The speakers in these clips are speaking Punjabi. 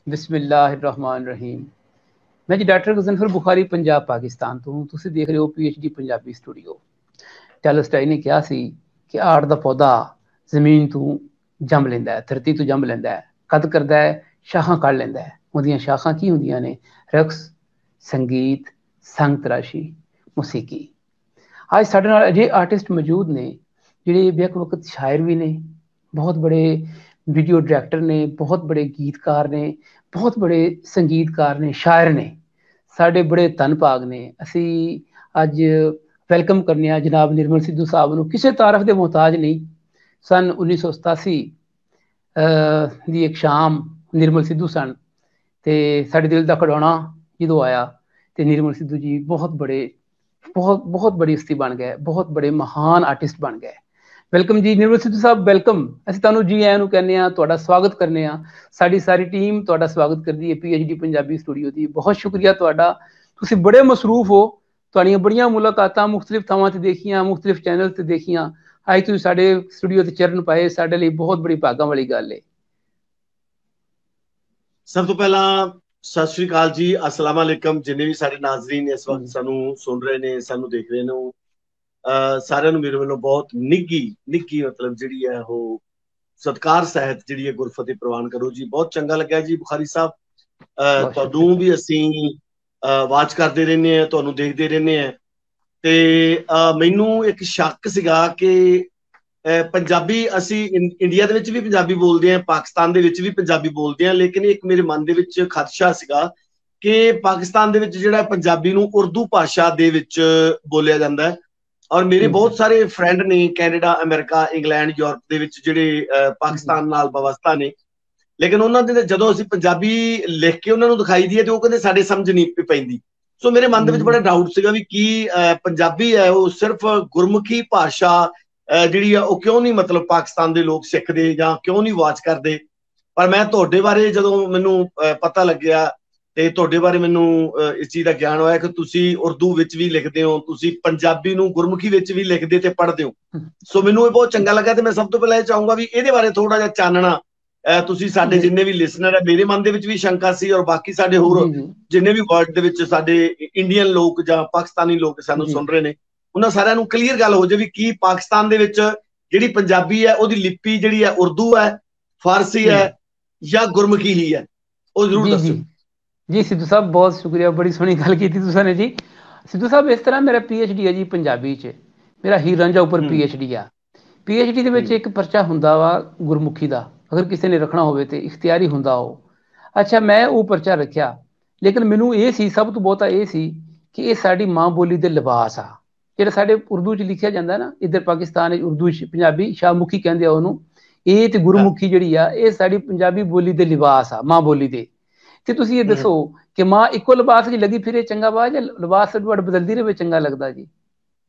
बिस्मिल्लाहिर्रहमानिर्रहीम। मैं जी डॉक्टर गज़नफ़र बुखारी पंजाब पाकिस्तान तो हूँ। तुसीं देख रहे हो PhD पंजाबी स्टूडियो। टैलस्टाई ने कहा सी कि आर्ट दा पौधा जमीन तू जंम लेंदा है, धरती तू जंम लेंदा है, कद करदा है, शाखां कढ़ लेंदा है। उहदियां शाखां की हुंदियां ने? रक्स, संगीत, संग तराशी, मौसीकी। आज साडे नाल अजे आर्टिस्ट मौजूद ने जिहड़े बेक वक्त शायर भी ने, बहुत बड़े वीडियो डायरैक्टर ने, बहुत बड़े गीतकार ने, बहुत बड़े संगीतकार ने, शायर ने, साडे बड़े धन भाग ने। असीं अज वैलकम करने आ जनाब निर्मल सिद्धू साहब नूं। किसी तारफ के मोहताज नहीं। सन 1987 दी एक शाम निर्मल सिद्धू सन ते साडे दिल दा खड़ौना जदों आया ते निर्मल सिद्धू जी बहुत बड़ी हस्ती बन गए, बहुत बड़े महान आर्टिस्ट बन गए। वेलकम जी निर्मल सिद्धू साहब, वेलकम। ਅਸੀਂ ਤੁਹਾਨੂੰ ਜੀ ਆਇਆਂ ਨੂੰ ਕਹਿੰਦੇ ਆ, ਤੁਹਾਡਾ ਸਵਾਗਤ ਕਰਨੇ ਆ। ਸਾਡੀ ਸਾਰੀ ਟੀਮ ਤੁਹਾਡਾ ਸਵਾਗਤ ਕਰਦੀ ਹੈ PhD ਪੰਜਾਬੀ ਸਟੂਡੀਓ ਦੀ। ਬਹੁਤ ਸ਼ੁਕਰੀਆ ਤੁਹਾਡਾ, ਤੁਸੀਂ ਬੜੇ ਮਸਰੂਫ ਹੋ। ਤੁਹਾਡੀਆਂ ਬੜੀਆਂ ਮੁਲਾਕਾਤਾਂ ਮੁxtਲਿਫ ਥਾਵਾਂ ਤੇ ਦੇਖੀਆਂ, ਮੁxtਲਿਫ ਚੈਨਲ ਤੇ ਦੇਖੀਆਂ। ਅੱਜ ਤੁਸੀਂ ਸਾਡੇ ਸਟੂਡੀਓ ਤੇ ਚਰਨ ਪਾਏ, ਸਾਡੇ ਲਈ ਬਹੁਤ ਬੜੀ ਭਾਗਾਂ ਵਾਲੀ ਗੱਲ ਹੈ। ਸਭ ਤੋਂ ਪਹਿਲਾਂ ਸਤਿ ਸ਼੍ਰੀ ਅਕਾਲ ਜੀ, अस्सलाम वालेकुम। जिन्ने भी सारे नाजरीन इस वक्त सानू सुन रहे ने, सानू देख रहे ने, सारिਆਂ ਨੂੰ ਮੇਰੇ ਵੱਲੋਂ ਬਹੁਤ ਨਿੱਘੀ ਮਤਲਬ ਜਿਹੜੀ ਹੈ ਉਹ ਸਤਿਕਾਰ ਸਹਿਤ ਜਿਹੜੀ ਹੈ ਗੁਰਫਤਿਹ ਪ੍ਰਵਾਨ ਕਰੋ ਜੀ। ਬਹੁਤ ਚੰਗਾ ਲੱਗਾ ਜੀ ਬੁਖਾਰੀ ਸਾਹਿਬ, ਤੁਹਾਨੂੰ ਵੀ ਅਸੀਂ ਵਾਚ ਕਰਦੇ ਰਹਿੰਦੇ ਆ, ਤੁਹਾਨੂੰ ਦੇਖਦੇ ਰਹਿੰਦੇ ਆ। ਤੇ ਮੈਨੂੰ ਇੱਕ ਸ਼ੱਕ ਸੀਗਾ ਕਿ ਪੰਜਾਬੀ ਅਸੀਂ ਇੰਡੀਆ ਦੇ ਵਿੱਚ ਵੀ ਪੰਜਾਬੀ ਬੋਲਦੇ ਆ, ਪਾਕਿਸਤਾਨ ਦੇ ਵਿੱਚ ਵੀ ਪੰਜਾਬੀ ਬੋਲਦੇ ਆ, ਲੇਕਿਨ ਇੱਕ ਮੇਰੇ ਮਨ ਦੇ ਵਿੱਚ ਖਦਸ਼ਾ ਸੀਗਾ ਕਿ ਪਾਕਿਸਤਾਨ ਦੇ ਵਿੱਚ ਜਿਹੜਾ ਪੰਜਾਬੀ ਨੂੰ ਉਰਦੂ ਭਾਸ਼ਾ ਦੇ ਵਿੱਚ ਬੋਲਿਆ ਜਾਂਦਾ ਹੈ। ਔਰ ਮੇਰੇ ਬਹੁਤ ਸਾਰੇ ਫਰੈਂਡ ਨੇ ਕੈਨੇਡਾ, ਅਮਰੀਕਾ, ਇੰਗਲੈਂਡ, ਯੂਰਪ ਦੇ ਵਿੱਚ ਜਿਹੜੇ ਪਾਕਿਸਤਾਨ ਨਾਲ ਵਾਬਸਤਾ ਨੇ, ਲੇਕਿਨ ਉਹਨਾਂ ਦੇ ਜਦੋਂ ਅਸੀਂ ਪੰਜਾਬੀ ਲਿਖ ਕੇ ਉਹਨਾਂ ਨੂੰ ਦਿਖਾਈ ਦੀ ਹੈ ਤੇ ਉਹ ਕਹਿੰਦੇ ਸਾਡੇ ਸਮਝ ਨਹੀਂ ਪੈਂਦੀ। ਸੋ ਮੇਰੇ ਮਨ ਦੇ ਵਿੱਚ ਬੜਾ ਡਾਊਟ ਸੀਗਾ ਵੀ ਕੀ ਪੰਜਾਬੀ ਹੈ ਉਹ ਸਿਰਫ ਗੁਰਮੁਖੀ ਭਾਸ਼ਾ ਜਿਹੜੀ ਆ ਉਹ ਕਿਉਂ ਨਹੀਂ ਮਤਲਬ ਪਾਕਿਸਤਾਨ ਦੇ ਲੋਕ ਸਿੱਖਦੇ ਜਾਂ ਕਿਉਂ ਨਹੀਂ ਵਾਚ ਕਰਦੇ। ਪਰ ਮੈਂ ਤੁਹਾਡੇ ਬਾਰੇ ਜਦੋਂ ਮੈਨੂੰ ਪਤਾ ਲੱਗਿਆ ਤੇ ਤੁਹਾਡੇ ਬਾਰੇ ਮੈਨੂੰ ਇਸ ਚੀਜ਼ ਦਾ ਗਿਆਨ ਹੋਇਆ ਕਿ ਤੁਸੀਂ ਉਰਦੂ ਵਿੱਚ ਵੀ ਲਿਖਦੇ ਹੋ, ਤੁਸੀਂ ਪੰਜਾਬੀ ਨੂੰ ਗੁਰਮੁਖੀ ਵਿੱਚ ਵੀ ਲਿਖਦੇ ਤੇ ਪੜ੍ਹਦੇ ਹੋ। ਸੋ ਮੈਨੂੰ ਇਹ ਬਹੁਤ ਚੰਗਾ ਲੱਗਾ ਤੇ ਮੈਂ ਸਭ ਤੋਂ ਪਹਿਲਾਂ ਇਹ ਚਾਹੂੰਗਾ ਵੀ ਇਹਦੇ ਬਾਰੇ ਥੋੜਾ ਜਿਹਾ ਚਾਨਣਾ ਤੁਸੀਂ ਸਾਡੇ ਜਿੰਨੇ ਵੀ ਲਿਸਨਰ ਹੈ, ਮੇਰੇ ਮਨ ਦੇ ਵਿੱਚ ਵੀ ਸ਼ੰਕਾ ਸੀ ਔਰ ਬਾਕੀ ਸਾਡੇ ਹੋਰ ਜਿੰਨੇ ਵੀ ਵਰਲਡ ਦੇ ਵਿੱਚ ਸਾਡੇ ਇੰਡੀਅਨ ਲੋਕ ਜਾਂ ਪਾਕਿਸਤਾਨੀ ਲੋਕ ਸਾਨੂੰ ਸੁਣ ਰਹੇ ਨੇ, ਉਹਨਾਂ ਸਾਰਿਆਂ ਨੂੰ ਕਲੀਅਰ ਗੱਲ ਹੋ ਜਾਵੇ ਵੀ ਕੀ ਪਾਕਿਸਤਾਨ ਦੇ ਵਿੱਚ ਜਿਹੜੀ ਪੰਜਾਬੀ ਹੈ ਉਹਦੀ ਲਿਪੀ ਜਿਹੜੀ ਹੈ ਉਰਦੂ ਹੈ, ਫਾਰਸੀ ਹੈ ਜਾਂ ਗੁਰਮੁਖੀ ਹੀ ਹੈ, ਉਹ ਜ਼ਰੂਰ ਦੱਸੋ। जी सिद्धू साहब बहुत शुक्रिया, बड़ी सोहनी गल की तुसां ने जी। सिद्धू साहब इस तरह मेरा PhD है जी पंजाबी च, मेरा हीर रांझा उपर PhD आ। PhD ਦੇ ਵਿੱਚ ਇੱਕ ਪਰਚਾ ਹੁੰਦਾ ਵਾ ਗੁਰਮੁਖੀ ਦਾ, ਅਗਰ ਕਿਸੇ ਨੇ ਰੱਖਣਾ ਹੋਵੇ ਤੇ ਇਖਤਿਆਰੀ ਹੁੰਦਾ ਉਹ। ਅੱਛਾ, ਮੈਂ ਉਹ ਪਰਚਾ ਰੱਖਿਆ, ਲੇਕਿਨ ਮੈਨੂੰ ਇਹ ਸੀ ਸਭ ਤੋਂ ਬਹੁਤਾ ਇਹ ਸੀ ਕਿ ਇਹ ਸਾਡੀ ਮਾਂ ਬੋਲੀ ਦੇ ਲਿਬਾਸ ਆ ਜਿਹੜਾ ਸਾਡੇ ਉਰਦੂ 'ਚ ਲਿਖਿਆ ਜਾਂਦਾ ਨਾ, ਇੱਧਰ ਪਾਕਿਸਤਾਨ ਵਿੱਚ ਉਰਦੂ 'ਚ ਪੰਜਾਬੀ ਸ਼ਾਹਮੁਖੀ ਕਹਿੰਦੇ ਆ ਉਹਨੂੰ। ਇਹ ਤੇ ਗੁਰਮੁਖੀ ਜਿਹੜੀ ਆ ਇਹ ਸਾਡੀ ਪੰਜਾਬੀ ਬੋਲੀ ਦੇ ਲਿਬਾਸ ਆ, ਮਾਂ ਬੋਲੀ ਦੇ। ਤੇ ਤੁਸੀਂ ਇਹ ਦੱਸੋ ਕਿ ਮਾਂ ਇੱਕੋ ਲਿਬਾਸ 'ਚ ਲੱਗੀ ਫਿਰੇ ਚੰਗਾ ਵਾ ਜਾਂ ਲਿਬਾਸ ਅੱਡੋ ਅੱਡ ਬਦਲਦੀ ਰਹੇ ਚੰਗਾ ਲੱਗਦਾ ਜੀ?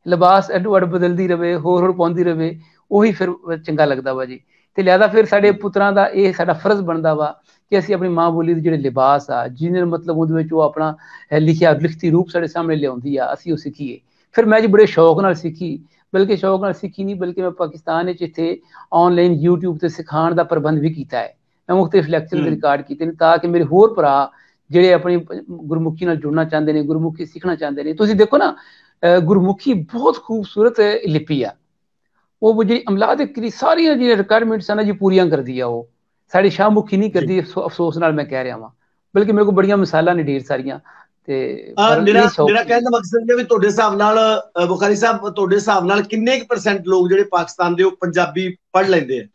ਲਿਬਾਸ ਅੱਡੋ ਅੱਡ ਬਦਲਦੀ ਰਹੇ, ਹੋਰ ਪਾਉਂਦੀ ਰਹੇ, ਉਹੀ ਫਿਰ ਚੰਗਾ ਲੱਗਦਾ ਵਾ ਜੀ। ਤੇ ਲਿਆਦਾ ਫਿਰ ਸਾਡੇ ਪੁੱਤਰਾਂ ਦਾ ਇਹ ਸਾਡਾ ਫਰਜ਼ ਬਣਦਾ ਵਾ ਕਿ ਅਸੀਂ ਆਪਣੀ ਮਾਂ ਬੋਲੀ ਦੇ ਜਿਹੜੇ ਲਿਬਾਸ ਆ, ਜਿਹਨੇ ਮਤਲਬ ਉਹਦੇ ਵਿੱਚ ਉਹ ਆਪਣਾ ਲਿਖਤੀ ਰੂਪ ਸਾਡੇ ਸਾਹਮਣੇ ਲਿਆਉਂਦੀ ਆ, ਅਸੀਂ ਉਹ ਸਿੱਖੀਏ। ਫਿਰ ਮੈਂ ਜੀ ਬੜੇ ਸ਼ੌਕ ਨਾਲ ਸਿੱਖੀ, ਬਲਕਿ ਸ਼ੌਕ ਨਾਲ ਸਿੱਖੀ ਨਹੀਂ ਬਲਕਿ ਮੈਂ ਪਾਕਿਸਤਾਨ ਵਿੱਚ ਇੱਥੇ ਆਨਲਾਈਨ YouTube ਤੇ ਸਿਖਾਉਣ ਦਾ ਪ੍ਰਬੰਧ ਵੀ ਕੀਤਾ ਹੈ। ਮੈਂ ਮੁਖਤਲਿਫ ਲੈਕਚਰ ਰਿਕਾਰਡ ਕੀਤੇ ਨੇ ਤਾਂ ਕਿ ਮੇਰੇ ਹੋਰ ਭਰਾ ਜਿਹੜੇ ਆਪਣੀ ਗੁਰਮੁਖੀ ਨਾਲ ਜੁੜਨਾ ਚਾਹੁੰਦੇ ਨੇ, ਗੁਰਮੁਖੀ ਸਿੱਖਣਾ ਚਾਹੁੰਦੇ ਨੇ। ਤੁਸੀਂ ਦੇਖੋ ਨਾ, ਗੁਰਮੁਖੀ ਬਹੁਤ ਖੂਬਸੂਰਤ ਲਿਪੀ ਆ। ਉਹ ਜਿਹੜੀ ਅਮਲਾ ਦੇ ਕਰੀ ਸਾਰੀਆਂ ਜਿਹੜੀਆਂ ਰਿਕੁਆਇਰਮੈਂਟਸ ਹਨ ਜੀ ਪੂਰੀਆਂ ਕਰਦੀ ਆ। ਉਹ ਸਾਡੀ ਸ਼ਾਹਮੁਖੀ ਨਹੀਂ ਕਰਦੀ, ਅਫਸੋਸ ਨਾਲ ਮੈਂ ਕਹਿ ਰਿਹਾ ਵਾਂ। ਬਲਕਿ ਮੇਰੇ ਕੋਲ ਬੜੀਆਂ ਮਿਸਾਲਾਂ ਨੇ ਢੇਰ ਸਾਰੀਆਂ। ਤੇ ਮੇਰਾ ਕਹਿਣ ਦਾ ਮਕਸਦ ਹੈ ਵੀ ਤੁਹਾਡੇ ਹਿਸਾਬ ਨਾਲ ਬੁਖਾਰੀ ਸਾਹਿਬ, ਤੁਹਾਡੇ ਹਿਸਾਬ ਨਾਲ ਕਿੰਨੇ ਕੁ % ਲੋਕ ਜਿਹੜੇ ਪਾਕਿਸਤਾਨ ਦੇ ਉਹ ਪੰਜਾਬੀ ਪੜ੍ਹ ਲੈਂਦੇ ਆ?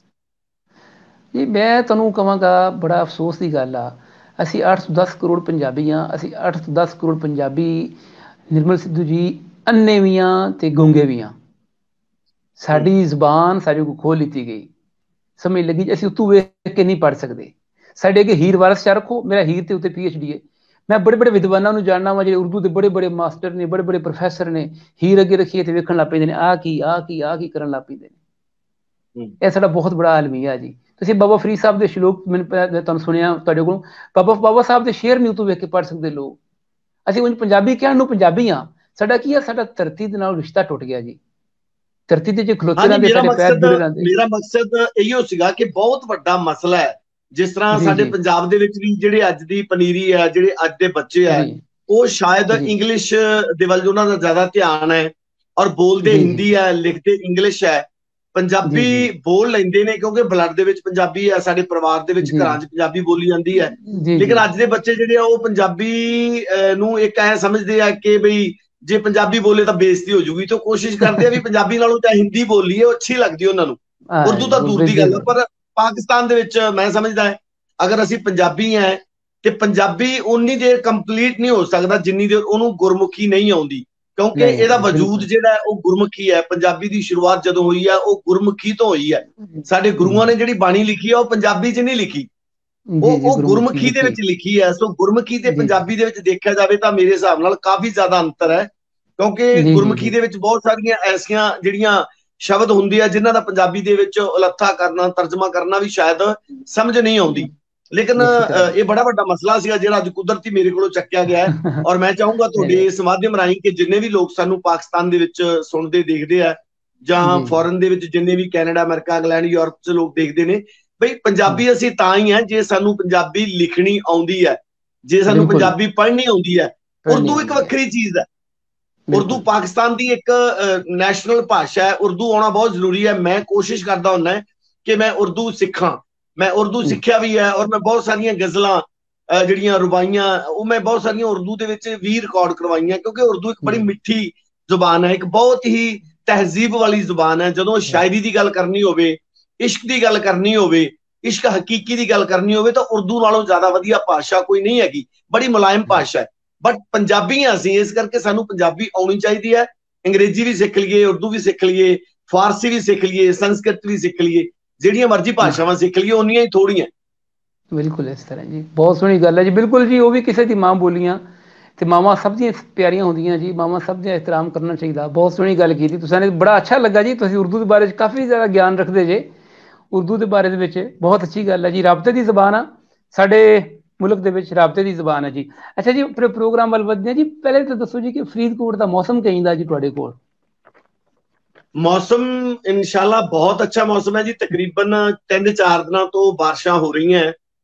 ਜੀ ਮੈਂ ਤੁਹਾਨੂੰ ਕਹਾਂਗਾ ਬੜਾ ਅਫਸੋਸ ਦੀ ਗੱਲ ਆ, ਅਸੀਂ 8 ਤੋਂ 10 ਕਰੋੜ ਪੰਜਾਬੀ ਹਾਂ। ਅਸੀਂ 8 ਤੋਂ 10 ਕਰੋੜ ਪੰਜਾਬੀ ਨਿਰਮਲ ਸਿੱਧੂ ਜੀ ਅੰਨੇ ਵੀ ਹਾਂ ਤੇ ਗੂੰਗੇ ਵੀ ਹਾਂ। ਸਾਡੀ ਜ਼ੁਬਾਨ ਸਾਡੇ ਕੋਲ ਖੋਹ ਲਿੱਤੀ ਗਈ, ਸਮਝ ਲੱਗੀ ਅਸੀਂ ਉੱਤੋਂ ਵੇਖ ਕੇ ਨਹੀਂ ਪੜ੍ਹ ਸਕਦੇ। ਸਾਡੇ ਅੱਗੇ ਹੀਰ ਵਾਰਸ ਸ਼ਾਹ ਰੱਖੋ, ਮੇਰਾ ਹੀਰ ਤੇ ਉੱਤੇ PhD ਹੈ। ਮੈਂ ਬੜੇ ਬੜੇ ਵਿਦਵਾਨਾਂ ਨੂੰ ਜਾਣਨਾ ਵਾ ਜਿਹੜੇ ਉਰਦੂ ਦੇ ਬੜੇ ਬੜੇ ਮਾਸਟਰ ਨੇ, ਬੜੇ ਬੜੇ ਪ੍ਰੋਫੈਸਰ ਨੇ। ਹੀਰ ਅੱਗੇ ਰੱਖੀਏ ਤੇ ਵੇਖਣ ਲੱਗ ਪੈਂਦੇ ਨੇ ਆਹ ਕੀ ਕਰਨ ਲੱਗ ਪੈਂਦੇ ਨੇ। ਇਹ ਸਾਡਾ ਬਹੁਤ ਬੜਾ ਆਲਮੀਆ ਜੀ। ਤੁਸੀਂ ਬਾਬਾ ਫਰੀਦ ਸਾਹਿਬ ਦੇ ਸ਼ਲੋਕ ਮੈਨੂੰ ਤੁਹਾਨੂੰ ਸੁਣਿਆ ਤੁਹਾਡੇ ਕੋਲੋਂ, ਬਾਬਾ ਸਾਹਿਬ ਦੇ ਸ਼ੇਰ ਨਹੀਂ ਉੱਤੋਂ ਵੇਖ ਕੇ ਪੜ੍ਹ ਸਕਦੇ ਲੋਕ। ਅਸੀਂ ਉਂਝ ਪੰਜਾਬੀ ਕਹਿਣ ਨੂੰ ਪੰਜਾਬੀ ਹਾਂ, ਸਾਡਾ ਕੀ ਆ, ਸਾਡਾ ਧਰਤੀ ਦੇ ਨਾਲ ਰਿਸ਼ਤਾ ਟੁੱਟ ਗਿਆ ਜੀ। ਧਰਤੀ ਤੇ ਜੇ ਖਲੋਤੇ ਰਹਿੰਦੇ ਸਾਡੇ ਪੈਰ ਜੁੜੇ ਰਹਿੰਦੇ। ਮੇਰਾ ਮਕਸਦ ਇਹੋ ਸੀਗਾ ਕਿ ਬਹੁਤ ਵੱਡਾ ਮਸਲਾ ਹੈ ਜਿਸ ਤਰ੍ਹਾਂ ਜੀ ਸਾਡੇ ਜੀ ਪੰਜਾਬ ਦੇ ਵਿੱਚ ਵੀ ਜਿਹੜੇ ਅੱਜ ਦੀ ਪਨੀਰੀ ਹੈ, ਜਿਹੜੇ ਅੱਜ ਦੇ ਬੱਚੇ ਹੈ, ਜੀ ਉਹ ਸ਼ਾਇਦ ਜੀ ਇੰਗਲਿਸ਼ ਦੇ ਵੱਲ ਉਹਨਾਂ ਦਾ ਜ਼ਿਆਦਾ ਧਿਆਨ ਹੈ, ਔਰ ਬੋਲਦੇ ਜੀ ਜੀ ਹਿੰਦੀ ਹੈ, ਲਿਖਦੇ ਇੰਗਲਿਸ਼ ਹੈ। ਜੀ ਜੀ ਪੰਜਾਬੀ ਬੋਲ ਲੈਂਦੇ ਨੇ ਕਿਉਂਕਿ ਬਲੱਡ ਦੇ ਵਿੱਚ ਪੰਜਾਬੀ ਹੈ, ਸਾਡੇ ਪਰਿਵਾਰ ਦੇ ਵਿੱਚ ਜੀ ਘਰਾਂ 'ਚ ਪੰਜਾਬੀ ਬੋਲੀ ਜਾਂਦੀ ਹੈ। ਜੀ ਜੀ ਲੇਕਿਨ ਅੱਜ ਦੇ ਬੱਚੇ ਜਿਹੜੇ ਆ ਉਹ ਪੰਜਾਬੀ ਨੂੰ ਇੱਕ ਐ ਸਮਝਦੇ ਆ ਕਿ ਬਈ ਜੇ ਪੰਜਾਬੀ ਬੋਲੇ ਤਾਂ ਬੇਇੱਜ਼ਤੀ ਹੋ ਜੂਗੀ, ਤੇ ਕੋਸ਼ਿਸ਼ ਕਰਦੇ ਆ ਵੀ ਪੰਜਾਬੀ ਨਾਲੋਂ ਚਾਹੇ ਹਿੰਦੀ ਬੋਲੀਏ, ਉਹ ਅੱਛੀ ਲੱਗਦੀ ਉਹਨਾਂ ਨੂੰ। ਉਰਦੂ ਤਾਂ ਦੂਰ ਦੀ ਗੱਲ ਹੈ, ਪਰ ਪਾਕਿਸਤਾਨ ਦੇ ਵਿੱਚ ਮੈਂ ਸਮਝਦਾ ਹੈ ਅਗਰ ਅਸੀਂ ਪੰਜਾਬੀ ਹੈ ਤੇ ਪੰਜਾਬੀ ਉਨੀ ਦੇਰ ਕੰਪਲੀਟ ਨਹੀਂ ਹੋ ਸਕਦਾ ਜਿੰਨੀ ਦੇਰ ਉਹਨੂੰ ਗੁਰਮੁਖੀ ਨਹੀਂ ਆਉਂਦੀ, ਕਿਉਂਕਿ ਨਹੀਂ ਇਹਦਾ ਆਉਂਦੀ ਵਜੂਦ ਬਿਲਕੁਲ ਜਿਹੜਾ ਹੈ ਉਹ ਗੁਰਮੁਖੀ ਹੈ। ਪੰਜਾਬੀ ਦੀ ਸ਼ੁਰੂਆਤ ਜਦੋਂ ਹੋਈ ਹੈ ਉਹ ਗੁਰਮੁਖੀ ਤੋਂ ਹੋਈ ਹੈ। ਸਾਡੇ ਗੁਰੂਆਂ ਨੇ ਜਿਹੜੀ ਬਾਣੀ ਲਿਖੀ ਹੈ ਉਹ ਪੰਜਾਬੀ 'ਚ ਨਹੀਂ ਲਿਖੀ, ਜੀ ਜੀ ਉਹ ਗੁਰਮੁਖੀ ਗੁਰਮੁਖੀ ਦੇ ਲਿਖੀ ਵਿੱਚ ਲਿਖੀ ਹੈ। ਸੋ ਗੁਰਮੁਖੀ ਤੇ ਜੀ ਪੰਜਾਬੀ ਦੇ ਵਿੱਚ ਦੇਖਿਆ ਜਾਵੇ ਤਾਂ ਮੇਰੇ ਹਿਸਾਬ ਨਾਲ ਕਾਫੀ ਜ਼ਿਆਦਾ ਅੰਤਰ ਹੈ, ਕਿਉਂਕਿ ਜੀ ਜੀ ਗੁਰਮੁਖੀ ਜੀ ਦੇ ਵਿੱਚ ਬਹੁਤ ਸਾਰੀਆਂ ਐਸੀਆਂ ਜਿਹੜੀਆਂ ਸ਼ਬਦ ਹੁੰਦੇ ਆ ਜਿਨ੍ਹਾਂ ਦਾ ਪੰਜਾਬੀ ਦੇ ਵਿੱਚ ਉਲੱਥਾ ਕਰਨਾ, ਤਰਜਮਾ ਕਰਨਾ ਵੀ ਸ਼ਾਇਦ ਸਮਝ ਨਹੀਂ ਆਉਂਦੀ। ਲੇਕਿਨ ਇਸੇ ਤਰ੍ਹਾਂ ਇਹ ਬੜਾ ਵੱਡਾ ਮਸਲਾ ਸੀਗਾ ਜਿਹੜਾ ਅੱਜ ਕੁਦਰਤੀ ਮੇਰੇ ਕੋਲੋਂ ਚੱਕਿਆ ਗਿਆ ਹੈ। ਔਰ ਮੈਂ ਚਾਹੂੰਗਾ ਨਹੀਂ ਤੁਹਾਡੇ ਇਸ ਮਾਧਿਅਮ ਰਾਹੀਂ ਕਿ ਜਿੰਨੇ ਵੀ ਲੋਕ ਸਾਨੂੰ ਪਾਕਿਸਤਾਨ ਦੇ ਵਿੱਚ ਸੁਣਦੇ ਦੇਖਦੇ ਆ, ਜਾਂ ਜੀ ਜੀ ਫੋਰਨ ਦੇ ਵਿੱਚ ਜਿੰਨੇ ਵੀ ਕੈਨੇਡਾ, ਅਮਰੀਕਾ, ਇੰਗਲੈਂਡ, ਯੂਰਪ 'ਚ ਲੋਕ ਦੇਖਦੇ ਨੇ, ਬਈ ਪੰਜਾਬੀ ਅਸੀਂ ਤਾਂ ਹੀ ਹੈ ਜੇ ਸਾਨੂੰ ਪੰਜਾਬੀ ਲਿਖਣੀ ਆਉਂਦੀ ਹੈ, ਜੇ ਸਾਨੂੰ ਬਿਲਕੁਲ ਪੰਜਾਬੀ ਪੜ੍ਹਨੀ ਆਉਂਦੀ ਹੈ। ਪੜ੍ਹਨੀ ਉਰਦੂ ਇੱਕ ਆਉਂਦੀ ਹੈ ਵੱਖਰੀ ਚੀਜ਼ ਹੈ। ਉਰਦੂ ਬਿਲਕੁਲ ਪਾਕਿਸਤਾਨ ਦੀ ਇੱਕ ਨੈਸ਼ਨਲ ਭਾਸ਼ਾ ਹੈ। ਉਰਦੂ ਆਉਣਾ ਬਹੁਤ ਜ਼ਰੂਰੀ ਹੈ। ਮੈਂ ਕੋਸ਼ਿਸ਼ ਕਰਦਾ ਹੁੰਦਾ ਕਿ ਮੈਂ ਉਰਦੂ ਸਿੱਖਾਂ। ਮੈਂ ਉਰਦੂ ਸਿੱਖਿਆ ਵੀ ਹੈ, ਔਰ ਮੈਂ ਬਹੁਤ ਸਾਰੀਆਂ ਗਜ਼ਲਾਂ ਜਿਹੜੀਆਂ ਰੁਬਾਈਆਂ ਉਹ ਮੈਂ ਬਹੁਤ ਸਾਰੀਆਂ ਉਰਦੂ ਦੇ ਵਿੱਚ ਵੀ ਰਿਕਾਰਡ ਕਰਵਾਈਆਂ, ਕਿਉਂਕਿ ਉਰਦੂ ਇੱਕ ਬੜੀ ਮਿੱਠੀ ਜ਼ੁਬਾਨ ਹੈ, ਇੱਕ ਬਹੁਤ ਹੀ ਤਹਿਜ਼ੀਬ ਵਾਲੀ ਜ਼ੁਬਾਨ ਹੈ। ਜਦੋਂ ਸ਼ਾਇਰੀ ਦੀ ਗੱਲ ਕਰਨੀ ਹੋਵੇ, ਇਸ਼ਕ ਦੀ ਗੱਲ ਕਰਨੀ ਹੋਵੇ, ਇਸ਼ਕ ਹਕੀਕੀ ਦੀ ਗੱਲ ਕਰਨੀ ਹੋਵੇ, ਤਾਂ ਉਰਦੂ ਨਾਲੋਂ ਜ਼ਿਆਦਾ ਵਧੀਆ ਭਾਸ਼ਾ ਕੋਈ ਨਹੀਂ ਹੈਗੀ। ਬੜੀ ਮੁਲਾਇਮ ਭਾਸ਼ਾ ਹੈ। ਬਟ ਪੰਜਾਬੀ ਹਾਂ ਅਸੀਂ, ਇਸ ਕਰਕੇ ਸਾਨੂੰ ਪੰਜਾਬੀ ਆਉਣੀ ਚਾਹੀਦੀ ਹੈ। ਅੰਗਰੇਜ਼ੀ ਵੀ ਸਿੱਖ ਲਈਏ, ਉਰਦੂ ਵੀ ਸਿੱਖ ਲਈਏ, ਫਾਰਸੀ ਵੀ ਸਿੱਖ ਲਈਏ, ਸੰਸਕ੍ਰਿਤ ਵੀ ਸਿੱਖ ਲਈਏ, ਜਿਹੜੀਆਂ ਮਰਜ਼ੀ ਭਾਸ਼ਾਵਾਂ ਸਿੱਖ ਲਈਏ, ਉਨੀਆਂ ਹੀ ਥੋੜੀਆਂ। ਬਿਲਕੁਲ ਇਸ ਤਰ੍ਹਾਂ ਜੀ, ਬਹੁਤ ਸੋਹਣੀ ਗੱਲ ਹੈ ਜੀ। ਬਿਲਕੁਲ ਜੀ, ਉਹ ਵੀ ਕਿਸੇ ਦੀ ਮਾਂ ਬੋਲੀਆਂ ਤੇ ਮਾਵਾਂ ਸਭ ਦੀਆਂ ਪਿਆਰੀਆਂ ਹੁੰਦੀਆਂ ਜੀ, ਮਾਵਾਂ ਸਭ ਦਾ ਇਹਤਰਾਮ ਕਰਨਾ ਚਾਹੀਦਾ। ਬਹੁਤ ਸੋਹਣੀ ਗੱਲ ਕੀਤੀ ਤੁਸੀਂ, ਬੜਾ ਅੱਛਾ ਲੱਗਾ ਜੀ। ਤੁਸੀਂ ਉਰਦੂ ਦੇ ਬਾਰੇ 'ਚ ਕਾਫੀ ਜ਼ਿਆਦਾ ਗਿਆਨ ਰੱਖਦੇ ਜੇ, ਉਰਦੂ ਦੇ ਬਾਰੇ ਦੇ ਵਿੱਚ ਬਹੁਤ ਅੱਛੀ ਗੱਲ ਹੈ ਜੀ। ਰਾਬਤੇ ਦੀ ਜ਼ਬਾਨ ਆ ਸਾਡੇ ਮੁਲਕ ਦੇ ਵਿੱਚ, ਰਾਬਤੇ ਦੀ ਜ਼ਬਾਨ ਹੈ ਜੀ। ਅੱਛਾ ਜੀ, ਪ੍ਰੋਗਰਾਮ ਵੱਲ ਵਧਦੇ ਹਾਂ ਜੀ। ਪਹਿਲੇ ਤਾਂ ਦੱਸੋ ਜੀ ਕਿ ਫਰੀਦਕੋਟ ਦਾ ਮੌਸਮ ਕਿਵੇਂ ਜੀ ਤੁਹਾਡੇ ਕੋਲ? ਮੌਸਮ ਇਨਸ਼ਾਅੱਲਾ ਬਹੁਤ ਅੱਛਾ ਮੌਸਮ ਹੈ ਜੀ। ਤਕਰੀਬਨ 3-4 ਦਿਨਾਂ ਤੋਂ ਬਾਰਿਸ਼ਾਂ ਹੋ ਰਹੀਆਂ,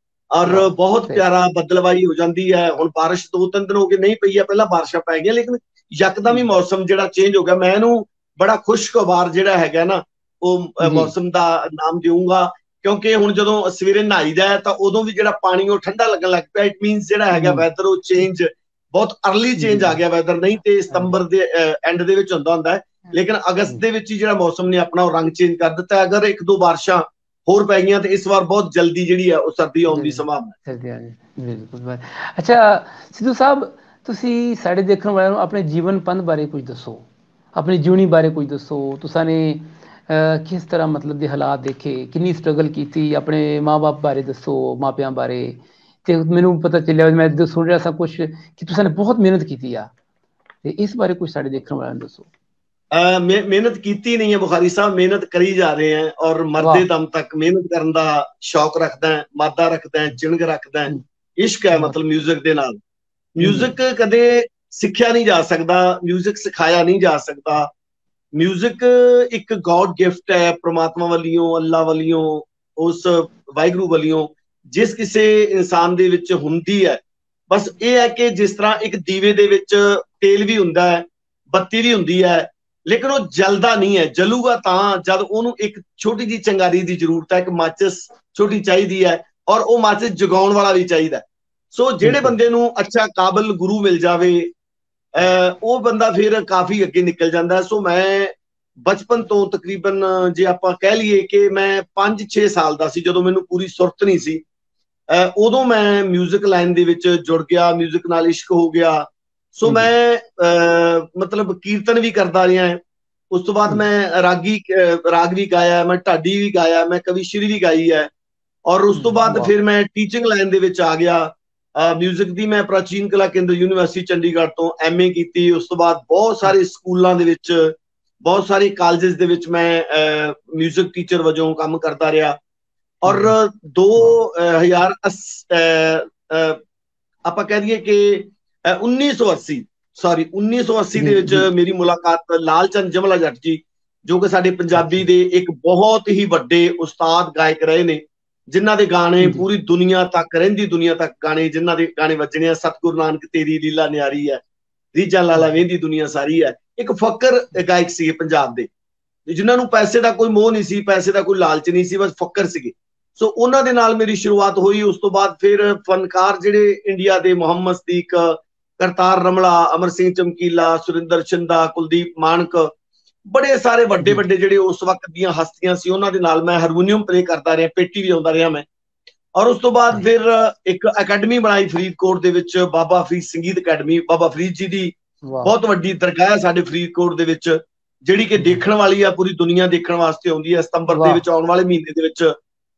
ਔਰ ਵਾਹ ਬਹੁਤ ਸਹੀ ਪਿਆਰਾ ਬੱਦਲਵਾਈ ਹੋ ਜਾਂਦੀ ਹੈ। ਹੁਣ ਬਾਰਿਸ਼ 2-3 ਦਿਨ ਹੋ ਗਏ ਨਹੀਂ ਪਈ ਹੈ, ਪਹਿਲਾਂ ਬਾਰਿਸ਼ਾਂ ਪੈ ਗਈਆਂ, ਲੇਕਿਨ ਯਕਦਮ ਹੀ ਮੌਸਮ ਜਿਹੜਾ ਚੇਂਜ ਹੋ ਗਿਆ। ਮੈਂ ਇਹਨੂੰ ਬੜਾ ਖੁਸ਼ਗਵਾਰ ਜਿਹੜਾ ਹੈਗਾ ਨਾ ਉਹ ਜੀ ਮੌਸਮ ਦਾ ਨਾਮ ਦੇਵਾਂਗਾ, ਕਿਉਂਕਿ ਹੁਣ ਜਦੋਂ ਸਵੇਰੇ ਨਹਾਈਦਾ ਹੈ ਤਾਂ ਉਦੋਂ ਵੀ ਜਿਹੜਾ ਪਾਣੀ ਉਹ ਠੰਡਾ ਲੱਗਣ ਲੱਗ ਪਿਆ। ਇਟ ਮੀਨਸ ਜਿਹੜਾ ਹੈਗਾ ਵੈਦਰ ਉਹ ਚੇਂਜ, ਬਹੁਤ ਅਰਲੀ ਚੇਂਜ ਆ ਗਿਆ ਵੈਦਰ। ਨਹੀਂ ਤੇ ਸਤੰਬਰ ਦੇ ਐਂਡ ਦੇ ਵਿੱਚ ਹੁੰਦਾ ਹੈ, ਲੇਕਿਨ ਅਗਸਤ ਦੇ ਵਿੱਚ ਹੀ ਜਿਹੜਾ ਮੌਸਮ ਨੇ ਆਪਣਾ ਉਹ ਰੰਗ ਚੇਂਜ ਕਰ ਦਿੱਤਾ। ਅਗਰ 1-2 ਬਾਰਿਸ਼ਾਂ ਹੋਰ ਪੈ ਗਈਆਂ ਤੇ ਇਸ ਵਾਰ ਬਹੁਤ ਜਲਦੀ ਜਿਹੜੀ ਹੈ ਉਹ ਸਰਦੀ ਆਉਣ ਦੀ ਸੰਭਾਵਨਾ ਹੈ। ਬਿਲਕੁਲ। ਅੱਛਾ ਸਿੱਧੂ ਸਾਹਿਬ, ਤੁਸੀਂ ਸਾਡੇ ਦੇਖਣ ਵਾਲਿਆਂ ਨੂੰ ਆਪਣੇ ਜੀਵਨ ਪੰਥ ਬਾਰੇ ਕੁਝ ਦੱਸੋ, ਆਪਣੀ ਜੀਵਨੀ ਬਾਰੇ ਕੁਝ ਦੱਸੋ। ਤੁਸੀਂ ਨੇ ਕਿਸ ਤਰ੍ਹਾਂ ਮਤਲਬ ਦੇ ਹਾਲਾਤ ਦੇਖੇ, ਕਿੰਨੀ ਸਟਰਗਲ ਕੀਤੀ, ਆਪਣੇ ਮਾਂ-ਬਾਪ ਬਾਰੇ ਦੱਸੋ, ਮਾਪਿਆਂ ਬਾਰੇ। ਤੇ ਮੈਨੂੰ ਪਤਾ ਚੱਲਿਆ, ਮੈਂ ਸੁਣ ਰਿਹਾ ਸਭ ਕੁਝ ਕਿ ਤੁਸੀਂ ਨੇ ਬਹੁਤ ਮਿਹਨਤ ਕੀਤੀ ਆ, ਤੇ ਇਸ ਬਾਰੇ ਕੁਝ ਸਾਡੇ ਦੇਖਣ ਵਾਲਿਆਂ ਨੂੰ ਦੱਸੋ। ਮਿਹਨਤ ਕੀਤੀ ਨਹੀਂ ਹੈ ਬੁਖਾਰੀ ਸਾਹਿਬ, ਮਿਹਨਤ ਕਰੀ ਜਾ ਰਹੇ ਹੈ, ਔਰ ਮਰਦੇ ਦਮ ਤੱਕ ਮਿਹਨਤ ਕਰਨ ਦਾ ਸ਼ੌਕ ਰੱਖਦਾ ਹੈ, ਮਾਦਾ ਰੱਖਦਾ ਹੈ, ਚਿਣਗ ਰੱਖਦਾ ਹੈ, ਇਸ਼ਕ ਹੈ ਮਤਲਬ ਮਿਊਜ਼ਿਕ ਦੇ ਨਾਲ। ਮਿਊਜ਼ਿਕ ਕਦੇ ਸਿੱਖਿਆ ਨਹੀਂ ਜਾ ਸਕਦਾ, ਮਿਊਜ਼ਿਕ ਸਿਖਾਇਆ ਨਹੀਂ ਜਾ ਸਕਦਾ। ਮਿਊਜ਼ਿਕ ਇੱਕ ਗॉड ਗਿਫਟ ਹੈ ਪ੍ਰਮਾਤਮਾ ਵੱਲੋਂ, ਅੱਲਾ ਵੱਲੋਂ, ਉਸ ਵਾਹਿਗੁਰੂ ਵੱਲੋਂ ਜਿਸ ਕਿਸੇ ਇਨਸਾਨ ਦੇ ਵਿੱਚ ਹੁੰਦੀ ਹੈ। ਬਸ ਇਹ ਹੈ ਕਿ ਜਿਸ ਤਰ੍ਹਾਂ ਇੱਕ ਦੀਵੇ ਦੇ ਵਿੱਚ ਤੇਲ ਵੀ ਹੁੰਦਾ ਹੈ, ਬੱਤੀ ਵੀ ਹੁੰਦੀ ਹੈ, ਲੇਕਿਨ ਉਹ ਜਲਦਾ ਨਹੀਂ ਹੈ। ਜਲੂਗਾ ਤਾਂ ਜਦ ਉਹਨੂੰ ਇੱਕ ਛੋਟੀ ਜਿਹੀ ਚੰਗਾਰੀ ਦੀ ਜ਼ਰੂਰਤ ਹੈ, ਇੱਕ ਮਾਚਿਸ ਛੋਟੀ ਚਾਹੀਦੀ ਹੈ, ਔਰ ਉਹ ਮਾਚਿਸ ਜਗਾਉਣ ਵਾਲਾ ਵੀ ਚਾਹੀਦਾ। ਸੋ ਜਿਹੜੇ ਬੰਦੇ ਨੂੰ ਅੱਛਾ ਕਾਬਿਲ ਗੁਰੂ ਮਿਲ ਜਾਵੇ, ਉਹ ਬੰਦਾ ਫਿਰ ਕਾਫੀ ਅੱਗੇ ਨਿਕਲ ਜਾਂਦਾ। ਸੋ ਮੈਂ ਬਚਪਨ ਤੋਂ ਤਕਰੀਬਨ ਜੇ ਆਪਾਂ ਕਹਿ ਲਈਏ ਕਿ ਮੈਂ 5-6 ਸਾਲ ਦਾ ਸੀ ਜਦੋਂ ਮੈਨੂੰ ਪੂਰੀ ਸੁਰਤ ਨਹੀਂ ਸੀ, ਉਦੋਂ ਮੈਂ ਮਿਊਜ਼ਿਕ ਲਾਈਨ ਦੇ ਵਿੱਚ ਜੁੜ ਗਿਆ, ਮਿਊਜ਼ਿਕ ਨਾਲ ਇਸ਼ਕ ਹੋ ਗਿਆ। ਸੋ ਮੈਂ ਮਤਲਬ ਕੀਰਤਨ ਵੀ ਕਰਦਾ ਰਿਹਾ। ਉਸ ਤੋਂ ਬਾਅਦ ਮੈਂ ਰਾਗ ਵੀ ਗਾਇਆ, ਮੈਂ ਢਾਡੀ ਵੀ ਗਾਇਆ, ਮੈਂ ਕਵੀਸ਼ਰੀ ਵੀ ਗਾਈ ਹੈ। ਔਰ ਉਸ ਤੋਂ ਬਾਅਦ ਫਿਰ ਮੈਂ ਟੀਚਿੰਗ ਲਾਈਨ ਦੇ ਵਿੱਚ ਆ ਗਿਆ। ਮਿਊਜ਼ਿਕ ਦੀ ਮੈਂ ਪ੍ਰਾਚੀਨ ਕਲਾ ਕੇਂਦਰ ਯੂਨੀਵਰਸਿਟੀ ਚੰਡੀਗੜ੍ਹ ਤੋਂ MA ਕੀਤੀ। ਉਸ ਤੋਂ ਬਾਅਦ ਬਹੁਤ ਸਾਰੇ ਸਕੂਲਾਂ ਦੇ ਵਿੱਚ, ਬਹੁਤ ਸਾਰੇ ਕਾਲਜਸ ਦੇ ਵਿੱਚ ਮੈਂ ਮਿਊਜ਼ਿਕ ਟੀਚਰ ਵਜੋਂ ਕੰਮ ਕਰਦਾ ਰਿਹਾ। ਔਰ 2000 ਆਪਾਂ ਕਹਿ ਦਈਏ ਕਿ 1980 ਦੇ ਵਿੱਚ ਮੇਰੀ ਮੁਲਾਕਾਤ ਲਾਲ ਚੰਦ ਜਮਲਾ ਜੱਟ ਜੀ, ਜੋ ਕਿ ਸਾਡੇ ਪੰਜਾਬੀ ਦੇ ਇੱਕ ਬਹੁਤ ਹੀ ਵੱਡੇ ਉਸਤਾਦ ਗਾਇਕ ਰਹੇ ਨੇ, ਜਿਨ੍ਹਾਂ ਦੇ ਗਾਣੇ ਪੂਰੀ ਦੁਨੀਆ ਤੱਕ, ਰਹਿੰਦੀ ਦੁਨੀਆ ਤੱਕ ਗਾਣੇ, ਜਿਨ੍ਹਾਂ ਦੇ ਗਾਣੇ ਵੱਜਣੇ ਆ, ਸਤਿਗੁਰੂ ਨਾਨਕ ਤੇਰੀ ਲੀਲਾ ਨਿਆਰੀ ਹੈ, ਰੀਝਾਂ ਲਾਲਾ ਵੇਂਦੀ ਦੁਨੀਆ ਸਾਰੀ ਹੈ। ਇੱਕ ਫਕਰ ਗਾਇਕ ਸੀਗੇ ਪੰਜਾਬ ਦੇ, ਜਿਨ੍ਹਾਂ ਨੂੰ ਪੈਸੇ ਦਾ ਕੋਈ ਮੋਹ ਨਹੀਂ ਸੀ, ਪੈਸੇ ਦਾ ਕੋਈ ਲਾਲਚ ਨਹੀਂ ਸੀ, ਬਸ ਫਕਰ ਸੀਗੇ। ਸੋ ਉਹਨਾਂ ਦੇ ਨਾਲ ਮੇਰੀ ਸ਼ੁਰੂਆਤ ਹੋਈ। ਉਸ ਤੋਂ ਬਾਅਦ ਫਿਰ ਫਨਕਾਰ ਜਿਹੜੇ ਇੰਡੀਆ ਦੇ, ਮੁਹੰਮਦ ਸਦੀਕ, ਕਰਤਾਰ ਰਮਲਾ, ਅਮਰ ਸਿੰਘ ਚਮਕੀਲਾ, ਸੁਰਿੰਦਰ ਚੰਦਾ, ਕੁਲਦੀਪ ਮਾਨਕ, ਬੜੇ ਸਾਰੇ ਵੱਡੇ ਵੱਡੇ ਜਿਹੜੇ ਉਸ ਵਕਤ ਦੀਆਂ ਹਸਤੀਆਂ ਸੀ, ਉਹਨਾਂ ਦੇ ਨਾਲ ਮੈਂ ਹਾਰਮੋਨੀਅਮ ਪਲੇ ਕਰਦਾ ਰਿਹਾ, ਪੇਟੀ ਵਜਾਉਂਦਾ ਰਿਹਾ ਮੈਂ। ਔਰ ਉਸ ਤੋਂ ਬਾਅਦ ਫਿਰ ਇੱਕ ਅਕੈਡਮੀ ਬਣਾਈ ਫਰੀਦਕੋਟ ਦੇ ਵਿੱਚ, ਬਾਬਾ ਫਰੀਦ ਸੰਗੀਤ ਅਕੈਡਮੀ। ਬਾਬਾ ਫਰੀਦ ਜੀ ਦੀ ਬਹੁਤ ਵੱਡੀ ਦਰਗਾਹ ਹੈ ਸਾਡੇ ਫਰੀਦਕੋਟ ਦੇ ਵਿੱਚ, ਜਿਹੜੀ ਕਿ ਦੇਖਣ ਵਾਲੀ ਆ, ਪੂਰੀ ਦੁਨੀਆ ਦੇਖਣ ਵਾਸਤੇ ਆਉਂਦੀ ਹੈ। ਸਤੰਬਰ ਦੇ ਵਿੱਚ, ਆਉਣ ਵਾਲੇ ਮਹੀਨੇ ਦੇ ਵਿੱਚ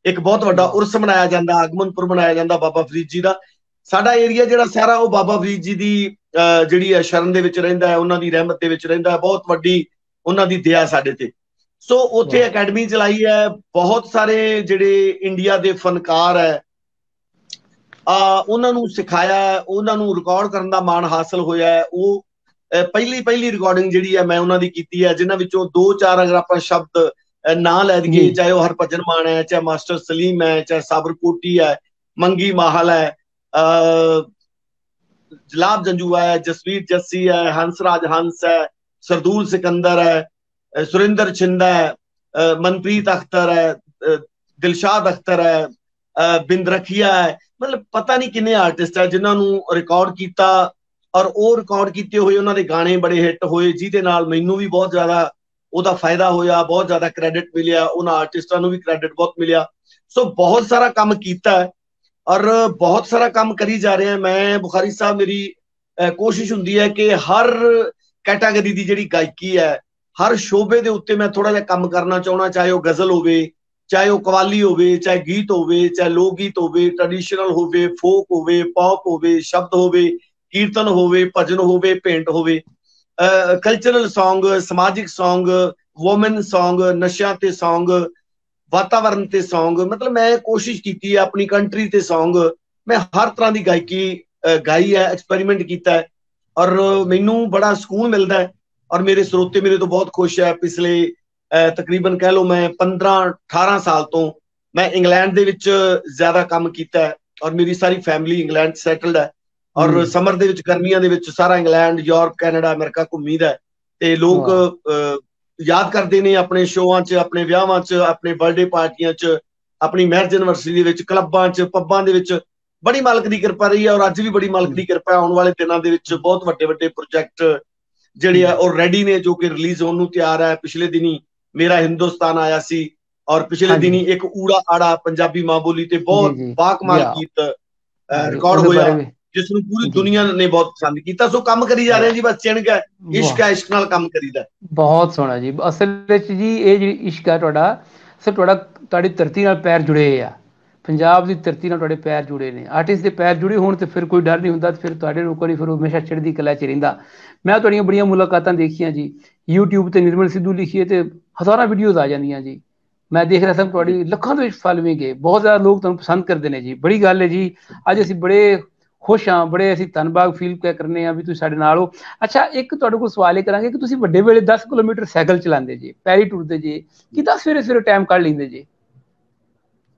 ਇੱਕ ਬਹੁਤ ਵੱਡਾ ਉਰਸ ਮਨਾਇਆ ਜਾਂਦਾ, ਆਗਮਨਪੁਰ ਮਨਾਇਆ ਜਾਂਦਾ ਬਾਬਾ ਫਰੀਦ ਜੀ ਦਾ। ਸਾਡਾ ਏਰੀਆ ਜਿਹੜਾ ਸਾਰਾ ਉਹ ਬਾਬਾ ਫਰੀਦ ਜੀ ਦੀ ਜਿਹੜੀ ਹੈ ਸ਼ਰਨ ਦੇ ਵਿੱਚ ਰਹਿੰਦਾ ਹੈ, ਉਹਨਾਂ ਦੀ ਰਹਿਮਤ ਦੇ ਵਿੱਚ ਰਹਿੰਦਾ ਹੈ। ਬਹੁਤ ਵੱਡੀ ਉਹਨਾਂ ਦੀ ਦਇਆ ਸਾਡੇ ਤੇ। ਸੋ ਉੱਥੇ ਅਕੈਡਮੀ ਚਲਾਈ ਹੈ। ਬਹੁਤ ਸਾਰੇ ਜਿਹੜੇ ਇੰਡੀਆ ਦੇ ਫਨਕਾਰ ਹੈ, ਉਹਨਾਂ ਨੂੰ ਸਿਖਾਇਆ, ਉਹਨਾਂ ਨੂੰ ਰਿਕਾਰਡ ਕਰਨ ਦਾ ਮਾਣ ਹਾਸਲ ਹੋਇਆ ਹੈ। ਉਹ ਪਹਿਲੀ ਰਿਕਾਰਡਿੰਗ ਜਿਹੜੀ ਹੈ ਮੈਂ ਉਹਨਾਂ ਦੀ ਕੀਤੀ ਹੈ, ਜਿਨ੍ਹਾਂ ਵਿੱਚੋਂ 2-4 ਅਗਰ ਆਪਾਂ ਸ਼ਬਦ ਨਾਂ ਲੈ ਦਈਏ, ਚਾਹੇ ਉਹ ਹਰਭਜਨ ਮਾਨ ਹੈ, ਚਾਹੇ ਮਾਸਟਰ ਸਲੀਮ ਹੈ, ਚਾਹੇ ਸਾਬਰ ਕੋਟੀ ਹੈ, ਮੰਗੀ ਮਾਹਲ ਹੈ, ਜਲਾਬ ਜੰਜੂਆ ਹੈ, ਜਸਵੀਰ ਜੱਸੀ ਹੈ, ਹੰਸਰਾਜ ਹੰਸ ਹੈ, ਸਰਦੂਲ ਸਿਕੰਦਰ ਹੈ, ਸੁਰਿੰਦਰ ਛਿੰਦਾ ਹੈ, ਮਨਪ੍ਰੀਤ ਅਖਤਰ ਹੈ, ਦਿਲਸ਼ਾਦ ਅਖਤਰ ਹੈ, ਬਿੰਦ ਰਖੀਆ ਹੈ। ਮਤਲਬ ਪਤਾ ਨਹੀਂ ਕਿੰਨੇ ਆਰਟਿਸਟ ਹੈ ਜਿਨ੍ਹਾਂ ਨੂੰ ਰਿਕਾਰਡ ਕੀਤਾ, ਔਰ ਉਹ ਰਿਕਾਰਡ ਕੀਤੇ ਹੋਏ ਉਹਨਾਂ ਦੇ ਗਾਣੇ ਬੜੇ ਹਿੱਟ ਹੋਏ, ਜਿਹਦੇ ਨਾਲ ਮੈਨੂੰ ਵੀ ਬਹੁਤ ਜ਼ਿਆਦਾ ਉਹਦਾ ਫਾਇਦਾ ਹੋਇਆ, ਬਹੁਤ ਜ਼ਿਆਦਾ ਕ੍ਰੈਡਿਟ ਮਿਲਿਆ, ਉਹਨਾਂ ਆਰਟਿਸਟਾਂ ਨੂੰ ਵੀ ਕ੍ਰੈਡਿਟ ਬਹੁਤ ਮਿਲਿਆ। ਸੋ ਬਹੁਤ ਸਾਰਾ ਕੰਮ ਕੀਤਾ ਹੈ ਔਰ ਬਹੁਤ ਸਾਰਾ ਕੰਮ ਕਰੀ ਜਾ ਰਹੇ ਹਾਂ। ਮੈਂ ਬੁਖਾਰੀ ਸਾਹਿਬ, ਮੇਰੀ ਕੋਸ਼ਿਸ਼ ਹੁੰਦੀ ਹੈ ਕਿ ਹਰ ਕੈਟਾਗਰੀ ਦੀ ਜਿਹੜੀ ਗਾਇਕੀ ਹੈ, ਹਰ ਸ਼ੋਬੇ ਦੇ ਉੱਤੇ ਮੈਂ ਥੋੜਾ ਜਿਹਾ ਕੰਮ ਕਰਨਾ ਚਾਹੁੰਦਾ, ਚਾਹੇ ਉਹ ਗਜ਼ਲ ਹੋਵੇ, ਚਾਹੇ ਉਹ ਕਵਾਲੀ ਹੋਵੇ, ਚਾਹੇ ਗੀਤ ਹੋਵੇ, ਚਾਹੇ ਲੋਕ ਗੀਤ ਹੋਵੇ, ਟ੍ਰੈਡੀਸ਼ਨਲ ਹੋਵੇ, ਫੋਕ ਹੋਵੇ, ਪੌਪ ਹੋਵੇ, ਸ਼ਬਦ ਹੋਵੇ, ਕੀਰਤਨ ਹੋਵੇ, ਭਜਨ ਹੋਵੇ, ਭੇਂਟ ਹੋਵੇ, ਕਲਚਰਲ ਸੌਂਗ, ਸਮਾਜਿਕ ਸੌਂਗ, ਵੂਮਨ ਸੌਂਗ, ਨਸ਼ਿਆਂ ਤੇ ਸੌਂਗ, ਵਾਤਾਵਰਨ ਤੇ ਸੌਂਗ। ਮਤਲਬ ਮੈਂ ਕੋਸ਼ਿਸ਼ ਕੀਤੀ ਹੈ ਆਪਣੀ ਕੰਟਰੀ ਤੇ ਸੌਂਗ, ਮੈਂ ਹਰ ਤਰ੍ਹਾਂ ਦੀ ਗਾਇਕੀ ਗਾਈ ਹੈ, ਐਕਸਪੈਰੀਮੈਂਟ ਕੀਤਾ ਹੈ, ਔਰ ਮੈਨੂੰ ਬੜਾ ਸਕੂਨ ਮਿਲਦਾ ਹੈ। ਔਰ ਮੇਰੇ ਸਰੋਤੇ ਮੇਰੇ ਤੋਂ ਬਹੁਤ ਖੁਸ਼ ਹੈ। ਪਿਛਲੇ ਤਕਰੀਬਨ ਕਹਿ ਲਓ ਮੈਂ 15-18 ਸਾਲ ਤੋਂ ਮੈਂ ਇੰਗਲੈਂਡ ਦੇ ਵਿੱਚ ਜ਼ਿਆਦਾ ਕੰਮ ਕੀਤਾ ਹੈ, ਔਰ ਮੇਰੀ ਸਾਰੀ ਫੈਮਿਲੀ ਇੰਗਲੈਂਡ ਸੈਟਲਡ ਹੈ। ਔਰ ਸਮਰ ਦੇ ਵਿੱਚ, ਗਰਮੀਆਂ ਦੇ ਵਿੱਚ ਸਾਰਾ ਇੰਗਲੈਂਡ, ਯੂਰਪ, ਕੈਨੇਡਾ, ਅਮਰੀਕਾ ਘੁੰਮੀਦਾ। ਤੇ ਲੋਕ ਯਾਦ ਕਰਦੇ ਨੇ ਆਪਣੇ ਸ਼ੋਆਂ 'ਚ, ਆਪਣੇ ਵਿਆਹਾਂ 'ਚ, ਆਪਣੇ ਬਰਥਡੇ ਪਾਰਟੀਆਂ 'ਚ, ਆਪਣੀ ਮੈਰਿਜ ਐਨਵਰਸਰੀ ਦੇ ਵਿੱਚ, ਕਲੱਬਾਂ 'ਚ, ਪੱਬਾਂ ਦੇ ਵਿੱਚ। ਬੜੀ ਮਾਲਕ ਦੀ ਕਿਰਪਾ ਰਹੀ ਹੈ, ਔਰ ਅੱਜ ਵੀ ਬੜੀ ਮਾਲਕ ਦੀ ਕਿਰਪਾ ਹੈ। ਆਉਣ ਵਾਲੇ ਦਿਨਾਂ ਦੇ ਵਿੱਚ ਬਹੁਤ ਵੱਡੇ ਵੱਡੇ ਪ੍ਰੋਜੈਕਟ ਜਿਹੜੇ ਆ ਉਹ ਰੈਡੀ ਨੇ, ਜੋ ਕਿ ਰਿਲੀਜ਼ ਹੋਣ ਨੂੰ ਤਿਆਰ ਹੈ। ਪਿਛਲੇ ਦਿਨੀ ਮੇਰਾ ਹਿੰਦੁਸਤਾਨ ਆਇਆ ਸੀ, ਔਰ ਪਿਛਲੇ ਦਿਨੀ ਇੱਕ ਊੜਾ ਆੜਾ ਪੰਜਾਬੀ ਮਾਂ ਬੋਲੀ ਤੇ ਬਹੁਤ ਬਾਕਮਾਲ ਗੀਤ ਰਿਕਾਰਡ ਹੋਇਆ, ਜਿਸ ਨੂੰ ਪੂਰੀ ਦੁਨੀਆ ਨੇ ਬਹੁਤ ਪਸੰਦ ਕੀਤਾ। ਸੋ ਕੰਮ ਕਰੀ ਜਾ ਰਹੇ ਜੀ, ਬਸ ਚਿਣਕ ਹੈ, ਇਸ਼ਕ ਹੈ, ਇਸ਼ਕ ਨਾਲ ਕੰਮ ਕਰੀਦਾ। ਬਹੁਤ ਸੋਹਣਾ ਜੀ। ਅਸਲ ਵਿੱਚ ਜੀ ਇਹ ਜਿਹੜੀ ਇਸ਼ਕ ਹੈ ਤੁਹਾਡਾ, ਸਿਰ ਤੁਹਾਡੀ ਧਰਤੀ ਨਾਲ ਪੈਰ ਜੁੜੇ ਆ, ਪੰਜਾਬ ਦੀ ਧਰਤੀ ਨਾਲ ਤੁਹਾਡੇ ਪੈਰ ਜੁੜੇ ਨੇ। ਆਰਟਿਸਟ ਦੇ ਪੈਰ ਜੁੜੇ ਹੋਣ ਤੇ ਫਿਰ ਕੋਈ ਡਰ ਨਹੀਂ ਹੁੰਦਾ, ਫਿਰ ਤੁਹਾਡੇ ਲੋਕਾਂ ਨੇ ਫਿਰ ਹਮੇਸ਼ਾ ਚੜ੍ਹਦੀ ਕਲਾ 'ਚ ਰਹਿੰਦਾ। ਮੈਂ ਤੁਹਾਡੀਆਂ ਬੜੀਆਂ ਮੁਲਾਕਾਤਾਂ ਦੇਖੀਆਂ ਜੀ, YouTube ਤੇ ਨਿਰਮਲ ਸਿੱਧੂ ਲਿਖੀਏ ਤੇ ਹਜ਼ਾਰਾਂ ਵੀਡੀਓਜ਼ ਆ ਜਾਂਦੀਆਂ ਜੀ। ਮੈਂ ਦੇਖ ਰਿਹਾ ਸਾਂ ਤੁਹਾਡੀ ਲੱਖਾਂ ਦੇ ਵਿੱਚ ਫਾਲੋਇੰਗ ਹੈ, ਬਹੁਤ ਜ਼ਿਆਦਾ ਲੋਕ ਤੁਹਾਨੂੰ ਪਸੰਦ ਕਰਦੇ ਨੇ ਜੀ। ਬੜੀ ਗੱਲ ਹੈ ਜੀ। ਅੱਜ ਅਸੀਂ ਬੜੇ ਖੁਸ਼ ਹਾਂ, ਬੜੇ ਅਸੀਂ ਧੰਨਵਾਦ ਫੀਲ ਕਰਨੇ ਆ ਵੀ ਤੁਸੀਂ ਸਾਡੇ ਨਾਲ ਹੋ। ਅੱਛਾ, ਇੱਕ ਤੁਹਾਡੇ ਕੋਲ ਸਵਾਲ ਇਹ ਕਰਾਂਗੇ ਕਿ ਤੁਸੀਂ ਵੱਡੇ ਵੇਲੇ 10 ਕਿਲੋਮੀਟਰ ਸਾਈਕਲ ਚਲਾਉਂਦੇ ਜੀ, ਪੈਰੀ ਟੁਰਦੇ ਜੀ, ਕਿੱਦਾਂ ਸਵੇਰੇ ਸਵੇਰੇ ਟਾਈਮ ਕੱਢ ਲੈਂਦੇ ਜੀ?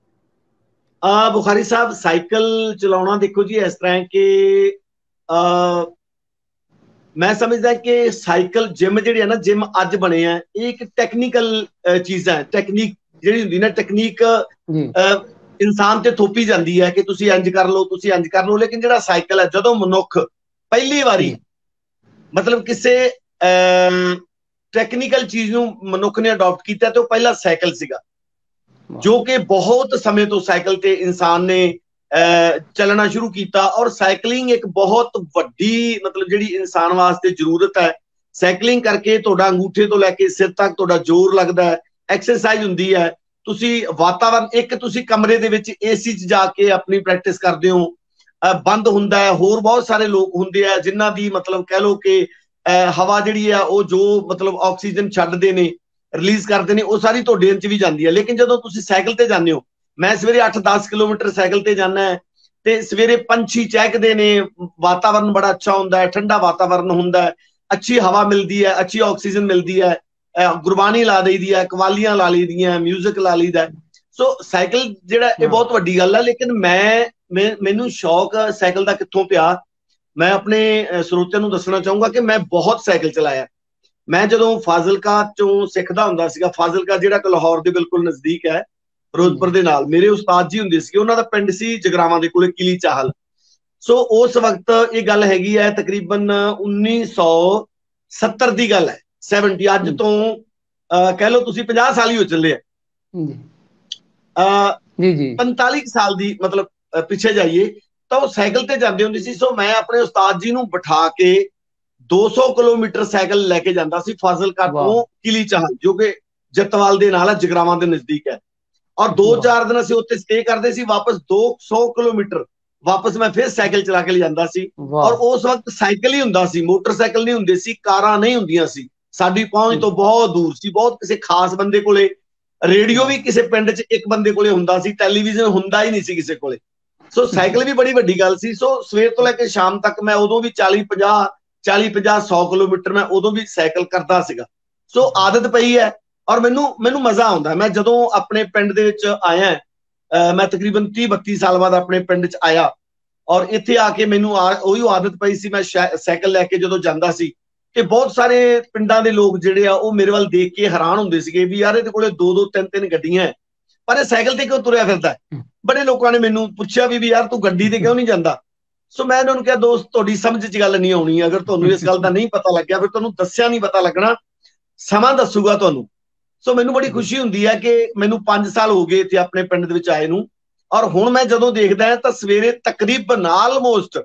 ਬੁਖਾਰੀ ਸਾਹਿਬ, ਸਾਈਕਲ ਚਲਾਉਣਾ ਦੇਖੋ ਜੀ ਇਸ ਤਰ੍ਹਾਂ ਕਿ ਮੈਂ ਸਮਝਦਾ ਕਿ ਸਾਈਕਲ, ਜਿਮ ਜਿਹੜੇ ਆ ਨਾ, ਜਿਮ ਅੱਜ ਬਣੇ ਆ, ਇਹ ਇੱਕ ਟੈਕਨੀਕਲ ਚੀਜ਼ਾਂ ਹੈ। ਟੈਕਨੀਕ ਜਿਹੜੀ ਹੁੰਦੀ ਨਾ, ਟੈਕਨੀਕ ਇਨਸਾਨ ਤੇ ਥੋਪੀ ਜਾਂਦੀ ਹੈ ਕਿ ਤੁਸੀਂ ਇੰਜ ਕਰ ਲਓ, ਤੁਸੀਂ ਇੰਜ ਕਰ ਲਓ। ਲੇਕਿਨ ਜਿਹੜਾ ਸਾਈਕਲ ਹੈ, ਜਦੋਂ ਮਨੁੱਖ ਪਹਿਲੀ ਵਾਰੀ ਮਤਲਬ ਕਿਸੇ ਟੈਕਨੀਕਲ ਚੀਜ਼ ਨੂੰ ਮਨੁੱਖ ਨੇ ਅਡਾਪਟ ਕੀਤਾ, ਤੇ ਉਹ ਪਹਿਲਾ ਸਾਈਕਲ ਸੀਗਾ, ਜੋ ਕਿ ਬਹੁਤ ਸਮੇਂ ਤੋਂ ਸਾਈਕਲ ਤੇ ਇਨਸਾਨ ਨੇ ਚੱਲਣਾ ਸ਼ੁਰੂ ਕੀਤਾ। ਔਰ ਸਾਈਕਲਿੰਗ ਇੱਕ ਬਹੁਤ ਵੱਡੀ ਮਤਲਬ ਜਿਹੜੀ ਇਨਸਾਨ ਵਾਸਤੇ ਜ਼ਰੂਰਤ ਹੈ। ਸਾਈਕਲਿੰਗ ਕਰਕੇ ਤੁਹਾਡਾ ਅੰਗੂਠੇ ਤੋਂ ਲੈ ਕੇ ਸਿਰ ਤੱਕ ਤੁਹਾਡਾ ਜ਼ੋਰ ਲੱਗਦਾ ਹੈ, ਐਕਸਰਸਾਈਜ਼ ਹੁੰਦੀ ਹੈ। ਤੁਸੀਂ ਵਾਤਾਵਰਨ, ਇੱਕ ਤੁਸੀਂ ਕਮਰੇ ਦੇ ਵਿੱਚ AC 'ਚ ਜਾ ਕੇ ਆਪਣੀ ਪ੍ਰੈਕਟਿਸ ਕਰਦੇ ਹੋ, ਬੰਦ ਹੁੰਦਾ ਹੈ। ਹੋਰ ਬਹੁਤ ਸਾਰੇ ਲੋਕ ਹੁੰਦੇ ਆ ਜਿਨ੍ਹਾਂ ਦੀ ਮਤਲਬ ਕਹਿ ਲਓ ਕਿ ਹਵਾ ਜਿਹੜੀ ਆ ਉਹ ਜੋ ਮਤਲਬ ਆਕਸੀਜਨ ਛੱਡਦੇ ਨੇ, ਰਿਲੀਜ਼ ਕਰਦੇ ਨੇ, ਉਹ ਸਾਰੀ ਤੁਹਾਡੇ 'ਚ ਵੀ ਜਾਂਦੀ ਹੈ। ਲੇਕਿਨ ਜਦੋਂ ਤੁਸੀਂ ਸਾਈਕਲ ਤੇ ਜਾਂਦੇ ਹੋ, ਮੈਂ ਸਵੇਰੇ 8-10 ਕਿਲੋਮੀਟਰ ਸਾਈਕਲ ਤੇ ਜਾਂਦਾ ਹੈ, ਤੇ ਸਵੇਰੇ ਪੰਛੀ ਚਹਿਕਦੇ ਨੇ, ਵਾਤਾਵਰਨ ਬੜਾ ਅੱਛਾ ਹੁੰਦਾ ਹੈ, ਠੰਡਾ ਵਾਤਾਵਰਨ ਹੁੰਦਾ ਹੈ, ਅੱਛੀ ਹਵਾ ਮਿਲਦੀ ਹੈ, ਅੱਛੀ ਆਕਸੀਜਨ ਮਿਲਦੀ ਹੈ, ਗੁਰਬਾਣੀ ਲਾ ਦਈਦੀ ਹੈ, ਕਵਾਲੀਆਂ ਲਾ ਲਈਦੀਆਂ, ਮਿਊਜ਼ਿਕ ਲਾ ਲਈਦਾ। ਸੋ ਸਾਈਕਲ ਜਿਹੜਾ ਇਹ ਬਹੁਤ ਵੱਡੀ ਗੱਲ ਹੈ, ਲੇਕਿਨ ਮੈਨੂੰ ਸ਼ੌਕ ਸਾਈਕਲ ਦਾ ਕਿੱਥੋਂ ਪਿਆ, ਮੈਂ ਆਪਣੇ ਸਰੋਤਿਆਂ ਨੂੰ ਦੱਸਣਾ ਚਾਹੂੰਗਾ ਕਿ ਮੈਂ ਬਹੁਤ ਸਾਈਕਲ ਚਲਾਇਆ। ਮੈਂ ਜਦੋਂ ਫਾਜ਼ਿਲਕਾ ਚੋਂ ਸਿੱਖਦਾ ਹੁੰਦਾ ਸੀਗਾ, ਫਾਜ਼ਿਲਕਾ ਜਿਹੜਾ ਕਿ ਲਾਹੌਰ ਦੇ ਬਿਲਕੁਲ ਨਜ਼ਦੀਕ ਹੈ, ਫਿਰੋਜ਼ਪੁਰ ਦੇ ਨਾਲ, ਮੇਰੇ ਉਸਤਾਦ ਜੀ ਹੁੰਦੇ ਸੀਗੇ, ਉਹਨਾਂ ਦਾ ਪਿੰਡ ਸੀ ਜਗਰਾਵਾਂ ਦੇ ਕੋਲੇ ਕਿਲੀ ਚਾਹਲ। ਸੋ ਉਸ ਵਕਤ ਇਹ ਗੱਲ ਹੈਗੀ ਹੈ ਤਕਰੀਬਨ 1970 ਦੀ ਗੱਲ ਹੈ, 70, ਅੱਜ ਤੋਂ ਕਹਿ ਲਓ ਤੁਸੀਂ 50 ਸਾਲ ਹੀ ਹੋ ਚੱਲੇ ਆ, 45 ਸਾਲ ਦੀ ਮਤਲਬ ਪਿੱਛੇ ਜਾਈਏ ਤਾਂ ਉਹ ਸਾਈਕਲ ਤੇ ਜਾਂਦੇ ਹੁੰਦੇ ਸੀ। ਸੋ ਮੈਂ ਆਪਣੇ ਉਸਤਾਦ ਜੀ ਨੂੰ ਬਿਠਾ ਕੇ 200 ਕਿਲੋਮੀਟਰ ਸਾਈਕਲ ਲੈ ਕੇ ਜਾਂਦਾ ਸੀ ਫਾਜ਼ਿਲਕਾ ਤੋਂ ਕਿਲੀ ਚਾਹਲ, ਜੋ ਕਿ ਜੱਤਵਾਲ ਦੇ ਨਾਲ ਹੈ, ਜਗਰਾਵਾਂ ਦੇ ਨਜ਼ਦੀਕ ਹੈ। ਔਰ 2-4 ਦਿਨ ਅਸੀਂ ਉੱਥੇ ਸਟੇ ਕਰਦੇ ਸੀ, ਵਾਪਸ 200 ਕਿਲੋਮੀਟਰ ਵਾਪਸ ਮੈਂ ਫਿਰ ਸਾਈਕਲ ਚਲਾ ਕੇ ਲਿਆਂਦਾ ਸੀ। ਔਰ ਉਸ ਵਕਤ ਸਾਈਕਲ ਹੀ ਹੁੰਦਾ ਸੀ, ਮੋਟਰਸਾਈਕਲ ਨਹੀਂ ਹੁੰਦੇ ਸੀ, ਕਾਰਾਂ ਨਹੀਂ ਹੁੰਦੀਆਂ ਸੀ, ਸਾਡੀ ਪਹੁੰਚ ਤੋਂ ਬਹੁਤ ਦੂਰ ਸੀ। ਬਹੁਤ ਕਿਸੇ ਖਾਸ ਬੰਦੇ ਕੋਲੇ, ਰੇਡੀਓ ਵੀ ਕਿਸੇ ਪਿੰਡ 'ਚ ਇੱਕ ਬੰਦੇ ਕੋਲੇ ਹੁੰਦਾ ਸੀ, ਟੈਲੀਵਿਜ਼ਨ ਹੁੰਦਾ ਹੀ ਨਹੀਂ ਸੀ ਕਿਸੇ ਕੋਲੇ। ਸੋ ਸਾਈਕਲ ਵੀ ਬੜੀ ਵੱਡੀ ਗੱਲ ਸੀ। ਸੋ ਸਵੇਰ ਤੋਂ ਲੈ ਕੇ ਸ਼ਾਮ ਤੱਕ ਮੈਂ ਉਦੋਂ ਵੀ 40-50 100 ਕਿਲੋਮੀਟਰ ਮੈਂ ਉਦੋਂ ਵੀ ਸਾਈਕਲ ਕਰਦਾ ਸੀਗਾ। ਸੋ ਆਦਤ ਪਈ ਹੈ ਔਰ ਮੈਨੂੰ ਮਜ਼ਾ ਆਉਂਦਾ। ਮੈਂ ਜਦੋਂ ਆਪਣੇ ਪਿੰਡ ਦੇ ਵਿੱਚ ਆਇਆ, ਮੈਂ ਤਕਰੀਬਨ 30-32 ਸਾਲ ਬਾਅਦ ਆਪਣੇ ਪਿੰਡ 'ਚ ਆਇਆ ਔਰ ਇੱਥੇ ਆ ਕੇ ਮੈਨੂੰ ਉਹੀ ਆਦਤ ਪਈ ਸੀ। ਮੈਂ ਸਾਈਕਲ ਲੈ ਕੇ ਜਦੋਂ ਜਾਂਦਾ ਸੀ ਤੇ ਬਹੁਤ ਸਾਰੇ ਪਿੰਡਾਂ ਦੇ ਲੋਕ ਜਿਹੜੇ ਆ ਉਹ ਮੇਰੇ ਵੱਲ ਦੇਖ ਕੇ ਹੈਰਾਨ ਹੁੰਦੇ ਸੀਗੇ ਵੀ ਯਾਰ ਇਹਦੇ ਕੋਲੇ 2-2 3-3 ਗੱਡੀਆਂ ਹੈ, ਪਰ ਇਹ ਸਾਈਕਲ ਤੇ ਕਿਉਂ ਤੁਰਿਆ ਫਿਰਦਾ। ਬੜੇ ਲੋਕਾਂ ਨੇ ਮੈਨੂੰ ਪੁੱਛਿਆ ਵੀ ਯਾਰ ਤੂੰ ਗੱਡੀ ਤੇ ਕਿਉਂ ਨਹੀਂ ਜਾਂਦਾ। ਸੋ ਮੈਂ ਇਹਨਾਂ ਨੂੰ ਕਿਹਾ ਦੋਸਤ ਤੁਹਾਡੀ ਸਮਝ 'ਚ ਗੱਲ ਨਹੀਂ ਆਉਣੀ, ਅਗਰ ਤੁਹਾਨੂੰ ਇਸ ਗੱਲ ਦਾ ਨਹੀਂ ਪਤਾ ਲੱਗਿਆ ਫਿਰ ਤੁਹਾਨੂੰ ਦੱਸਿਆ ਨਹੀਂ ਪਤਾ ਲੱਗਣਾ, ਸਮਾਂ ਦੱਸੂਗਾ ਤੁਹਾਨੂੰ। ਸੋ ਮੈਨੂੰ ਬੜੀ ਖੁਸ਼ੀ ਹੁੰਦੀ ਹੈ ਕਿ ਮੈਨੂੰ 5 ਸਾਲ ਹੋ ਗਏ ਇੱਥੇ ਆਪਣੇ ਪਿੰਡ ਦੇ ਵਿੱਚ ਆਏ ਨੂੰ, ਔਰ ਹੁਣ ਮੈਂ ਜਦੋਂ ਦੇਖਦਾ ਹਾਂ ਤਾਂ ਸਵੇਰੇ ਤਕਰੀਬਨ ਆਲਮੋਸਟ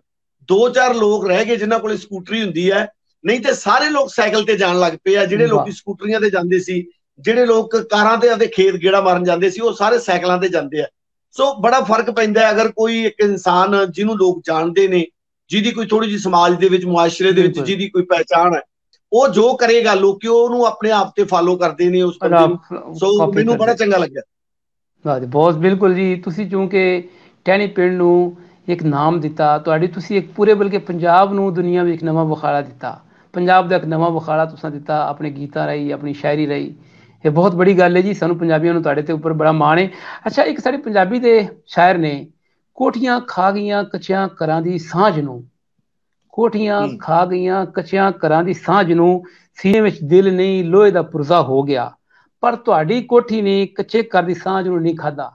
2-4 ਲੋਕ ਰਹਿ ਗਏ ਜਿਨ੍ਹਾਂ ਕੋਲ ਸਕੂਟਰੀ ਹੁੰਦੀ ਹੈ, ਨਹੀਂ ਤੇ ਸਾਰੇ ਲੋਕ ਸਾਈਕਲ ਤੇ ਜਾਣ ਲੱਗ ਪਏ ਆ। ਜਿਹੜੇ ਲੋਕੀ ਸਕੂਟਰੀਆਂ ਤੇ ਜਾਂਦੇ ਸੀ, ਜਿਹੜੇ ਲੋਕ ਕਾਰਾਂ ਤੇ ਆਪਦੇ ਖੇਤ ਗੇੜਾ ਮਾਰਨ ਜਾਂਦੇ ਸੀ, ਉਹ ਸਾਰੇ ਸਾਈਕਲਾਂ ਤੇ ਜਾਂਦੇ ਆ। ਸੋ ਬੜਾ ਫਰਕ ਪੈਂਦਾ ਹੈ ਅਗਰ ਕੋਈ ਇੱਕ ਇਨਸਾਨ ਜਿਹਨੂੰ ਲੋਕ ਜਾਣਦੇ ਨੇ, ਜਿਹਦੀ ਕੋਈ ਥੋੜੀ ਜਿਹੀ ਸਮਾਜ ਦੇ ਵਿੱਚ, ਮੁਆਸ਼ਰੇ ਦੇ ਵਿੱਚ ਜਿਹਦੀ ਕੋਈ ਪਹਿਚਾਣ ਹੈ, ਉਹ ਜੋ ਕਰੇਗਾ ਲੋਕੀ ਉਹਨੂੰ ਆਪਣੇ ਆਪ ਤੇ ਫਾਲੋ ਕਰਦੇ ਨੇ ਉਸ ਬੰਦੇ ਨੂੰ। ਸੋ ਮੈਨੂੰ ਬੜਾ ਚੰਗਾ ਲੱਗਿਆ। ਬਹੁਤ ਬਿਲਕੁਲ ਜੀ, ਤੁਸੀਂ ਚੂੰਕਿ ਟਹਿਣੀ ਪਿੰਡ ਨੂੰ ਇੱਕ ਨਾਮ ਦਿੱਤਾ, ਤੁਸੀਂ ਇੱਕ ਪੂਰੇ ਬਲਕਿ ਪੰਜਾਬ ਨੂੰ ਦੁਨੀਆ ਵਿੱਚ ਇੱਕ ਨਵਾਂ ਵਿਖਾਲਾ ਦਿੱਤਾ, ਪੰਜਾਬ ਦਾ ਇੱਕ ਨਵਾਂ ਵਿਖਾਲਾ ਤੁਸੀਂ ਦਿੱਤਾ ਆਪਣੇ ਗੀਤਾਂ ਰਾਹੀਂ, ਆਪਣੀ ਸ਼ਾਇਰੀ ਰਾਹੀਂ। ਇਹ ਬਹੁਤ ਬੜੀ ਗੱਲ ਹੈ ਜੀ, ਸਾਨੂੰ ਪੰਜਾਬੀਆਂ ਨੂੰ ਤੁਹਾਡੇ ਤੇ ਉੱਪਰ ਬੜਾ ਮਾਣ ਹੈ। ਅੱਛਾ, ਇੱਕ ਸਾਡੇ ਪੰਜਾਬੀ ਦੇ ਸ਼ਾਇਰ ਨੇ, ਕੋਠੀਆਂ ਖਾ ਗਈਆਂ ਕੱਚਿਆਂ ਘਰਾਂ ਦੀ ਸਾਂਝ ਨੂੰ, ਕੋਠੀਆਂ ਖਾ ਗਈਆਂ ਕੱਚਿਆਂ ਘਰਾਂ ਦੀ ਸਾਂਝ ਨੂੰ, ਸੀਨੇ ਵਿੱਚ ਦਿਲ ਨਹੀਂ ਲੋਹੇ ਦਾ ਪੁਰਜ਼ਾ ਹੋ ਗਿਆ। ਪਰ ਤੁਹਾਡੀ ਕੋਠੀ ਨੇ ਕੱਚੇ ਘਰ ਦੀ ਸਾਂਝ ਨੂੰ ਨਹੀਂ ਖਾਧਾ,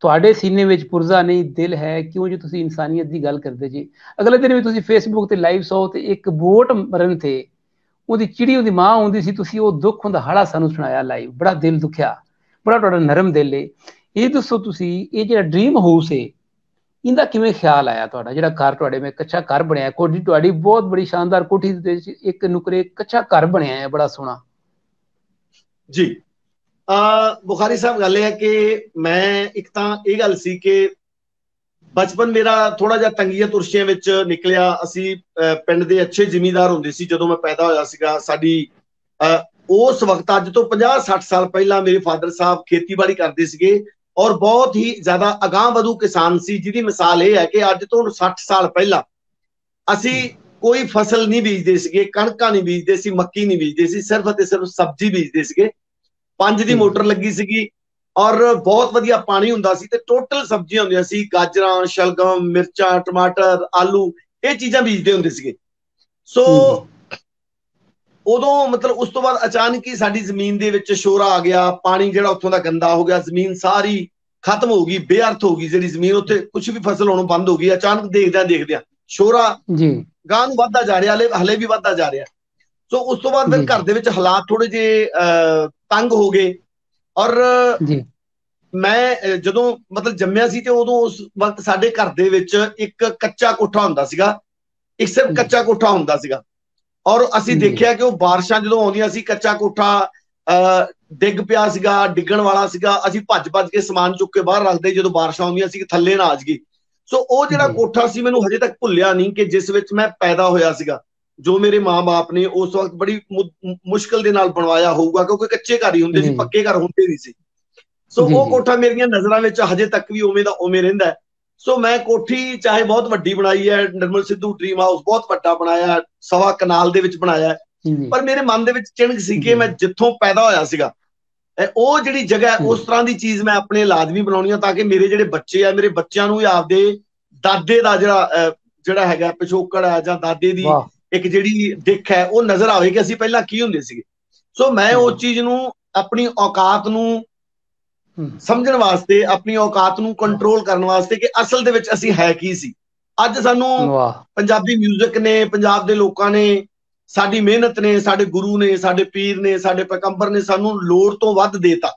ਤੁਹਾਡੇ ਸੀਨੇ ਵਿੱਚ ਪੁਰਜ਼ਾ ਨਹੀਂ ਦਿਲ ਹੈ। ਕਿਉਂ ਜੀ ਤੁਸੀਂ ਇਨਸਾਨੀਅਤ ਦੀ ਗੱਲ ਕਰਦੇ ਜੀ। ਅਗਲੇ ਦਿਨ ਵੀ ਤੁਸੀਂ ਫੇਸਬੁੱਕ ਤੇ ਲਾਈਵ ਸੋ ਤੇ ਇੱਕ ਵੋਟ ਮਰਨ ਤੇ ਉਹਦੀ ਚਿੜੀ ਉਹਦੀ ਮਾਂ ਆਉਂਦੀ ਸੀ, ਤੁਸੀਂ ਉਹ ਦੁੱਖ ਹੁੰਦਾ ਹਾੜਾ ਸਾਨੂੰ ਸੁਣਾਇਆ ਲਾਈਵ, ਬੜਾ ਦਿਲ ਦੁਖਿਆ, ਬੜਾ ਤੁਹਾਡਾ ਨਰਮ ਦਿਲ ਏ। ਇਹ ਦੱਸੋ ਤੁਸੀਂ ਇਹ ਜਿਹੜਾ ਡ੍ਰੀਮ ਹਾਊਸ ਏ ਇਹਦਾ ਕਿਵੇਂ ਖਿਆਲ ਆਇਆ ਤੁਹਾਡਾ, ਜਿਹੜਾ ਘਰ ਤੁਹਾਡੇ ਵਿੱਚ ਕੱਚਾ ਘਰ ਬਣਿਆ, ਕੋਠੀ ਤੁਹਾਡੀ ਬਹੁਤ ਬੜੀ ਸ਼ਾਨਦਾਰ ਕੋਠੀ ਦੇ ਵਿੱਚ ਇੱਕ ਨੁਕਰੇ ਕੱਚਾ ਘਰ ਬਣਿਆ ਹੈ ਬੜਾ ਸੋਹਣਾ ਜੀ। ਬੁਖਾਰੀ ਸਾਹਿਬ ਗੱਲ ਇਹ ਹੈ ਕਿ ਮੈਂ ਇੱਕ ਤਾਂ ਇਹ ਗੱਲ ਸੀ ਕਿ ਬਚਪਨ ਮੇਰਾ ਥੋੜਾ ਜਿਹਾ ਤੰਗੀਆਂ ਤੁਰਸ਼ੀਆਂ ਵਿੱਚ ਨਿਕਲਿਆ। ਅਸੀਂ ਪਿੰਡ ਦੇ ਅੱਛੇ ਜ਼ਿਮੀਂਦਾਰ ਹੁੰਦੇ ਸੀ ਜਦੋਂ ਮੈਂ ਪੈਦਾ ਹੋਇਆ ਸੀਗਾ। ਸਾਡੀ ਉਸ ਵਕਤ ਅੱਜ ਤੋਂ 50-60 ਸਾਲ ਪਹਿਲਾਂ ਮੇਰੇ ਫਾਦਰ ਸਾਹਿਬ ਖੇਤੀਬਾੜੀ ਕਰਦੇ ਸੀਗੇ ਔਰ ਬਹੁਤ ਹੀ ਜ਼ਿਆਦਾ ਅਗਾਂਹ ਵਧੂ ਕਿਸਾਨ ਸੀ, ਜਿਹਦੀ ਮਿਸਾਲ ਇਹ ਹੈ ਕਿ ਅੱਜ ਤੋਂ 60 ਸਾਲ ਪਹਿਲਾਂ ਅਸੀਂ ਕੋਈ ਫਸਲ ਨਹੀਂ ਬੀਜਦੇ ਸੀਗੇ, ਕਣਕਾਂ ਨਹੀਂ ਬੀਜਦੇ ਸੀ, ਮੱਕੀ ਨਹੀਂ ਬੀਜਦੇ ਸੀ, ਸਿਰਫ ਅਤੇ ਸਿਰਫ ਸਬਜ਼ੀ ਬੀਜਦੇ ਸੀਗੇ। 5 ਦੀ ਮੋਟਰ ਲੱਗੀ ਸੀਗੀ ਔਰ ਬਹੁਤ ਵਧੀਆ ਪਾਣੀ ਹੁੰਦਾ ਸੀ ਤੇ ਟੋਟਲ ਸਬਜ਼ੀਆਂ ਹੁੰਦੀਆਂ ਸੀ, ਗਾਜਰਾਂ, ਸ਼ਲਗਮ, ਮਿਰਚਾਂ, ਟਮਾਟਰ, ਆਲੂ, ਇਹ ਚੀਜ਼ਾਂ ਬੀਜਦੇ ਹੁੰਦੇ ਸੀਗੇ। ਸੋ ਉਦੋਂ ਮਤਲਬ ਉਸ ਤੋਂ ਬਾਅਦ ਅਚਾਨਕ ਹੀ ਸਾਡੀ ਜ਼ਮੀਨ ਦੇ ਵਿੱਚ ਸ਼ੋਰਾ ਆ ਗਿਆ, ਪਾਣੀ ਜਿਹੜਾ ਉੱਥੋਂ ਦਾ ਗੰਦਾ ਹੋ ਗਿਆ, ਜ਼ਮੀਨ ਸਾਰੀ ਖਤਮ ਹੋ ਗਈ, ਬੇਅਰਥ ਹੋ ਗਈ ਜਿਹੜੀ ਜ਼ਮੀਨ, ਉੱਥੇ ਕੁਝ ਵੀ ਫਸਲ ਹੋਣੋਂ ਬੰਦ ਹੋ ਗਈ। ਅਚਾਨਕ ਦੇਖਦਿਆਂ ਸ਼ੋਰਾ ਗਾਂ ਨੂੰ ਵੱਧਦਾ ਜਾ ਰਿਹਾ, ਹਲੇ ਵੀ ਵੱਧਦਾ ਜਾ ਰਿਹਾ। ਸੋ ਉਸ ਤੋਂ ਬਾਅਦ ਫਿਰ ਘਰ ਦੇ ਵਿੱਚ ਹਾਲਾਤ ਥੋੜੇ ਜਿਹੇ ਤੰਗ ਹੋ ਗਏ ਔਰ ਮੈਂ ਜਦੋਂ ਮਤਲਬ ਜੰਮਿਆ ਸੀ ਤੇ ਉਦੋਂ ਉਸ ਵਕਤ ਸਾਡੇ ਘਰ ਦੇ ਵਿੱਚ ਇੱਕ ਕੱਚਾ ਕੋਠਾ ਹੁੰਦਾ ਸੀਗਾ, ਇੱਕ ਸਿਰਫ ਕੱਚਾ ਕੋਠਾ ਹੁੰਦਾ ਸੀਗਾ। ਔਰ ਅਸੀਂ ਦੇਖਿਆ ਕਿ ਉਹ ਬਾਰਿਸ਼ਾਂ ਜਦੋਂ ਆਉਂਦੀਆਂ ਸੀ, ਕੱਚਾ ਕੋਠਾ ਡਿੱਗ ਪਿਆ ਸੀਗਾ, ਡਿੱਗਣ ਵਾਲਾ ਸੀਗਾ। ਅਸੀਂ ਭੱਜ ਕੇ ਸਮਾਨ ਚੁੱਕ ਕੇ ਬਾਹਰ ਰੱਖਦੇ ਜਦੋਂ ਬਾਰਿਸ਼ਾਂ ਆਉਂਦੀਆਂ ਸੀ ਕਿ ਥੱਲੇ ਨਾ ਆ ਜਾਈਏ। ਸੋ ਉਹ ਜਿਹੜਾ ਕੋਠਾ ਸੀ ਮੈਨੂੰ ਹਜੇ ਤੱਕ ਭੁੱਲਿਆ ਨਹੀਂ ਕਿ ਜਿਸ ਵਿੱਚ ਮੈਂ ਪੈਦਾ ਹੋਇਆ ਸੀਗਾ, ਜੋ ਮੇਰੇ ਮਾਂ-ਬਾਪ ਨੇ ਉਸ ਵਕਤ ਬੜੀ ਮੁਸ਼ਕਲ ਦੇ ਨਾਲ ਬਣਵਾਇਆ ਹੋਊਗਾ, ਕਿਉਂਕਿ ਕੱਚੇ ਘਰ ਹੀ ਹੁੰਦੇ ਸੀ, ਪੱਕੇ ਘਰ ਹੁੰਦੇ ਨਹੀਂ ਸੀ। ਸੋ ਉਹ ਕੋਠਾ ਮੇਰੀਆਂ ਨਜ਼ਰਾਂ ਵਿੱਚ ਹਜੇ ਤੱਕ ਵੀ ਉਵੇਂ ਦਾ ਉਵੇਂ ਰਹਿੰਦਾ। ਸੋ ਮੈਂ ਕੋਠੀ ਚਾਹੇ ਬਹੁਤ ਵੱਡੀ ਬਣਾਈ ਹੈ, ਨਿਰਮਲ ਸਿੱਧੂ ਡ੍ਰੀਮ ਹਾਊਸ ਬਹੁਤ ਵੱਡਾ ਬਣਾਇਆ, 1.25 ਕਨਾਲ ਦੇ ਵਿੱਚ ਬਣਾਇਆ, ਪਰ ਮੇਰੇ ਮਨ ਦੇ ਵਿੱਚ ਚਿਣਕ ਸੀ ਕਿ ਮੈਂ ਜਿੱਥੋਂ ਪੈਦਾ ਹੋਇਆ ਸੀਗਾ ਉਹ ਜਿਹੜੀ ਜਗ੍ਹਾ ਉਸ ਤਰ੍ਹਾਂ ਦੀ ਚੀਜ਼ ਮੈਂ ਆਪਣੇ ਲਾਜ਼ਮੀ ਬਣਾਉਣੀ ਆ, ਤਾਂ ਕਿ ਮੇਰੇ ਜਿਹੜੇ ਬੱਚੇ ਆ, ਮੇਰੇ ਬੱਚਿਆਂ ਨੂੰ ਵੀ ਆਪਦੇ ਦਾਦੇ ਦਾ ਜਿਹੜਾ ਹੈਗਾ ਪਿਛੋਕੜ ਹੈ ਜਾਂ ਦਾਦੇ ਦੀ ਇੱਕ ਜਿਹੜੀ ਦਿੱਖ ਹੈ ਉਹ ਨਜ਼ਰ ਆਵੇ ਕਿ ਅਸੀਂ ਪਹਿਲਾਂ ਕੀ ਹੁੰਦੇ ਸੀਗੇ। ਸੋ ਮੈਂ ਉਸ ਚੀਜ਼ ਨੂੰ ਆਪਣੀ ਔਕਾਤ ਨੂੰ ਸਮਝਣ ਵਾਸਤੇ, ਆਪਣੀ ਔਕਾਤ ਨੂੰ ਕੰਟਰੋਲ ਕਰਨ ਵਾਸਤੇ ਕਿ ਅਸਲ ਦੇ ਵਿੱਚ ਅਸੀਂ ਹੈ ਕੀ ਸੀ। ਅੱਜ ਸਾਨੂੰ ਪੰਜਾਬੀ ਮਿਊਜ਼ਿਕ ਨੇ, ਪੰਜਾਬ ਦੇ ਲੋਕਾਂ ਨੇ, ਸਾਡੀ ਮਿਹਨਤ ਨੇ, ਸਾਡੇ ਗੁਰੂ ਨੇ, ਸਾਡੇ ਪੀਰ ਨੇ, ਸਾਡੇ ਪੈਗੰਬਰ ਨੇ ਸਾਨੂੰ ਲੋੜ ਤੋਂ ਵੱਧ ਦੇਤਾ,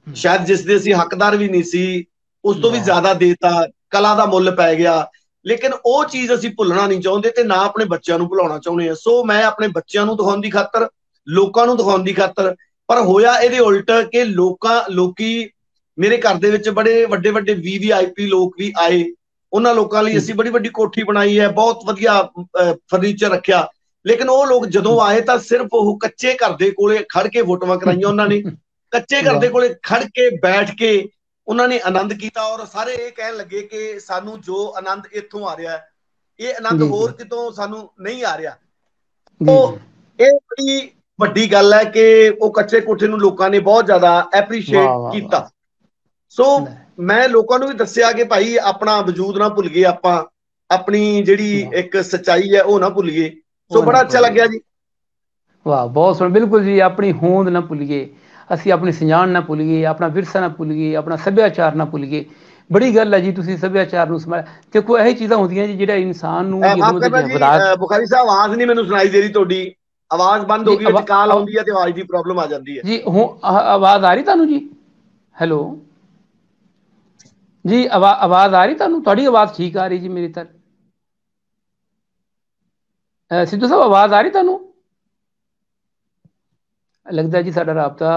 ਸ਼ਾਇਦ ਜਿਸ ਦੇ ਅਸੀਂ ਹੱਕਦਾਰ ਵੀ ਨਹੀਂ ਸੀ, ਉਸ ਤੋਂ ਵੀ ਜ਼ਿਆਦਾ ਦੇਤਾ, ਕਲਾ ਦਾ ਮੁੱਲ ਪੈ ਗਿਆ। ਲੇਕਿਨ ਉਹ ਚੀਜ਼ ਅਸੀਂ ਭੁੱਲਣਾ ਨਹੀਂ ਚਾਹੁੰਦੇ ਤੇ ਨਾ ਆਪਣੇ ਬੱਚਿਆਂ ਨੂੰ ਭੁਲਾਉਣਾ ਚਾਹੁੰਦੇ ਆ। ਸੋ ਮੈਂ ਆਪਣੇ ਬੱਚਿਆਂ ਨੂੰ ਦਿਖਾਉਣ ਦੀ ਖਾਤਰ, ਲੋਕਾਂ ਨੂੰ ਦਿਖਾਉਣ ਦੀ ਖਾਤਰ, ਪਰ ਹੋਇਆ ਇਹਦੇ ਉਲਟ ਕਿ ਲੋਕੀ ਮੇਰੇ ਘਰ ਦੇ ਵਿੱਚ ਬੜੇ ਵੱਡੇ ਵੱਡੇ VVIP ਲੋਕ ਵੀ ਆਏ। ਉਹਨਾਂ ਲੋਕਾਂ ਲਈ ਅਸੀਂ ਬੜੀ ਵੱਡੀ ਕੋਠੀ ਬਣਾਈ ਹੈ, ਬਹੁਤ ਵਧੀਆ ਫਰਨੀਚਰ ਰੱਖਿਆ। ਲੇਕਿਨ ਉਹ ਲੋਕ ਜਦੋਂ ਆਏ ਤਾਂ ਸਿਰਫ ਉਹ ਕੱਚੇ ਘਰ ਦੇ ਕੋਲੇ ਖੜ ਕੇ ਫੋਟੋਆਂ ਕਰਾਈਆਂ ਉਹਨਾਂ ਨੇ, ਕੱਚੇ ਘਰ ਦੇ ਕੋਲੇ ਖੜ ਕੇ ਬੈਠ ਕੇ ਉਹਨਾਂ ਨੇ ਆਨੰਦ ਕੀਤਾ। ਔਰ ਸਾਰੇ ਇਹ ਕਹਿਣ ਲੱਗੇ ਕਿ ਸਾਨੂੰ ਜੋ ਆਨੰਦ ਇੱਥੋਂ ਆ ਰਿਹਾ, ਇਹ ਆਨੰਦ ਹੋਰ ਕਿਤੋਂ ਸਾਨੂੰ ਨਹੀਂ ਆ ਰਿਹਾ। ਉਹ ਇਹ ਬੜੀ ਵੱਡੀ ਗੱਲ ਹੈ ਕਿ ਉਹ ਕੱਚੇ ਕੋਠੇ ਨੂੰ ਲੋਕਾਂ ਨੇ ਬਹੁਤ ਜ਼ਿਆਦਾ ਐਪਰੀਸ਼ੀਏਟ ਕੀਤਾ। ਸੋ ਮੈਂ ਲੋਕਾਂ ਨੂੰ ਵੀ ਦੱਸਿਆ ਕਿ ਭਾਈ ਆਪਣਾ ਵਜੂਦ ਨਾ ਭੁੱਲ ਗਏ, ਆਪਾਂ ਆਪਣੀ ਜਿਹੜੀ ਇੱਕ ਸੱਚਾਈ ਹੈ ਉਹ ਨਾ ਭੁੱਲੀਏ। ਸੋ ਬੜਾ ਅੱਛਾ ਲੱਗਿਆ ਜੀ। ਵਾਹ, ਬਹੁਤ ਸੋਹਣਾ। ਬਿਲਕੁਲ ਜੀ, ਆਪਣੀ ਹੋਂਦ ਨਾ ਭੁੱਲੀਏ, ਅਸੀਂ ਆਪਣੀ ਸਿਆਣ ਨਾ ਭੁੱਲੀਏ, ਆਪਣਾ ਵਿਰਸਾ ਨਾ ਭੁੱਲੀਏ, ਆਪਣਾ ਸੱਭਿਆਚਾਰ ਨਾ ਭੁੱਲੀਏ। ਬੜੀ ਗੱਲ ਹੈ ਜੀ, ਤੁਸੀਂ ਸੱਭਿਆਚਾਰ ਨੂੰ ਸੰਭਾਲ। ਦੇਖੋ ਇਹੀ ਚੀਜ਼ਾਂ ਹੁੰਦੀਆਂ ਜੀ ਜਿਹੜਾ ਇਨਸਾਨ ਨੂੰ ਬੁਖਾਰੀ ਸਾਹਿਬ ਆਵਾਜ਼ ਨਹੀਂ ਮੈਨੂੰ ਸੁਣਾਈ ਦੇ ਰਹੀ, ਤੁਹਾਡੀ ਆਵਾਜ਼ ਬੰਦ ਹੋ ਗਈ, ਵਿੱਚ ਕਾਲ ਆਉਂਦੀ ਹੈ ਤੇ ਆਵਾਜ਼ ਦੀ ਪ੍ਰੋਬਲਮ ਆ ਜਾਂਦੀ ਹੈ ਜੀ। ਹੁਣ ਆਵਾਜ਼ ਆ ਰਹੀ ਤੁਹਾਨੂੰ ਜੀ? ਹੈਲੋ ਜੀ, ਆਵਾਜ਼ ਆ ਰਹੀ ਤੁਹਾਨੂੰ? ਤੁਹਾਡੀ ਆਵਾਜ਼ ਠੀਕ ਆ ਰਹੀ ਜੀ ਮੇਰੀ ਤੱਕ। ਸਿੱਧੂ ਸਾਹਿਬ ਆਵਾਜ਼ ਆ ਰਹੀ ਤੁਹਾਨੂੰ? ਲੱਗਦਾ ਜੀ ਸਾਡਾ ਰਾਬਤਾ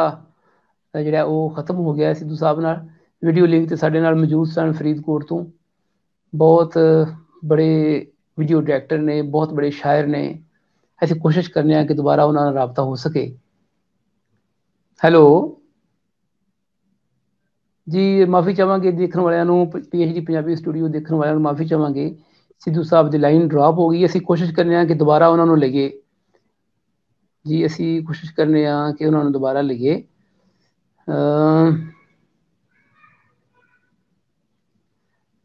ਜਿਹੜਾ ਉਹ ਖਤਮ ਹੋ ਗਿਆ ਸਿੱਧੂ ਸਾਹਿਬ ਨਾਲ। ਵੀਡੀਓ ਲਿੰਕ ਤੇ ਸਾਡੇ ਨਾਲ ਮੌਜੂਦ ਸਨ ਫਰੀਦਕੋਟ ਤੋਂ, ਬਹੁਤ ਬੜੇ ਵੀਡੀਓ ਡਾਇਰੈਕਟਰ ਨੇ, ਬਹੁਤ ਬੜੇ ਸ਼ਾਇਰ ਨੇ। ਅਸੀਂ ਕੋਸ਼ਿਸ਼ ਕਰਨੇ ਆ ਕਿ ਦੁਬਾਰਾ ਉਹਨਾਂ ਨਾਲ ਰਾਬਤਾ ਹੋ ਸਕੇ। ਹੈਲੋ ਜੀ, ਮਾਫੀ ਚਾਹਾਂਗੇ ਦੇਖਣ ਵਾਲਿਆਂ ਨੂੰ, PhD ਪੰਜਾਬੀ ਸਟੂਡੀਓ ਦੇਖਣ ਵਾਲਿਆਂ ਨੂੰ ਮਾਫੀ ਚਾਹਾਂਗੇ। ਸਿੱਧੂ ਸਾਹਿਬ ਦੀ ਲਾਈਨ ਡ੍ਰੌਪ ਹੋ ਗਈ। ਅਸੀਂ ਕੋਸ਼ਿਸ਼ ਕਰਨੇ ਆ ਕਿ ਦੁਬਾਰਾ ਉਹਨਾਂ ਨੂੰ ਲਈਏ ਜੀ, ਅਸੀਂ ਕੋਸ਼ਿਸ਼ ਕਰਨੇ ਆ ਕਿ ਉਹਨਾਂ ਨੂੰ ਦੁਬਾਰਾ ਲਈਏ।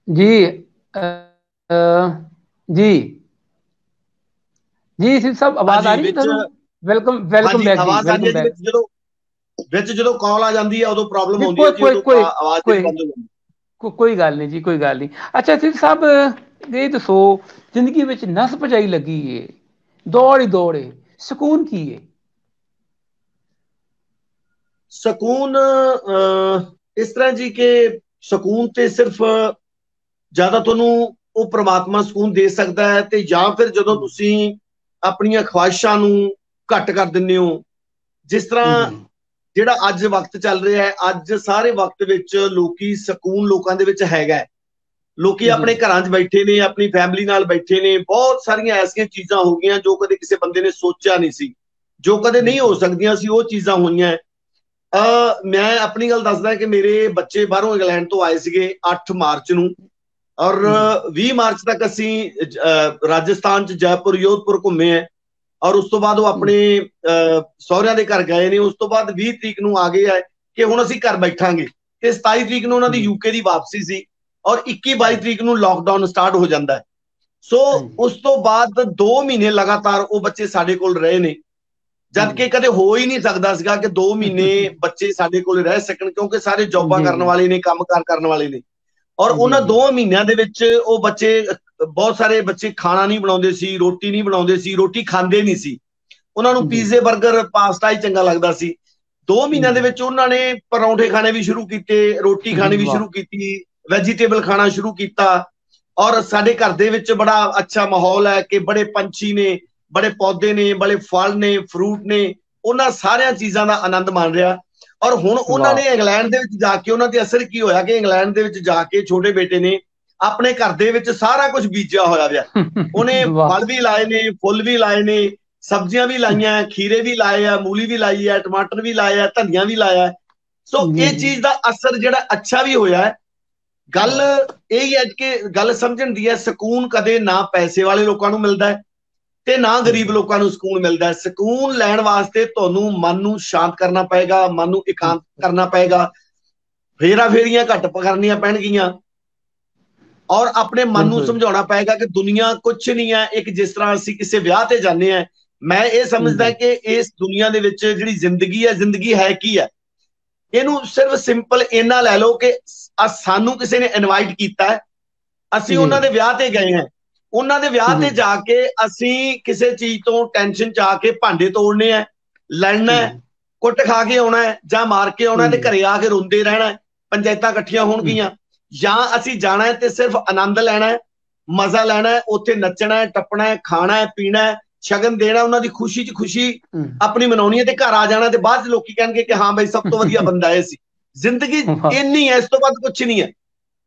ਜੀ ਜੀ ਜੀ ਸਿੱਧੂ ਸਾਹਿਬ ਆਵਾਜ਼ ਆ ਰਹੀ ਤੁਹਾਨੂੰ? ਵੈਲਕਮ ਬੈਕ ਜੀ, ਵੈਲਕਮ ਬੈਕ। ਜਦੋਂ ਕਾਲ ਆ ਜਾਂਦੀ ਹੈ ਉਦੋਂ ਪ੍ਰੋਬਲਮ ਹੁੰਦੀ ਹੈ ਜੀ, ਉਦੋਂ ਆਵਾਜ਼ ਬੰਦ ਹੋ ਜਾਂਦੀ ਹੈ। ਕੋਈ ਗੱਲ ਨਹੀਂ ਜੀ, ਕੋਈ ਗੱਲ ਨਹੀਂ। ਅੱਛਾ ਸਿੱਧੂ ਸਾਹਿਬ ਇਹ ਦੱਸੋ, ਜ਼ਿੰਦਗੀ ਵਿੱਚ ਨਸ ਭਜਾਈ ਲੱਗੀ ਏ, ਦੌੜ ਹੀ ਦੌੜ ਏ, ਸਕੂਨ ਕੀ ਏ? ਸਕੂਨ ਇਸ ਤਰ੍ਹਾਂ ਜੀ ਕਿ ਸਕੂਨ ਤੇ ਸਿਰਫ ਜ਼ਿਆਦਾ ਤੁਹਾਨੂੰ ਉਹ ਪ੍ਰਮਾਤਮਾ ਸਕੂਨ ਦੇ ਸਕਦਾ ਹੈ, ਤੇ ਜਾਂ ਫਿਰ ਜਦੋਂ ਤੁਸੀਂ ਆਪਣੀਆਂ ਖਵਾਹਿਸ਼ਾਂ ਨੂੰ ਘੱਟ ਕਰ ਦਿੰਦੇ ਹੋ। ਜਿਸ ਤਰ੍ਹਾਂ ਜਿਹੜਾ ਅੱਜ ਵਕਤ ਚੱਲ ਰਿਹਾ ਹੈ, ਅੱਜ ਸਾਰੇ ਵਕਤ ਵਿੱਚ ਸਕੂਨ ਲੋਕਾਂ ਦੇ ਵਿੱਚ ਹੈਗਾ। ਲੋਕੀ ਆਪਣੇ ਘਰਾਂ 'ਚ ਬੈਠੇ ਨੇ, ਆਪਣੀ ਫੈਮਿਲੀ ਨਾਲ ਬੈਠੇ ਨੇ। ਬਹੁਤ ਸਾਰੀਆਂ ਐਸੀਆਂ ਚੀਜ਼ਾਂ ਹੋ ਗਈਆਂ ਜੋ ਕਦੇ ਕਿਸੇ ਬੰਦੇ ਨੇ ਸੋਚਿਆ ਨਹੀਂ ਸੀ, ਜੋ ਕਦੇ ਨਹੀਂ ਹੋ ਸਕਦੀਆਂ ਸੀ, ਉਹ ਚੀਜ਼ਾਂ ਹੋਈਆਂ। ਮੈਂ ਆਪਣੀ ਗੱਲ ਦੱਸਦਾ ਕਿ ਮੇਰੇ ਬੱਚੇ ਬਾਹਰੋਂ ਇੰਗਲੈਂਡ ਤੋਂ ਆਏ ਸੀਗੇ 8 ਮਾਰਚ ਨੂੰ, ਔਰ 20 ਮਾਰਚ ਤੱਕ ਅਸੀਂ ਰਾਜਸਥਾਨ 'ਚ ਜੈਪੁਰ, ਜੋਧਪੁਰ ਘੁੰਮੇ ਹੈ। ਔਰ ਉਸ ਤੋਂ ਬਾਅਦ ਉਹ ਆਪਣੇ ਸਹੁਰਿਆਂ ਦੇ ਘਰ ਗਏ ਨੇ। ਉਸ ਤੋਂ ਬਾਅਦ 20 ਤਰੀਕ ਨੂੰ ਆ ਗਏ ਹੈ ਕਿ ਹੁਣ ਅਸੀਂ ਘਰ ਬੈਠਾਂਗੇ। ਤੇ 27 ਤਰੀਕ ਨੂੰ ਉਹਨਾਂ ਦੀ UK ਦੀ ਵਾਪਸੀ ਸੀ, ਔਰ 21-22 ਤਰੀਕ ਨੂੰ ਲਾਕਡਾਊਨ ਸਟਾਰਟ ਹੋ ਜਾਂਦਾ ਹੈ। ਸੋ ਉਸ ਤੋਂ ਬਾਅਦ 2 ਮਹੀਨੇ ਲਗਾਤਾਰ ਉਹ ਬੱਚੇ ਸਾਡੇ ਕੋਲ ਰਹੇ ਨੇ, ਜਦ ਕਿ ਕਦੇ ਹੋ ਹੀ ਨਹੀਂ ਸਕਦਾ ਸੀਗਾ ਕਿ 2 ਮਹੀਨੇ ਬੱਚੇ ਸਾਡੇ ਕੋਲ ਰਹਿ ਸਕਣ, ਕਿਉਂਕਿ ਸਾਰੇ ਜੌਬਾਂ ਕਰਨ ਵਾਲੇ ਨੇ, ਕੰਮਕਾਰ ਕਰਨ ਵਾਲੇ ਨੇ। ਔਰ ਉਹਨਾਂ 2 ਮਹੀਨਿਆਂ ਦੇ ਵਿੱਚ ਉਹ ਬੱਚੇ, ਬਹੁਤ ਸਾਰੇ ਬੱਚੇ ਖਾਣਾ ਨਹੀਂ ਬਣਾਉਂਦੇ ਸੀ, ਰੋਟੀ ਨਹੀਂ ਬਣਾਉਂਦੇ ਸੀ, ਰੋਟੀ ਖਾਂਦੇ ਨਹੀਂ ਸੀ। ਉਹਨਾਂ ਨੂੰ ਪੀਜ਼ੇ, ਬਰਗਰ, ਪਾਸਤਾ ਹੀ ਚੰਗਾ ਲੱਗਦਾ ਸੀ। 2 ਮਹੀਨਿਆਂ ਦੇ ਵਿੱਚ ਉਹਨਾਂ ਨੇ ਪਰੌਂਠੇ ਖਾਣੇ ਵੀ ਸ਼ੁਰੂ ਕੀਤੇ, ਰੋਟੀ ਖਾਣੀ ਵੀ ਸ਼ੁਰੂ ਕੀਤੀ, ਵੈਜੀਟੇਬਲ ਖਾਣਾ ਸ਼ੁਰੂ ਕੀਤਾ। ਔਰ ਸਾਡੇ ਘਰ ਦੇ ਵਿੱਚ ਬੜਾ ਅੱਛਾ ਮਾਹੌਲ ਹੈ ਕਿ ਬੜੇ ਪੰਛੀ ਨੇ, ਬੜੇ ਪੌਦੇ ਨੇ, ਬੜੇ ਫਲ ਨੇ, ਫਰੂਟ ਨੇ। ਉਹਨਾਂ ਸਾਰੀਆਂ ਚੀਜ਼ਾਂ ਦਾ ਆਨੰਦ ਮਾਣ ਰਿਹਾ। ਔਰ ਹੁਣ ਉਹਨਾਂ ਨੇ ਇੰਗਲੈਂਡ ਦੇ ਵਿੱਚ ਜਾ ਕੇ, ਉਹਨਾਂ ਤੇ ਅਸਰ ਕੀ ਹੋਇਆ ਕਿ ਇੰਗਲੈਂਡ ਦੇ ਵਿੱਚ ਜਾ ਕੇ ਛੋਟੇ ਬੇਟੇ ਨੇ ਆਪਣੇ ਘਰ ਦੇ ਵਿੱਚ ਸਾਰਾ ਕੁਝ ਬੀਜਿਆ ਹੋਇਆ ਪਿਆ। ਉਹਨੇ ਫਲ ਵੀ ਲਾਏ ਨੇ, ਫੁੱਲ ਵੀ ਲਾਏ ਨੇ, ਸਬਜ਼ੀਆਂ ਵੀ ਲਾਈਆਂ, ਖੀਰੇ ਵੀ ਲਾਏ ਆ, ਮੂਲੀ ਵੀ ਲਾਈ ਹੈ, ਟਮਾਟਰ ਵੀ ਲਾਏ ਆ, ਧਨੀਆ ਵੀ ਲਾਇਆ। ਸੋ ਇਹ ਚੀਜ਼ ਦਾ ਅਸਰ ਜਿਹੜਾ ਅੱਛਾ ਵੀ ਹੋਇਆ ਹੈ। ਗੱਲ ਇਹ ਹੈ ਕਿ ਗੱਲ ਸਮਝਣ ਦੀ ਹੈ, ਸਕੂਨ ਕਦੇ ਨਾ ਪੈਸੇ ਵਾਲੇ ਲੋਕਾਂ ਨੂੰ ਮਿਲਦਾ ਹੈ, ਤੇ ਨਾ ਗਰੀਬ ਲੋਕਾਂ ਨੂੰ ਸਕੂਨ ਮਿਲਦਾ। ਸਕੂਨ ਲੈਣ ਵਾਸਤੇ ਤੁਹਾਨੂੰ ਮਨ ਨੂੰ ਸ਼ਾਂਤ ਕਰਨਾ ਪਏਗਾ, ਮਨ ਨੂੰ ਇਕਾਂਤ ਕਰਨਾ ਪਏਗਾ, ਫੇਰਾ ਫੇਰੀਆਂ ਘੱਟ ਕਰਨੀਆਂ ਪੈਣਗੀਆਂ, ਔਰ ਆਪਣੇ ਮਨ ਨੂੰ ਸਮਝਾਉਣਾ ਪਏਗਾ ਕਿ ਦੁਨੀਆ ਕੁਛ ਨਹੀਂ ਹੈ। ਇੱਕ ਜਿਸ ਤਰ੍ਹਾਂ ਅਸੀਂ ਕਿਸੇ ਵਿਆਹ ਤੇ ਜਾਂਦੇ ਹਾਂ, ਮੈਂ ਇਹ ਸਮਝਦਾ ਕਿ ਇਸ ਦੁਨੀਆ ਦੇ ਵਿੱਚ ਜਿਹੜੀ ਜ਼ਿੰਦਗੀ ਹੈ, ਜ਼ਿੰਦਗੀ ਹੈ ਕੀ ਹੈ, ਇਹਨੂੰ ਸਿਰਫ ਸਿੰਪਲ ਇੰਨਾ ਲੈ ਲਓ ਕਿ ਸਾਨੂੰ ਕਿਸੇ ਨੇ ਇਨਵਾਈਟ ਕੀਤਾ ਹੈ, ਅਸੀਂ ਉਹਨਾਂ ਦੇ ਵਿਆਹ ਤੇ ਗਏ ਹਾਂ, ਉਹਨਾਂ ਦੇ ਵਿਆਹ ਤੇ ਜਾ ਕੇ ਅਸੀਂ ਕਿਸੇ ਚੀਜ਼ ਤੋਂ ਟੈਨਸ਼ਨ ਚ ਆ ਕੇ ਭਾਂਡੇ ਤੋੜਨੇ ਹੈ, ਲੜਨਾ ਹੈ, ਕੁੱਟ ਖਾ ਕੇ ਆਉਣਾ ਹੈ ਜਾਂ ਮਾਰ ਕੇ ਆਉਣਾ ਤੇ ਘਰੇ ਆ ਕੇ ਰੋਂਦੇ ਰਹਿਣਾ, ਪੰਚਾਇਤਾਂ ਇਕੱਠੀਆਂ ਹੋਣਗੀਆਂ। ਜਾਂ ਅਸੀਂ ਜਾਣਾ ਹੈ ਤੇ ਸਿਰਫ ਆਨੰਦ ਲੈਣਾ ਹੈ, ਮਜ਼ਾ ਲੈਣਾ ਹੈ, ਉੱਥੇ ਨੱਚਣਾ ਹੈ, ਟੱਪਣਾ ਹੈ, ਖਾਣਾ ਹੈ, ਪੀਣਾ ਹੈ, ਸ਼ਗਨ ਦੇਣਾ, ਉਹਨਾਂ ਦੀ ਖੁਸ਼ੀ 'ਚ ਖੁਸ਼ੀ ਆਪਣੀ ਮਨਾਉਣੀ ਹੈ ਤੇ ਘਰ ਆ ਜਾਣਾ, ਤੇ ਬਾਅਦ 'ਚ ਲੋਕੀ ਕਹਿਣਗੇ ਕਿ ਹਾਂ ਬਈ ਸਭ ਤੋਂ ਵਧੀਆ ਬੰਦਾ ਇਹ ਸੀ। ਜ਼ਿੰਦਗੀ ਇੰਨੀ ਹੈ, ਇਸ ਤੋਂ ਵੱਧ ਕੁਛ ਨਹੀਂ ਹੈ।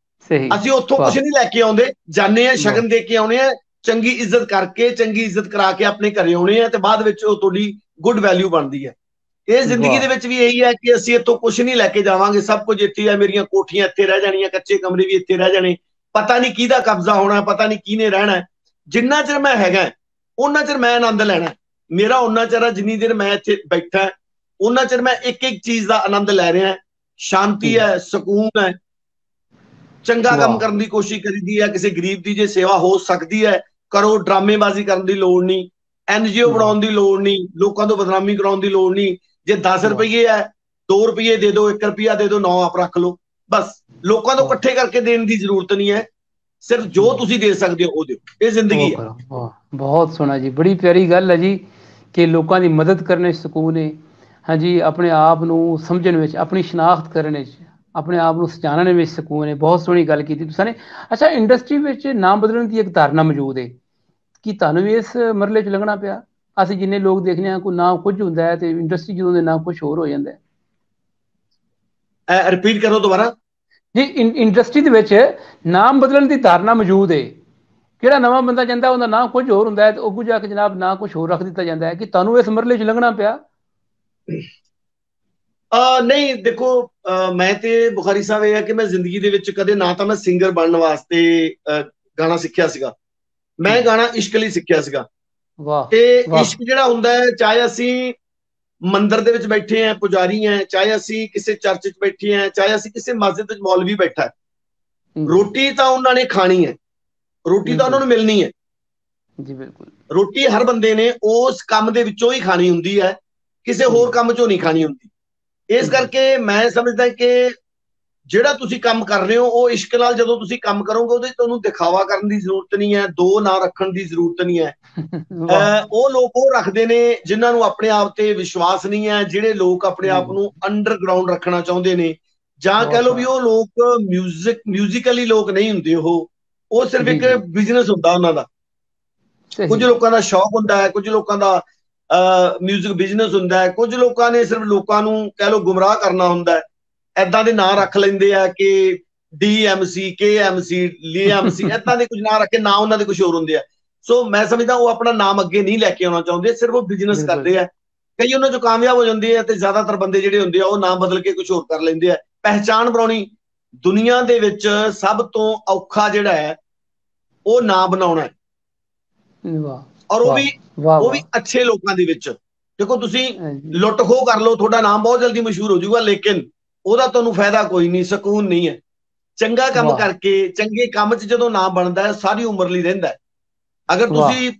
ਅਸੀਂ ਉੱਥੋਂ ਕੁਛ ਨਹੀਂ ਲੈ ਕੇ ਆਉਂਦੇ, ਜਾਂਦੇ ਹਾਂ, ਸ਼ਗਨ ਦੇ ਕੇ ਆਉਣੇ ਆ, ਚੰਗੀ ਇੱਜ਼ਤ ਕਰਕੇ, ਚੰਗੀ ਇੱਜ਼ਤ ਕਰਾ ਕੇ ਆਪਣੇ ਘਰੇ ਆਉਣੇ ਆ, ਤੇ ਬਾਅਦ ਵਿੱਚ ਉਹ ਤੁਹਾਡੀ ਗੁੱਡ ਵੈਲਿਊ ਬਣਦੀ ਹੈ। ਇਹ ਜ਼ਿੰਦਗੀ ਦੇ ਵਿੱਚ ਵੀ ਇਹੀ ਹੈ ਕਿ ਅਸੀਂ ਇੱਥੋਂ ਕੁਛ ਨਹੀਂ ਲੈ ਕੇ ਜਾਵਾਂਗੇ, ਸਭ ਕੁਝ ਇੱਥੇ ਹੈ, ਮੇਰੀਆਂ ਕੋਠੀਆਂ ਇੱਥੇ ਰਹਿ ਜਾਣੀਆਂ, ਕੱਚੇ ਕਮਰੇ ਵੀ ਇੱਥੇ ਰਹਿ ਜਾਣੇ, ਪਤਾ ਨਹੀਂ ਕਿਹਦਾ ਕਬਜ਼ਾ ਹੋਣਾ, ਪਤਾ ਨਹੀਂ ਕਿਹਨੇ ਰਹਿਣਾ। ਜਿੰਨਾ ਚਿਰ ਮੈਂ ਹੈਗਾ ਉਹਨਾਂ ਚਿਰ ਮੈਂ ਆਨੰਦ ਲੈਣਾ, ਮੇਰਾ ਉਹਨਾਂ ਚਿਰ ਹੈ ਜਿੰਨੀ ਦੇਰ ਮੈਂ ਇੱਥੇ ਬੈਠਾ, ਉਹਨਾਂ ਚਿਰ ਮੈਂ ਇੱਕ ਇੱਕ ਚੀਜ਼ ਦਾ ਆਨੰਦ ਲੈ ਰਿਹਾ। ਸ਼ਾਂਤੀ ਹੈ, ਸਕੂਨ ਹੈ, ਚੰਗਾ ਕੰਮ ਕਰਨ ਦੀ ਕੋਸ਼ਿਸ਼ ਕਰੀਦੀ ਹੈ, ਕਿਸੇ ਗਰੀਬ ਦੀ ਜੇ ਸੇਵਾ ਹੋ ਸਕਦੀ ਹੈ ਕਰੋ, ਡਰਾਮੇਬਾਜ਼ੀ ਕਰਨ ਦੀ ਲੋੜ ਨਹੀਂ, NGO ਬਣਾਉਣ ਦੀ ਲੋੜ ਨਹੀਂ, ਲੋਕਾਂ ਤੋਂ ਬਦਨਾਮੀ ਕਰਾਉਣ ਦੀ ਲੋੜ ਨਹੀਂ। ਜੇ 10 ਰੁਪਏ ਹੈ, 2 ਰੁਪਏ ਦੇ ਦਿਓ, 1 ਰੁਪਇਆ ਦੇ ਦਿਓ, 9 ਆਪ ਰੱਖ ਲਓ, ਬਸ। ਲੋਕਾਂ ਤੋਂ ਇਕੱਠੇ ਕਰਕੇ ਦੇਣ ਦੀ ਜ਼ਰੂਰਤ ਨਹੀਂ ਹੈ, ਸਿਰਫ ਜੋ ਤੁਸੀਂ ਦੇ ਸਕਦੇ ਹੋ ਉਹ ਦਿਓ। ਇਹ ਜ਼ਿੰਦਗੀ ਹੈ। ਬਹੁਤ ਸੋਹਣਾ ਜੀ, ਬੜੀ ਪਿਆਰੀ ਗੱਲ ਹੈ ਜੀ ਕਿ ਲੋਕਾਂ ਦੀ ਮਦਦ ਕਰਨ 'ਚ ਸਕੂਨ ਹੈ। ਹਾਂਜੀ, ਆਪਣੇ ਆਪ ਨੂੰ ਸਮਝਣ ਵਿੱਚ, ਆਪਣੀ ਸ਼ਨਾਖਤ ਕਰਨ ਵਿੱਚ, ਆਪਣੇ ਆਪ ਨੂੰ ਸਜਾਣਨ ਵਿੱਚ ਸਕੂਨ ਹੈ। ਬਹੁਤ ਸੋਹਣੀ ਗੱਲ ਕੀਤੀ ਤੁਸੀਂ ਨੇ। ਅੱਛਾ, ਇੰਡਸਟਰੀ ਵਿੱਚ ਨਾਮ ਬਦਲਣ ਦੀ ਇੱਕ ਧਾਰਨਾ ਮੌਜੂਦ ਹੈ, ਕੀ ਤੁਹਾਨੂੰ ਵੀ ਇਸ ਮਰਲੇ 'ਚ ਲੰਘਣਾ ਪਿਆ? ਅਸੀਂ ਜਿੰਨੇ ਲੋਕ ਦੇਖਦੇ ਹਾਂ, ਕੋਈ ਨਾਮ ਕੁਝ ਹੁੰਦਾ ਹੈ ਤੇ ਇੰਡਸਟਰੀ ਜਦੋਂ ਦੇ ਨਾਮ ਕੁਝ ਹੋਰ ਹੋ ਜਾਂਦਾ ਹੈ। ਰਿਪੀਟ ਕਰੋ ਦੁਬਾਰਾ ਜੀ। ਇੰਡਸਟਰੀ ਦੇ ਵਿੱਚ ਨਾਮ ਬਦਲਣ ਦੀ ਧਾਰਨਾ ਮੌਜੂਦ ਹੈ। ਜਿਹੜਾ ਨਵਾਂ ਬੰਦਾ ਜਾਂਦਾ ਉਹਦਾ ਨਾਂ ਕੁਝ ਹੋਰ ਹੁੰਦਾ ਹੈ ਤੇ ਅੱਗੋਂ ਜਾ ਕੇ ਜਨਾਬ ਨਾਂ ਕੁਝ ਹੋਰ ਰੱਖ ਦਿੱਤਾ ਜਾਂਦਾ ਹੈ। ਕਿ ਤੁਹਾਨੂੰ ਇਸ ਮਰਲੇ 'ਚ ਲੰਘਣਾ ਪਿਆ? ਨਹੀਂ, ਦੇਖੋ, ਮੈਂ ਤੇ ਬੁਖਾਰੀ ਸਾਹਿਬ ਇਹ ਹੈ ਕਿ ਮੈਂ ਜ਼ਿੰਦਗੀ ਦੇ ਵਿੱਚ ਕਦੇ ਨਾ ਤਾਂ ਮੈਂ ਸਿੰਗਰ ਬਣਨ ਵਾਸਤੇ ਗਾਣਾ ਸਿੱਖਿਆ ਸੀਗਾ, ਮੈਂ ਗਾਣਾ ਇਸ਼ਕ ਲਈ ਸਿੱਖਿਆ ਸੀਗਾ। ਤੇ ਇਸ਼ਕ ਜਿਹੜਾ ਹੁੰਦਾ ਹੈ, ਚਾਹੇ ਅਸੀਂ ਮੰਦਿਰ ਦੇ ਵਿੱਚ ਬੈਠੇ ਆ, ਪੁਜਾਰੀ ਹੈ, ਚਾਹੇ ਅਸੀਂ ਕਿਸੇ ਚਰਚ 'ਚ ਬੈਠੇ ਆ, ਚਾਹੇ ਅਸੀਂ ਕਿਸੇ ਮਸਜਿਦ 'ਚ ਮੌਲਵੀ ਬੈਠਾ ਹੈ, ਰੋਟੀ ਤਾਂ ਉਹਨਾਂ ਨੇ ਖਾਣੀ ਹੈ, ਰੋਟੀ ਤਾਂ ਉਹਨਾਂ ਨੂੰ ਮਿਲਣੀ ਹੈ ਜੀ। ਬਿਲਕੁਲ, ਰੋਟੀ ਹਰ ਬੰਦੇ ਨੇ ਉਸ ਕੰਮ ਦੇ ਵਿੱਚੋਂ ਹੀ ਖਾਣੀ ਹੁੰਦੀ ਹੈ, ਕਿਸੇ ਹੋਰ ਕੰਮ 'ਚੋਂ ਨਹੀਂ ਖਾਣੀ ਹੁੰਦੀ। ਇਸ ਕਰਕੇ ਮੈਂ ਸਮਝਦਾ ਕਿ ਜਿਹੜਾ ਤੁਸੀਂ ਕੰਮ ਕਰ ਰਹੇ ਹੋ ਉਹ ਇਸ਼ਕ ਨਾਲ ਜਦੋਂ ਤੁਸੀਂ ਕੰਮ ਕਰੋਗੇ, ਉਹਦੇ ਤੁਹਾਨੂੰ ਦਿਖਾਵਾ ਕਰਨ ਦੀ ਜ਼ਰੂਰਤ ਨਹੀਂ ਹੈ, ਦੋ ਨਾਂ ਰੱਖਣ ਦੀ ਜ਼ਰੂਰਤ ਨਹੀਂ ਹੈ। ਉਹ ਲੋਕ ਉਹ ਰੱਖਦੇ ਨੇ ਜਿਨ੍ਹਾਂ ਨੂੰ ਆਪਣੇ ਆਪ ਤੇ ਵਿਸ਼ਵਾਸ ਨਹੀਂ ਹੈ, ਜਿਹੜੇ ਲੋਕ ਆਪਣੇ ਆਪ ਨੂੰ ਅੰਡਰਗਰਾਉਂਡ ਰੱਖਣਾ ਚਾਹੁੰਦੇ ਨੇ, ਜਾਂ ਕਹਿ ਲਓ ਵੀ ਉਹ ਲੋਕ ਮਿਊਜ਼ੀਕਲੀ ਲੋਕ ਨਹੀਂ ਹੁੰਦੇ, ਉਹ ਸਿਰਫ ਇੱਕ ਬਿਜ਼ਨਸ ਹੁੰਦਾ ਉਹਨਾਂ ਦਾ। ਕੁਝ ਲੋਕਾਂ ਦਾ ਸ਼ੌਕ ਹੁੰਦਾ ਹੈ, ਕੁਝ ਲੋਕਾਂ ਦਾ ਮਿਊਜ਼ਿਕ ਬਿਜ਼ਨਸ ਹੁੰਦਾ ਹੈ, ਕੁਝ ਲੋਕਾਂ ਨੇ ਸਿਰਫ ਲੋਕਾਂ ਨੂੰ ਕਹਿ ਲਓ ਗੁੰਮਰਾਹ ਕਰਨਾ ਹੁੰਦਾ ਹੈ। ਏਦਾਂ ਦੇ ਨਾਂ ਰੱਖ ਲੈਂਦੇ ਆ ਕਿ DMC, KMC, LMC, ਏਦਾਂ ਦੇ ਕੁਝ ਨਾਂ ਰੱਖ ਕੇ ਨਾਂ ਉਹਨਾਂ ਦੇ ਕੁਝ ਹੋਰ ਹੁੰਦੇ ਆ। ਸੋ ਮੈਂ ਸਮਝਦਾ ਉਹ ਆਪਣਾ ਨਾਮ ਅੱਗੇ ਨਹੀਂ ਲੈ ਕੇ ਆਉਣਾ ਚਾਹੁੰਦੇ, ਸਿਰਫ ਉਹ ਬਿਜ਼ਨਸ ਕਰਦੇ ਆ। ਕਈ ਉਹਨਾਂ 'ਚੋਂ ਕਾਮਯਾਬ ਹੋ ਜਾਂਦੇ ਆ ਤੇ ਜ਼ਿਆਦਾਤਰ ਬੰਦੇ ਜਿਹੜੇ ਹੁੰਦੇ ਆ ਉਹ ਨਾਮ ਬਦਲ ਕੇ ਕੁਝ ਹੋਰ ਕਰ ਲੈਂਦੇ ਆ। ਪਹਿਚਾਣ ਬਣਾਉਣੀ ਦੁਨੀਆ ਦੇ ਵਿੱਚ ਸਭ ਤੋਂ ਔਖਾ ਜਿਹੜਾ ਹੈ ਉਹ ਨਾਂ ਬਣਾਉਣਾ ਹੈ, ਔਰ ਉਹ ਵੀ ਅੱਛੇ ਲੋਕਾਂ ਦੇ ਵਿੱਚ। ਦੇਖੋ, ਤੁਸੀਂ ਲੁੱਟ ਖੋਹ ਕਰ ਲਓ, ਤੁਹਾਡਾ ਨਾਮ ਬਹੁਤ ਜਲਦੀ ਮਸ਼ਹੂਰ ਹੋ ਜਾਊਗਾ, ਲੇਕਿਨ ਉਹਦਾ ਤੁਹਾਨੂੰ ਫਾਇਦਾ ਕੋਈ ਨਹੀਂ, ਸਕੂਨ ਨਹੀਂ ਹੈ। ਚੰਗਾ ਕੰਮ ਕਰਕੇ, ਚੰਗੇ ਕੰਮ 'ਚ ਜਦੋਂ ਨਾਮ ਬਣਦਾ ਹੈ ਸਾਰੀ ਉਮਰ ਲਈ ਰਹਿੰਦਾ ਹੈ। ਅਗਰ ਤੁਸੀਂ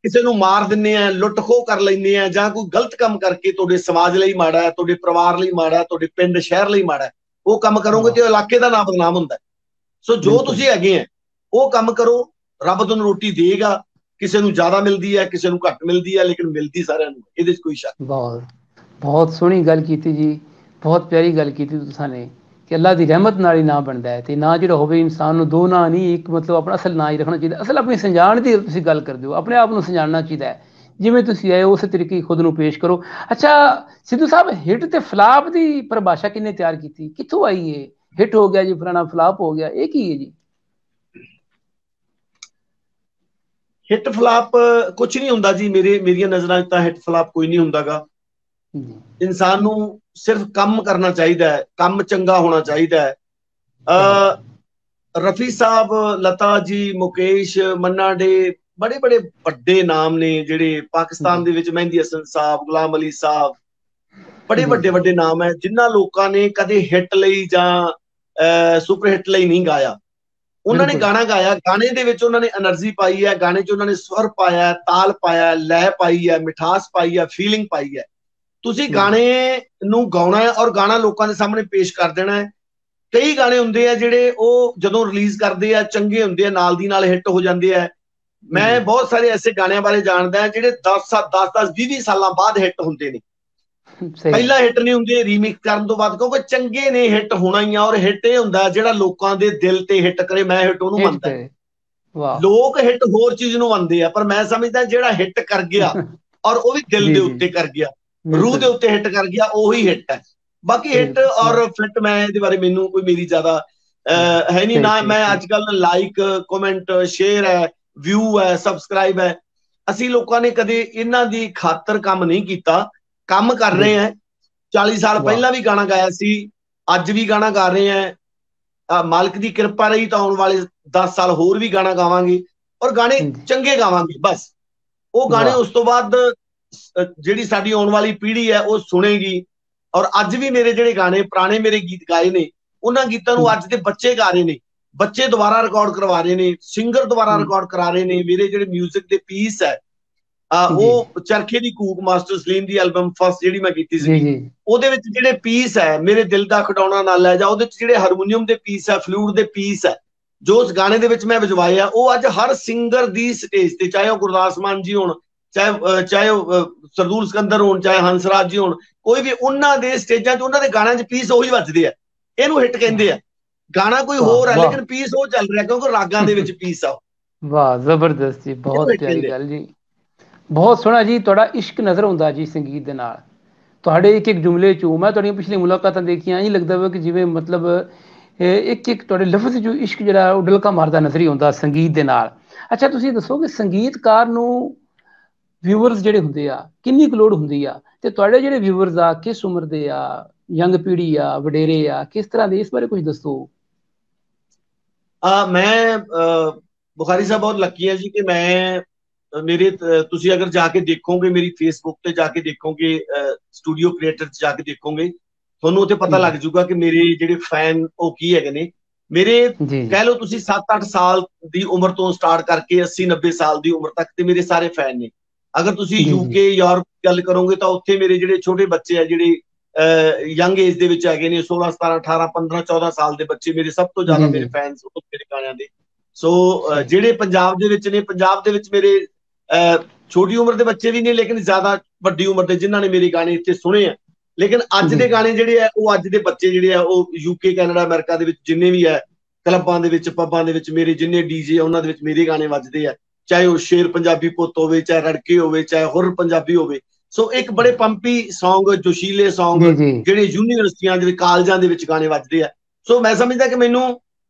ਕਿਸੇ ਨੂੰ ਮਾਰ ਦਿੰਦੇ ਆ, ਲੁੱਟ ਖੋਹ ਕਰ ਲੈਂਦੇ ਆ, ਜਾਂ ਕੋਈ ਗਲਤ ਕੰਮ ਕਰਕੇ ਤੁਹਾਡੇ ਸਮਾਜ ਲਈ ਮਾੜਾ ਹੈ, ਤੁਹਾਡੇ ਪਰਿਵਾਰ ਲਈ ਮਾੜਾ ਹੈ, ਤੁਹਾਡੇ ਪਿੰਡ ਸ਼ਹਿਰ ਲਈ ਮਾੜਾ ਹੈ, ਉਹ ਕੰਮ ਕਰੋਗੇ ਤੇ ਇਲਾਕੇ ਦਾ ਨਾਮ ਬਦਨਾਮ ਹੁੰਦਾ। ਸੋ ਜੋ ਤੁਸੀਂ ਹੈਗੇ ਆ ਉਹ ਕੰਮ ਕਰੋ, ਰੱਬ ਤੁਹਾਨੂੰ ਰੋਟੀ ਦੇਗਾ। ਕਿਸੇ ਨੂੰ ਜ਼ਿਆਦਾ ਮਿਲਦੀ ਹੈ, ਕਿਸੇ ਨੂੰ ਘੱਟ ਮਿਲਦੀ ਹੈ, ਲੇਕਿਨ ਮਿਲਦੀ ਸਾਰਿਆਂ ਨੂੰ, ਇਹਦੇ 'ਚ ਕੋਈ ਸ਼ੱਕ ਨਹੀਂ। ਬਹੁਤ ਸੋਹਣੀ ਗੱਲ ਕੀਤੀ ਜੀ, ਬਹੁਤ ਪਿਆਰੀ ਗੱਲ ਕੀਤੀ ਤੁਸੀਂ ਨੇ ਕਿ ਅੱਲਾ ਦੀ ਰਹਿਮਤ ਨਾਲ ਹੀ ਨਾਂ ਬਣਦਾ ਹੈ। ਤੇ ਨਾਂ ਜਿਹੜਾ ਹੋਵੇ, ਇਨਸਾਨ ਨੂੰ ਦੋ ਨਾਂ ਨਹੀਂ, ਇੱਕ ਮਤਲਬ ਆਪਣਾ ਅਸਲ ਨਾਂ ਹੀ ਰੱਖਣਾ ਚਾਹੀਦਾ। ਅਸਲ ਆਪਣੀ ਸੰਜਾਣ ਦੀ ਤੁਸੀਂ ਗੱਲ ਕਰਦੇ ਹੋ, ਆਪਣੇ ਆਪ ਨੂੰ ਸੰਜਾਣਨਾ ਚਾਹੀਦਾ ਹੈ। ਜਿਵੇਂ ਤੁਸੀਂ ਆਏ ਉਸੇ ਤਰੀਕੇ ਖੁਦ ਨੂੰ ਪੇਸ਼ ਕਰੋ। ਅੱਛਾ ਸਿੱਧੂ ਸਾਹਿਬ, ਹਿੱਟ ਤੇ ਫਲਾਪ ਦੀ ਪਰਿਭਾਸ਼ਾ ਕਿਹਨੇ ਤਿਆਰ ਕੀਤੀ? ਕਿੱਥੋਂ ਆਈ ਹੈ? ਹਿੱਟ ਹੋ ਗਿਆ ਜੀ, ਫਲਾਣਾ ਫਲਾਪ ਹੋ ਗਿਆ, ਇਹ ਕੀ ਹੈ ਜੀ? ਹਿੱਟ ਫਲਾਪ ਕੁਝ ਨਹੀਂ ਹੁੰਦਾ ਜੀ, ਮੇਰੀਆਂ ਨਜ਼ਰਾਂ 'ਚ ਤਾਂ ਹਿੱਟ ਫਲਾਪ ਕੋਈ ਨਹੀਂ ਹੁੰਦਾਗਾ। ਇਨਸਾਨ ਨੂੰ ਸਿਰਫ ਕੰਮ ਕਰਨਾ ਚਾਹੀਦਾ ਹੈ, ਕੰਮ ਚੰਗਾ ਹੋਣਾ ਚਾਹੀਦਾ ਹੈ। ਰਫੀ ਸਾਹਿਬ, ਲਤਾ ਜੀ, ਮੁਕੇਸ਼, ਮੰਨਾ ਡੇ, ਬੜੇ ਬੜੇ ਵੱਡੇ ਨਾਮ ਨੇ ਜਿਹੜੇ ਪਾਕਿਸਤਾਨ ਦੇ ਵਿੱਚ, ਮਹਿੰਦੀ ਹਸਨ ਸਾਹਿਬ, ਗੁਲਾਮ ਅਲੀ ਸਾਹਿਬ, ਬੜੇ ਵੱਡੇ ਵੱਡੇ ਨਾਮ ਹੈ ਜਿਨ੍ਹਾਂ ਲੋਕਾਂ ਨੇ ਕਦੇ ਹਿੱਟ ਲਈ ਜਾਂ ਸੁਪਰ ਹਿੱਟ ਲਈ ਨਹੀਂ ਗਾਇਆ। ਉਹਨਾਂ ਨੇ ਗਾਣਾ ਗਾਇਆ, ਗਾਣੇ ਦੇ ਵਿੱਚ ਉਹਨਾਂ ਨੇ એનર્ਜੀ ਪਾਈ ਹੈ, ਗਾਣੇ 'ਚ ਉਹਨਾਂ ਨੇ ਸਵਰ ਪਾਇਆ, ਤਾਲ ਪਾਇਆ, ਲੈਅ ਪਾਈ ਹੈ, ਮਿਠਾਸ ਪਾਈ ਹੈ, ਫੀਲਿੰਗ ਪਾਈ ਹੈ। ਤੁਸੀਂ ਗਾਣੇ ਨੂੰ ਗਾਉਣਾ ਹੈ ਔਰ ਗਾਣਾ ਲੋਕਾਂ ਦੇ ਸਾਹਮਣੇ ਪੇਸ਼ ਕਰ ਦੇਣਾ ਹੈ। ਕਈ ਗਾਣੇ ਹੁੰਦੇ ਆ ਜਿਹੜੇ ਉਹ ਜਦੋਂ ਰਿਲੀਜ਼ ਕਰਦੇ ਆ ਚੰਗੇ ਹੁੰਦੇ ਆ, ਨਾਲ ਦੀ ਨਾਲ ਹਿੱਟ ਹੋ ਜਾਂਦੇ ਆ। ਮੈਂ ਬਹੁਤ ਸਾਰੇ ਐਸੇ ਗਾਣਿਆਂ ਬਾਰੇ ਜਾਣਦਾ ਜਿਹੜੇ 10 20 ਸਾਲਾਂ ਬਾਅਦ ਹਿੱਟ ਹੁੰਦੇ ਨੇ। ਪਹਿਲਾਂ ਹਿੱਟ ਨਹੀਂ ਹੁੰਦੇ ਰੀਮਿਕਸ ਕਰਨ ਤੋਂ ਬਾਅਦ, ਕਿਉਂਕਿ ਚੰਗੇ ਨੇ ਹਿੱਟ ਹੋਣਾ ਹੀ ਆ। ਔਰ ਹਿੱਟ ਇਹ ਹੁੰਦਾ ਜਿਹੜਾ ਲੋਕਾਂ ਦੇ ਦਿਲ ਤੇ ਹਿੱਟ ਕਰੇ, ਮੈਂ ਹਿੱਟ ਉਹਨੂੰ ਮੰਨਦਾ। ਲੋਕ ਹਿੱਟ ਹੋਰ ਚੀਜ਼ ਨੂੰ ਮੰਨਦੇ ਆ, ਪਰ ਮੈਂ ਸਮਝਦਾ ਜਿਹੜਾ ਹਿੱਟ ਕਰ ਗਿਆ ਔਰ ਉਹ ਵੀ ਦਿਲ ਦੇ ਉੱਤੇ ਕਰ ਗਿਆ, ਰੂਹ ਦੇ ਉੱਤੇ ਹਿੱਟ ਕਰ ਗਿਆ, ਉਹੀ ਹਿੱਟ ਹੈ। ਬਾਕੀ ਹਿੱਟ ਔਰ ਫਿੱਟ ਮੈਂ ਇਹਦੇ ਬਾਰੇ ਮੈਨੂੰ ਕੋਈ ਮੇਰੀ ਜ਼ਿਆਦਾ ਹੈ ਨਹੀਂ ਨਾ। ਮੈਂ ਅੱਜ ਕੱਲ ਲਾਈਕ, ਕਮੈਂਟ, ਸ਼ੇਅਰ ਹੈ, ਵਿਊ ਹੈ, ਸਬਸਕ੍ਰਾਈਬ ਹੈ, ਅਸੀਂ ਲੋਕਾਂ ਨੇ ਕਦੇ ਇਹਨਾਂ ਦੀ ਖਾਤਰ ਕੰਮ ਨਹੀਂ ਕੀਤਾ। ਕੰਮ ਕਰ ਰਹੇ ਹੈ। 40 ਸਾਲ ਪਹਿਲਾਂ ਵੀ ਗਾਣਾ ਗਾਇਆ ਸੀ, ਅੱਜ ਵੀ ਗਾਣਾ ਗਾ ਰਹੇ ਹੈ। ਮਾਲਕ ਦੀ ਕਿਰਪਾ ਰਹੀ ਤਾਂ ਆਉਣ ਵਾਲੇ 10 ਸਾਲ ਹੋਰ ਵੀ ਗਾਣਾ ਗਾਵਾਂਗੇ ਔਰ ਗਾਣੇ ਚੰਗੇ ਗਾਵਾਂਗੇ। ਬਸ ਉਹ ਗਾਣੇ ਉਸ ਤੋਂ ਬਾਅਦ ਜਿਹੜੀ ਸਾਡੀ ਆਉਣ ਵਾਲੀ ਪੀੜ੍ਹੀ ਹੈ ਉਹ ਸੁਣੇਗੀ। ਔਰ ਅੱਜ ਵੀ ਮੇਰੇ ਜਿਹੜੇ ਗਾਣੇ ਪੁਰਾਣੇ ਮੇਰੇ ਗੀਤ ਗਾਏ ਨੇ, ਉਹਨਾਂ ਗੀਤਾਂ ਨੂੰ ਅੱਜ ਦੇ ਬੱਚੇ ਗਾ ਰਹੇ ਨੇ, ਬੱਚੇ ਦੁਬਾਰਾ ਰਿਕਾਰਡ ਕਰਵਾ ਰਹੇ ਨੇ, ਸਿੰਗਰ ਦੁਬਾਰਾ ਰਿਕਾਰਡ ਕਰਾ ਰਹੇ ਨੇ। ਮੇਰੇ ਜਿਹੜੇ ਮਿਊਜ਼ਿਕ ਦੇ ਪੀਸ ਹੈ, ਉਹ ਚਰਖੇ ਦੀ ਕੂਕ ਮਾਸਟਰ ਸਲੀਮ ਦੀ ਐਲਬਮ ਫਸਟ ਜਿਹੜੀ ਮੈਂ ਕੀਤੀ ਸੀ, ਉਹਦੇ ਵਿੱਚ ਜਿਹੜੇ ਪੀਸ ਹੈ, ਮੇਰੇ ਦਿਲ ਦਾ ਖਿਡੌਣਾ ਨਾਲ ਲੈ ਜਾ, ਉਹਦੇ ਵਿੱਚ ਜਿਹੜੇ ਹਾਰਮੋਨੀਅਮ ਦੇ ਪੀਸ ਹੈ, ਫਲੂਟ ਦੇ ਪੀਸ ਹੈ, ਜੋ ਉਸ ਗਾਣੇ ਦੇ ਵਿੱਚ ਮੈਂ ਵਜਵਾਏ ਆ, ਉਹ ਅੱਜ ਹਰ ਸਿੰਗਰ ਦੀ ਸਟੇਜ ਤੇ, ਚਾਹੇ ਉਹ ਗੁਰਦਾਸ ਮਾਨ ਜੀ ਹੋਣ, ਚਾਹੇ ਉਹ ਸਰਦੂਲ ਸਿਕੰਦਰ ਹੋਣ, ਚਾਹੇ ਹੰਸਰਾਜ ਜੀ ਹੋਣ, ਕੋਈ ਵੀ, ਉਹਨਾਂ ਦੇ ਸਟੇਜਾਂ 'ਚ ਉਹਨਾਂ ਦੇ ਗਾਣਿਆਂ 'ਚ ਪੀਸ ਉਹੀ ਵੱਜਦੇ ਆ। ਇਹਨੂੰ ਹਿੱਟ ਕਹਿੰਦੇ ਆ। ਗਾਣਾ ਕੋਈ ਹੋਰ ਹੈ ਲੇਕਿਨ ਪੀਸ ਉਹ ਚੱਲ ਰਿਹਾ ਕਿਉਂਕਿ ਰਾਗਾਂ ਦੇ ਵਿੱਚ ਪੀਸ ਆ। ਵਾਹ, ਜ਼ਬਰਦਸਤ ਜੀ, ਬਹੁਤ ਪਿਆਰੀ ਗੱਲ ਜੀ, ਬਹੁਤ ਸੋਹਣਾ ਜੀ। ਤੁਹਾਡਾ ਇਸ਼ਕ ਨਜ਼ਰ ਆਉਂਦਾ ਜੀ ਸੰਗੀਤ ਦੇ ਨਾਲ, ਤੁਹਾਡੇ ਇੱਕ ਇੱਕ ਜੁਮਲੇ 'ਚੋਂ। ਮੈਂ ਤੁਹਾਡੀਆਂ ਪਿਛਲੀਆਂ ਮੁਲਾਕਾਤਾਂ ਦੇਖੀਆਂ, ਇੰਝ ਲੱਗਦਾ ਵਾ ਕਿ ਜਿਵੇਂ ਮਤਲਬ ਇੱਕ ਇੱਕ ਤੁਹਾਡੇ ਲਫ਼ਜ਼ 'ਚੋਂ ਇਸ਼ਕ ਜਿਹੜਾ ਉਹ ਡਲਕਾ ਮਾਰਦਾ ਨਜ਼ਰ ਹੀ ਆਉਂਦਾ ਸੰਗੀਤ ਦੇ ਨਾਲ। ਅੱਛਾ, ਤੁਸੀਂ ਦੱਸੋ ਕਿ ਸੰਗੀਤਕਾਰ ਨੂੰ ਵਿਊਵਰਸ ਜਿਹੜੇ ਹੁੰਦੇ ਆ ਕਿੰਨੀ ਕੁ ਲੋੜ ਹੁੰਦੀ ਆ, ਤੇ ਤੁਹਾਡੇ ਜਿਹੜੇ ਵਿਊਵਰਸ ਆ ਕਿਸ ਉਮਰ ਦੇ ਆ, ਯੰਗ ਪੀੜ੍ਹੀ ਆ, ਵਡੇਰੇ ਆ, ਕਿਸ ਤਰ੍ਹਾਂ ਦੇ, ਇਸ ਬਾਰੇ ਕੁਝ ਦੱਸੋ। ਮੈਂ ਬੁਖਾਰੀ ਸਾਹਿਬ ਬਹੁਤ ਲੱਕੀ ਹੈ ਜੀ ਕਿ ਮੈਂ ਮੇਰੇ, ਤੁਸੀਂ ਅਗਰ ਜਾ ਕੇ ਦੇਖੋਗੇ ਮੇਰੀ ਫੇਸਬੁੱਕ ਤੇ ਜਾ ਕੇ ਦੇਖੋਗੇ, ਸਟੂਡੀਓ ਕ੍ਰੀਏਟਰ 'ਚ ਜਾ ਕੇ ਦੇਖੋਗੇ, ਤੁਹਾਨੂੰ ਉੱਥੇ ਪਤਾ ਲੱਗ ਜੂਗਾ ਕਿ ਮੇਰੇ ਜਿਹੜੇ ਫੈਨ ਉਹ ਕੀ ਹੈਗੇ ਨੇ। ਮੇਰੇ ਕਹਿ ਲਓ ਤੁਸੀਂ 7-8 ਸਾਲ ਦੀ ਉਮਰ ਤੋਂ ਸਟਾਰਟ ਕਰਕੇ 80-90 ਸਾਲ ਦੀ ਉਮਰ ਤੱਕ ਤੇ ਮੇਰੇ ਸਾਰੇ ਫੈਨ ਨੇ। ਅਗਰ ਤੁਸੀਂ UK, ਯੂਰਪ ਗੱਲ ਕਰੋਗੇ ਤਾਂ ਉੱਥੇ ਮੇਰੇ ਜਿਹੜੇ ਛੋਟੇ ਬੱਚੇ ਆ, ਜਿਹੜੇ ਯੰਗ ਏਜ ਦੇ ਵਿੱਚ ਹੈਗੇ ਨੇ, 16, 17, 18, 15, 14 ਸਾਲ ਦੇ ਬੱਚੇ, ਮੇਰੇ ਸਭ ਤੋਂ ਜ਼ਿਆਦਾ ਮੇਰੇ ਫੈਨਸ ਮੇਰੇ ਗਾਣਿਆਂ ਦੇ। ਸੋ ਜਿਹੜੇ ਪੰਜਾਬ ਦੇ ਵਿੱਚ ਨੇ, ਪੰਜਾਬ ਦੇ ਵਿੱਚ ਮੇਰੇ ਛੋਟੀ ਉਮਰ ਦੇ ਬੱਚੇ ਵੀ ਨੇ, ਲੇਕਿਨ ਜ਼ਿਆਦਾ ਵੱਡੀ ਉਮਰ ਦੇ ਜਿਨ੍ਹਾਂ ਨੇ ਮੇਰੇ ਗਾਣੇ ਇੱਥੇ ਸੁਣੇ ਆ। ਲੇਕਿਨ ਅੱਜ ਦੇ ਗਾਣੇ ਜਿਹੜੇ ਆ ਉਹ ਅੱਜ ਦੇ ਬੱਚੇ ਜਿਹੜੇ ਆ ਉਹ UK, ਕੈਨੇਡਾ, ਅਮਰੀਕਾ ਦੇ ਵਿੱਚ ਜਿੰਨੇ ਵੀ ਹੈ ਕਲੱਬਾਂ ਦੇ ਵਿੱਚ, ਪੱਬਾਂ ਦੇ ਵਿੱਚ, ਮੇਰੇ ਜਿੰਨੇ DJ ਆ ਉਹਨਾਂ ਦੇ ਵਿੱਚ ਮੇਰੇ ਗਾਣੇ ਵੱਜਦੇ ਆ। ਚਾਹੇ ਉਹ ਸ਼ੇਰ ਪੰਜਾਬੀ ਪੁੱਤ ਹੋਵੇ, ਚਾਹੇ ਰੜਕੇ ਹੋਵੇ, ਚਾਹੇ ਹੁਰ ਪੰਜਾਬੀ ਹੋਵੇ। ਸੋ ਇੱਕ ਬੜੇ ਪੰਪੀ ਸੌਂਗ, ਜੋਸ਼ੀਲੇ ਸੌਂਗ ਜਿਹੜੇ ਯੂਨੀਵਰਸਿਟੀਆਂ ਦੇ ਵਿੱਚ, ਕਾਲਜਾਂ ਦੇ ਵਿੱਚ ਗਾਣੇ ਵੱਜਦੇ ਆ। ਸੋ ਮੈਂ ਸਮਝਦਾ ਕਿ ਮੈਨੂੰ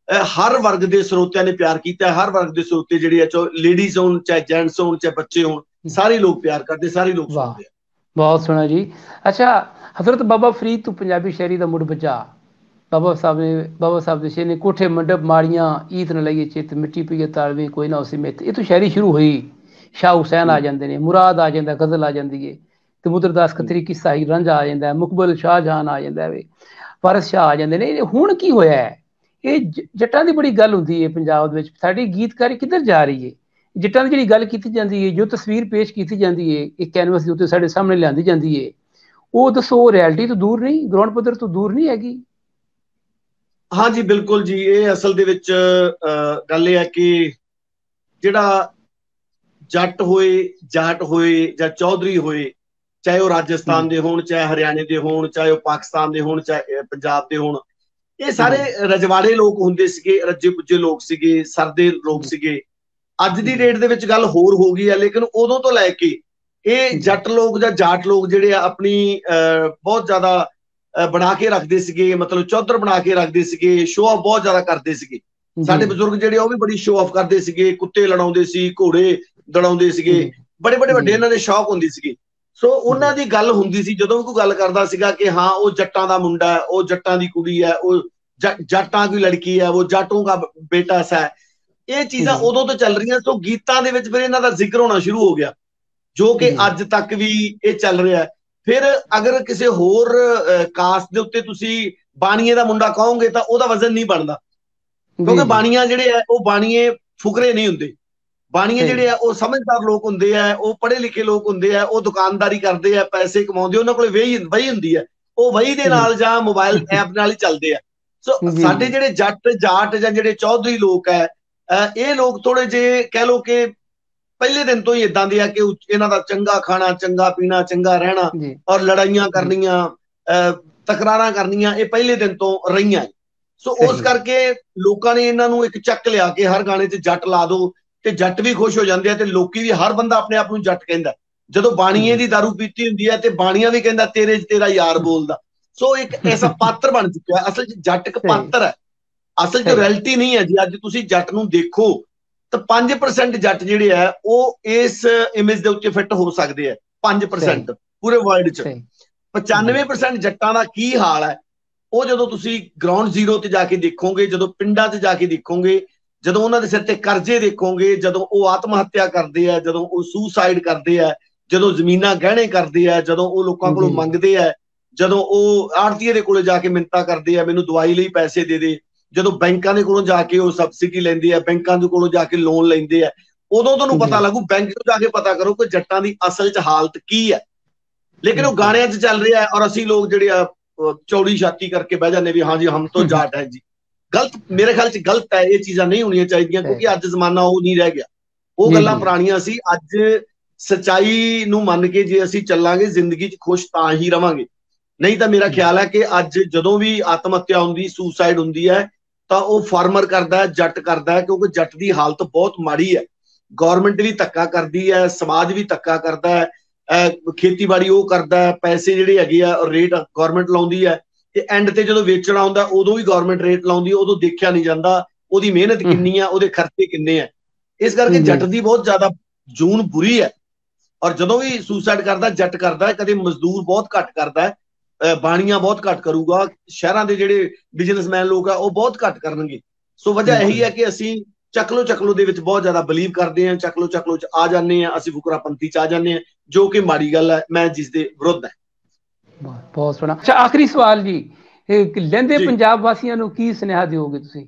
ਹਰ ਵਰਗ ਦੇ ਸਰੋਤਿਆਂ ਨੇ ਪਿਆਰ ਕੀਤਾ। ਹਰ ਵਰਗ ਦੇ ਸਰੋਤੇ ਜਿਹੜੇ ਆ, ਚਾਹੇ ਲੇਡੀਜ਼ ਹੋਣ, ਚਾਹੇ ਜੈਂਟਸ ਹੋਣ, ਚਾਹੇ ਬੱਚੇ ਹੋਣ, ਸਾਰੇ ਲੋਕ ਪਿਆਰ ਕਰਦੇ, ਸਾਰੇ ਲੋਕ ਸੁਣਦੇ ਆ। ਬਹੁਤ ਸੋਹਣਾ ਜੀ। ਅੱਛਾ, ਹਜ਼ਰਤ ਬਾਬਾ ਫਰੀਦ ਤੂੰ ਪੰਜਾਬੀ ਸ਼ਾਇਰੀ ਦਾ ਮੁੱਢ ਬਚਾ। ਬਾਬਾ ਸਾਹਿਬ ਦੇ ਸ਼ੇਰ ਨੇ, ਕੋਠੇ ਮੰਡਪ ਮਾੜੀਆਂ ਈਤ ਨਾ ਲਈਏ ਚਿੱਤ, ਮਿੱਟੀ ਪਈਏ ਤਾਲਵੇਂ ਕੋਈ ਨਾ ਉਸੇ ਮਿੱਤ। ਇਹ ਤੋਂ ਸ਼ਾਇਰੀ ਸ਼ੁਰੂ ਹੋਈ। ਸ਼ਾਹ ਹੁਸੈਨ ਆ ਜਾਂਦੇ ਨੇ, ਮੁਰਾਦ ਆ ਜਾਂਦਾ, ਗਜ਼ਲ ਆ ਜਾਂਦੀ ਹੈ, ਤੇ ਮੁਦਰਦਾਸ ਖੱਤਰੀ ਕਿੱਸਾ ਹੀ ਰਾਂਝਾ ਆ ਜਾਂਦਾ, ਮੁਕਬਲ ਸ਼ਾਹਜਹਾਨ ਆ ਜਾਂਦਾ ਵੇ, ਵਾਰਿਸ ਸ਼ਾਹ ਆ ਜਾਂਦੇ ਨੇ। ਹੁਣ ਕੀ ਹੋਇਆ ਹੈ? ਇਹ ਜੱਟਾਂ ਦੀ ਬੜੀ ਗੱਲ ਹੁੰਦੀ ਹੈ ਪੰਜਾਬ ਦੇ ਵਿੱਚ, ਸਾਡੀ ਗੀਤਕਾਰੀ ਕਿੱਧਰ ਜਾ ਰਹੀ ਹੈ? ਜੱਟਾਂ ਦੀ ਜਿਹੜੀ ਗੱਲ ਕੀਤੀ ਜਾਂਦੀ ਹੈ, ਜੋ ਤਸਵੀਰ ਪੇਸ਼ ਕੀਤੀ ਜਾਂਦੀ ਹੈ ਇੱਕ ਕੈਨਵਸ ਦੇ ਉੱਤੇ ਸਾਡੇ ਸਾਹਮਣੇ ਲਿਆਂਦੀ ਜਾਂਦੀ ਹੈ, ਉਹ ਦੱਸੋ ਉਹ ਰਿਐਲਿਟੀ ਤੋਂ ਦੂਰ ਨਹੀਂ, ਗਰਾਊਂਡ ਪੱਧਰ ਤੋਂ ਦੂਰ ਨਹੀਂ ਹੈਗੀ? ਹਾਂਜੀ, ਬਿਲਕੁਲ ਜੀ। ਇਹ ਅਸਲ ਦੇ ਵਿੱਚ ਗੱਲ ਇਹ ਹੈ ਕਿ ਜਿਹੜਾ ਜੱਟ ਹੋਏ, ਜਾਟ ਹੋਏ ਜਾਂ ਚੌਧਰੀ ਹੋਏ, ਚਾਹੇ ਉਹ ਰਾਜਸਥਾਨ ਦੇ ਹੋਣ, ਚਾਹੇ ਹਰਿਆਣੇ ਦੇ ਹੋਣ, ਚਾਹੇ ਉਹ ਪਾਕਿਸਤਾਨ ਦੇ ਹੋਣ, ਚਾਹੇ ਪੰਜਾਬ ਦੇ ਹੋਣ, ਇਹ ਸਾਰੇ ਰਜਵਾੜੇ ਲੋਕ ਹੁੰਦੇ ਸੀਗੇ, ਰੱਜੇ ਪੁੱਜੇ ਲੋਕ ਸੀਗੇ, ਸਰਦੇ ਲੋਕ ਸੀਗੇ। ਅੱਜ ਦੀ ਡੇਟ ਦੇ ਵਿੱਚ ਗੱਲ ਹੋਰ ਹੋ ਗਈ ਹੈ, ਲੇਕਿਨ ਉਦੋਂ ਤੋਂ ਲੈ ਕੇ ਇਹ ਜੱਟ ਲੋਕ ਜਾਂ ਜਾਟ ਲੋਕ ਜਿਹੜੇ ਆ ਆਪਣੀ ਬਹੁਤ ਜ਼ਿਆਦਾ ਬਣਾ ਕੇ ਰੱਖਦੇ ਸੀਗੇ, ਮਤਲਬ ਚੌਧਰ ਬਣਾ ਕੇ ਰੱਖਦੇ ਸੀਗੇ, ਸ਼ੋਅ ਆਫ ਬਹੁਤ ਜ਼ਿਆਦਾ ਕਰਦੇ ਸੀਗੇ। ਸਾਡੇ ਬਜ਼ੁਰਗ ਜਿਹੜੇ ਉਹ ਵੀ ਬੜੀ ਸ਼ੋਅ ਆਫ ਕਰਦੇ ਸੀਗੇ, ਕੁੱਤੇ ਲੜਾਉਂਦੇ ਸੀ, ਘੋੜੇ ਦੜਾਉਂਦੇ ਸੀਗੇ, ਬੜੇ ਬੜੇ ਵੱਡੇ ਇਹਨਾਂ ਦੇ ਸ਼ੌਕ ਹੁੰਦੀ ਸੀਗੇ। ਸੋ ਉਹਨਾਂ ਦੀ ਗੱਲ ਹੁੰਦੀ ਸੀ ਜਦੋਂ ਵੀ ਕੋਈ ਗੱਲ ਕਰਦਾ ਸੀਗਾ ਕਿ ਹਾਂ ਉਹ ਜੱਟਾਂ ਦਾ ਮੁੰਡਾ ਹੈ, ਉਹ ਜੱਟਾਂ ਦੀ ਕੁੜੀ ਹੈ, ਉਹ ਜੱਟਾਂ ਕੀ ਲੜਕੀ ਹੈ, ਉਹ ਜਾਟੋਂ ਦਾ ਬੇਟਾ ਸਾ। ਇਹ ਚੀਜ਼ਾਂ ਉਦੋਂ ਤੋਂ ਚੱਲ ਰਹੀਆਂ। ਸੋ ਗੀਤਾਂ ਦੇ ਵਿੱਚ ਫਿਰ ਇਹਨਾਂ ਦਾ ਜ਼ਿਕਰ ਹੋਣਾ ਸ਼ੁਰੂ ਹੋ ਗਿਆ, ਜੋ ਕਿ ਅੱਜ ਤੱਕ ਵੀ ਇਹ ਚੱਲ ਰਿਹਾ। ਫਿਰ ਅਗਰ ਕਿਸੇ ਹੋਰ ਕਾਸਟ ਦੇ ਉੱਤੇ ਤੁਸੀਂ ਬਾਣੀਏ ਦਾ ਮੁੰਡਾ ਕਹੋਗੇ ਤਾਂ ਉਹਦਾ ਵਜ਼ਨ ਨਹੀਂ ਬਣਦਾ, ਕਿਉਂਕਿ ਬਾਣੀਆਂ ਜਿਹੜੇ ਆ ਉਹ ਬਾਣੀਏ ਫੁਕਰੇ ਨਹੀਂ ਹੁੰਦੇ। ਬਾਣੀਏ ਜਿਹੜੇ ਆ ਉਹ ਸਮਝਦਾਰ ਲੋਕ ਹੁੰਦੇ ਆ, ਉਹ ਪੜ੍ਹੇ ਲਿਖੇ ਲੋਕ ਹੁੰਦੇ ਆ, ਉਹ ਦੁਕਾਨਦਾਰੀ ਕਰਦੇ ਆ, ਪੈਸੇ ਕਮਾਉਂਦੇ, ਉਹਨਾਂ ਕੋਲ ਵਹੀ ਹੁੰਦੀ ਹੈ, ਉਹ ਵਹੀ ਦੇ ਨਾਲ ਜਾਂ ਮੋਬਾਈਲ ਐਪ ਨਾਲ ਹੀ ਚੱਲਦੇ ਆ। ਸੋ ਸਾਡੇ ਜਿਹੜੇ ਜੱਟ ਜਾਟ ਜਾਂ ਜਿਹੜੇ ਚੌਧਰੀ ਲੋਕ ਹੈ, ਇਹ ਲੋਕ ਥੋੜੇ ਜਿਹੇ ਕਹਿ ਲਓ ਕਿ ਪਹਿਲੇ ਦਿਨ ਤੋਂ ਹੀ ਇਦਾਂ ਦੇ ਆ ਕਿ ਇਹਨਾਂ ਦਾ ਚੰਗਾ ਖਾਣਾ, ਚੰਗਾ ਪੀਣਾ, ਚੰਗਾ ਰਹਿਣਾ ਔਰ ਲੜਾਈਆਂ ਕਰਨੀਆਂ, ਤਕਰਾਰਾਂ ਕਰਨੀਆਂ, ਇਹ ਪਹਿਲੇ ਦਿਨ ਤੋਂ ਰਹੀਆਂ। ਸੋ ਉਸ ਕਰਕੇ ਲੋਕਾਂ ਨੇ ਇਹਨਾਂ ਨੂੰ ਇੱਕ ਚੱਕ ਲਿਆ ਕਿ ਹਰ ਗਾਣੇ 'ਚ ਜੱਟ ਲਾ ਦੋ ਤੇ ਜੱਟ ਵੀ ਖੁਸ਼ ਹੋ ਜਾਂਦੇ ਆ, ਤੇ ਲੋਕੀ ਵੀ, ਹਰ ਬੰਦਾ ਆਪਣੇ ਆਪ ਨੂੰ ਜੱਟ ਕਹਿੰਦਾ। ਜਦੋਂ ਬਾਣੀਏ ਦੀ ਦਾਰੂ ਪੀਤੀ ਹੁੰਦੀ ਹੈ ਤੇ ਬਾਣੀਆ ਵੀ ਕਹਿੰਦਾ ਤੇਰੇ 'ਚ ਤੇਰਾ ਯਾਰ ਬੋਲਦਾ। ਸੋ ਇੱਕ ਐਸਾ ਪਾਤਰ ਬਣ ਚੁੱਕਿਆ। ਅਸਲ 'ਚ ਜੱਟ ਇੱਕ ਪਾਤਰ ਹੈ, ਅਸਲ 'ਚ ਰਿਐਲਿਟੀ ਨਹੀਂ ਹੈ ਜੀ। ਅੱਜ ਤੁਸੀਂ ਜੱਟ ਨੂੰ ਦੇਖੋ ਤਾਂ 5% ਜੱਟ ਜਿਹੜੇ ਆ ਉਹ ਇਸ ਇਮੇਜ ਦੇ ਉੱਤੇ ਫਿੱਟ ਹੋ ਸਕਦੇ ਆ। 5% ਪੂਰੇ ਵਰਲਡ 'ਚ। 95% ਜੱਟਾਂ ਦਾ ਕੀ ਹਾਲ ਹੈ ਉਹ ਜਦੋਂ ਤੁਸੀਂ ਗਰਾਊਂਡ ਜ਼ੀਰੋ ਤੇ ਜਾ ਕੇ ਦੇਖੋਗੇ, ਜਦੋਂ ਪਿੰਡਾਂ 'ਚ ਜਾ ਕੇ ਦੇਖੋਗੇ, ਜਦੋਂ ਉਹਨਾਂ ਦੇ ਸਿਰ ਤੇ ਕਰਜ਼ੇ ਦੇਖੋਗੇ, ਜਦੋਂ ਉਹ ਆਤਮ ਹੱਤਿਆ ਕਰਦੇ ਆ, ਜਦੋਂ ਉਹ ਸੁਸਾਈਡ ਕਰਦੇ ਆ, ਜਦੋਂ ਜ਼ਮੀਨਾਂ ਗਹਿਣੇ ਕਰਦੇ ਆ, ਜਦੋਂ ਉਹ ਲੋਕਾਂ ਕੋਲੋਂ ਮੰਗਦੇ ਆ, ਜਦੋਂ ਉਹ ਆੜਤੀਏ ਦੇ ਕੋਲੇ ਜਾ ਕੇ ਮਿੰਨਤਾਂ ਕਰਦੇ ਆ ਮੈਨੂੰ ਦਵਾਈ ਲਈ ਪੈਸੇ ਦੇ ਦੇ, ਜਦੋਂ ਬੈਂਕਾਂ ਦੇ ਕੋਲੋਂ ਜਾ ਕੇ ਉਹ ਸਬਸਿਡੀ ਲੈਂਦੇ ਆ, ਬੈਂਕਾਂ ਦੇ ਕੋਲੋਂ ਜਾ ਕੇ ਲੋਨ ਲੈਂਦੇ ਆ, ਉਦੋਂ ਤੁਹਾਨੂੰ ਪਤਾ ਲੱਗੂ। ਬੈਂਕ ਤੋਂ ਜਾ ਕੇ ਪਤਾ ਕਰੋ ਕਿ ਜੱਟਾਂ ਦੀ ਅਸਲ 'ਚ ਹਾਲਤ ਕੀ ਹੈ। ਲੇਕਿਨ ਉਹ ਗਾਣਿਆਂ 'ਚ ਚੱਲ ਰਿਹਾ ਔਰ ਅਸੀਂ ਲੋਕ ਜਿਹੜੇ ਆ ਚੌੜੀ ਛਾਤੀ ਕਰਕੇ ਬਹਿ ਜਾਂਦੇ ਵੀ ਹਾਂਜੀ ਹਮ ਤੋਂ ਜਾਟ ਹੈ ਜੀ। ਗਲਤ, ਮੇਰੇ ਖਿਆਲ 'ਚ ਗਲਤ ਹੈ। ਇਹ ਚੀਜ਼ਾਂ ਨਹੀਂ ਹੋਣੀਆਂ ਚਾਹੀਦੀਆਂ, ਕਿਉਂਕਿ ਅੱਜ ਜ਼ਮਾਨਾ ਉਹ ਨਹੀਂ ਰਹਿ ਗਿਆ। ਉਹ ਗੱਲਾਂ ਪੁਰਾਣੀਆਂ ਸੀ। ਅੱਜ ਸੱਚਾਈ ਨੂੰ ਮੰਨ ਕੇ ਜੇ ਅਸੀਂ ਚੱਲਾਂਗੇ ਜ਼ਿੰਦਗੀ 'ਚ ਖੁਸ਼ ਤਾਂ ਹੀ ਰਵਾਂਗੇ। ਨਹੀਂ ਤਾਂ ਮੇਰਾ ਖਿਆਲ ਹੈ ਕਿ ਅੱਜ ਜਦੋਂ ਵੀ ਆਤਮ ਹੱਤਿਆ ਹੁੰਦੀ, ਸੁਸਾਈਡ ਹੁੰਦੀ ਹੈ, ਤਾਂ ਉਹ ਫਾਰਮਰ ਕਰਦਾ ਹੈ, ਜੱਟ ਕਰਦਾ ਹੈ, ਕਿਉਂਕਿ ਜੱਟ ਦੀ ਹਾਲਤ ਬਹੁਤ ਮਾੜੀ ਹੈ। ਗੌਰਮੈਂਟ ਵੀ ਧੱਕਾ ਕਰਦੀ ਹੈ, ਸਮਾਜ ਵੀ ਧੱਕਾ ਕਰਦਾ ਹੈ, ਖੇਤੀਬਾੜੀ ਉਹ ਕਰਦਾ ਹੈ, ਪੈਸੇ ਜਿਹੜੇ ਹੈਗੇ ਆ ਰੇਟ ਗੌਰਮੈਂਟ ਲਾਉਂਦੀ ਹੈ, ਤੇ ਐਂਡ ਤੇ ਜਦੋਂ ਵੇਚਣਾ ਹੁੰਦਾ ਉਦੋਂ ਵੀ ਗੌਰਮੈਂਟ ਰੇਟ ਲਾਉਂਦੀ ਹੈ। ਉਦੋਂ ਦੇਖਿਆ ਨਹੀਂ ਜਾਂਦਾ ਉਹਦੀ ਮਿਹਨਤ ਕਿੰਨੀ ਆ, ਉਹਦੇ ਖਰਚੇ ਕਿੰਨੇ ਆ। ਇਸ ਕਰਕੇ ਜੱਟ ਦੀ ਬਹੁਤ ਜ਼ਿਆਦਾ ਜੂਨ ਬੁਰੀ ਹੈ। ਔਰ ਜਦੋਂ ਵੀ ਸੁਸਾਈਡ ਕਰਦਾ ਜੱਟ ਕਰਦਾ, ਕਦੇ ਮਜ਼ਦੂਰ ਬਹੁਤ ਘੱਟ ਕਰਦਾ ਹੈ, ਬਾਣੀਆਂ ਬਹੁਤ ਘੱਟ ਕਰੂਗਾ, ਸ਼ਹਿਰਾਂ ਦੇ ਜਿਹੜੇ ਬਿਜ਼ਨਸਮੈਨ ਲੋਕ ਆ ਉਹ ਬਹੁਤ ਘੱਟ ਕਰਨਗੇ। ਸੋ ਵਜ੍ਹਾ ਇਹੀ ਹੈ ਕਿ ਅਸੀਂ ਚੱਕਲੋ ਦੇ ਵਿੱਚ ਬਹੁਤ ਜ਼ਿਆਦਾ ਬਲੀਵ ਕਰਦੇ ਹਾਂ, ਚੱਕਲੋ 'ਚ ਆ ਜਾਂਦੇ ਹਾਂ, ਅਸੀਂ ਫੁਕਰਾਪੰਥੀ 'ਚ ਆ ਜਾਂਦੇ ਹਾਂ, ਜੋ ਕਿ ਮਾੜੀ ਗੱਲ ਹੈ, ਮੈਂ ਜਿਸ ਦੇ ਵਿਰੁੱਧ ਹੈ। ਬਹੁਤ ਸੋਹਣਾ। ਅੱਛਾ, ਆਖਰੀ ਸਵਾਲ ਜੀ, ਲਹਿੰਦੇ ਪੰਜਾਬ ਵਾਸੀਆਂ ਨੂੰ ਕੀ ਸੁਨੇਹਾ ਦਿਓਗੇ ਤੁਸੀਂ?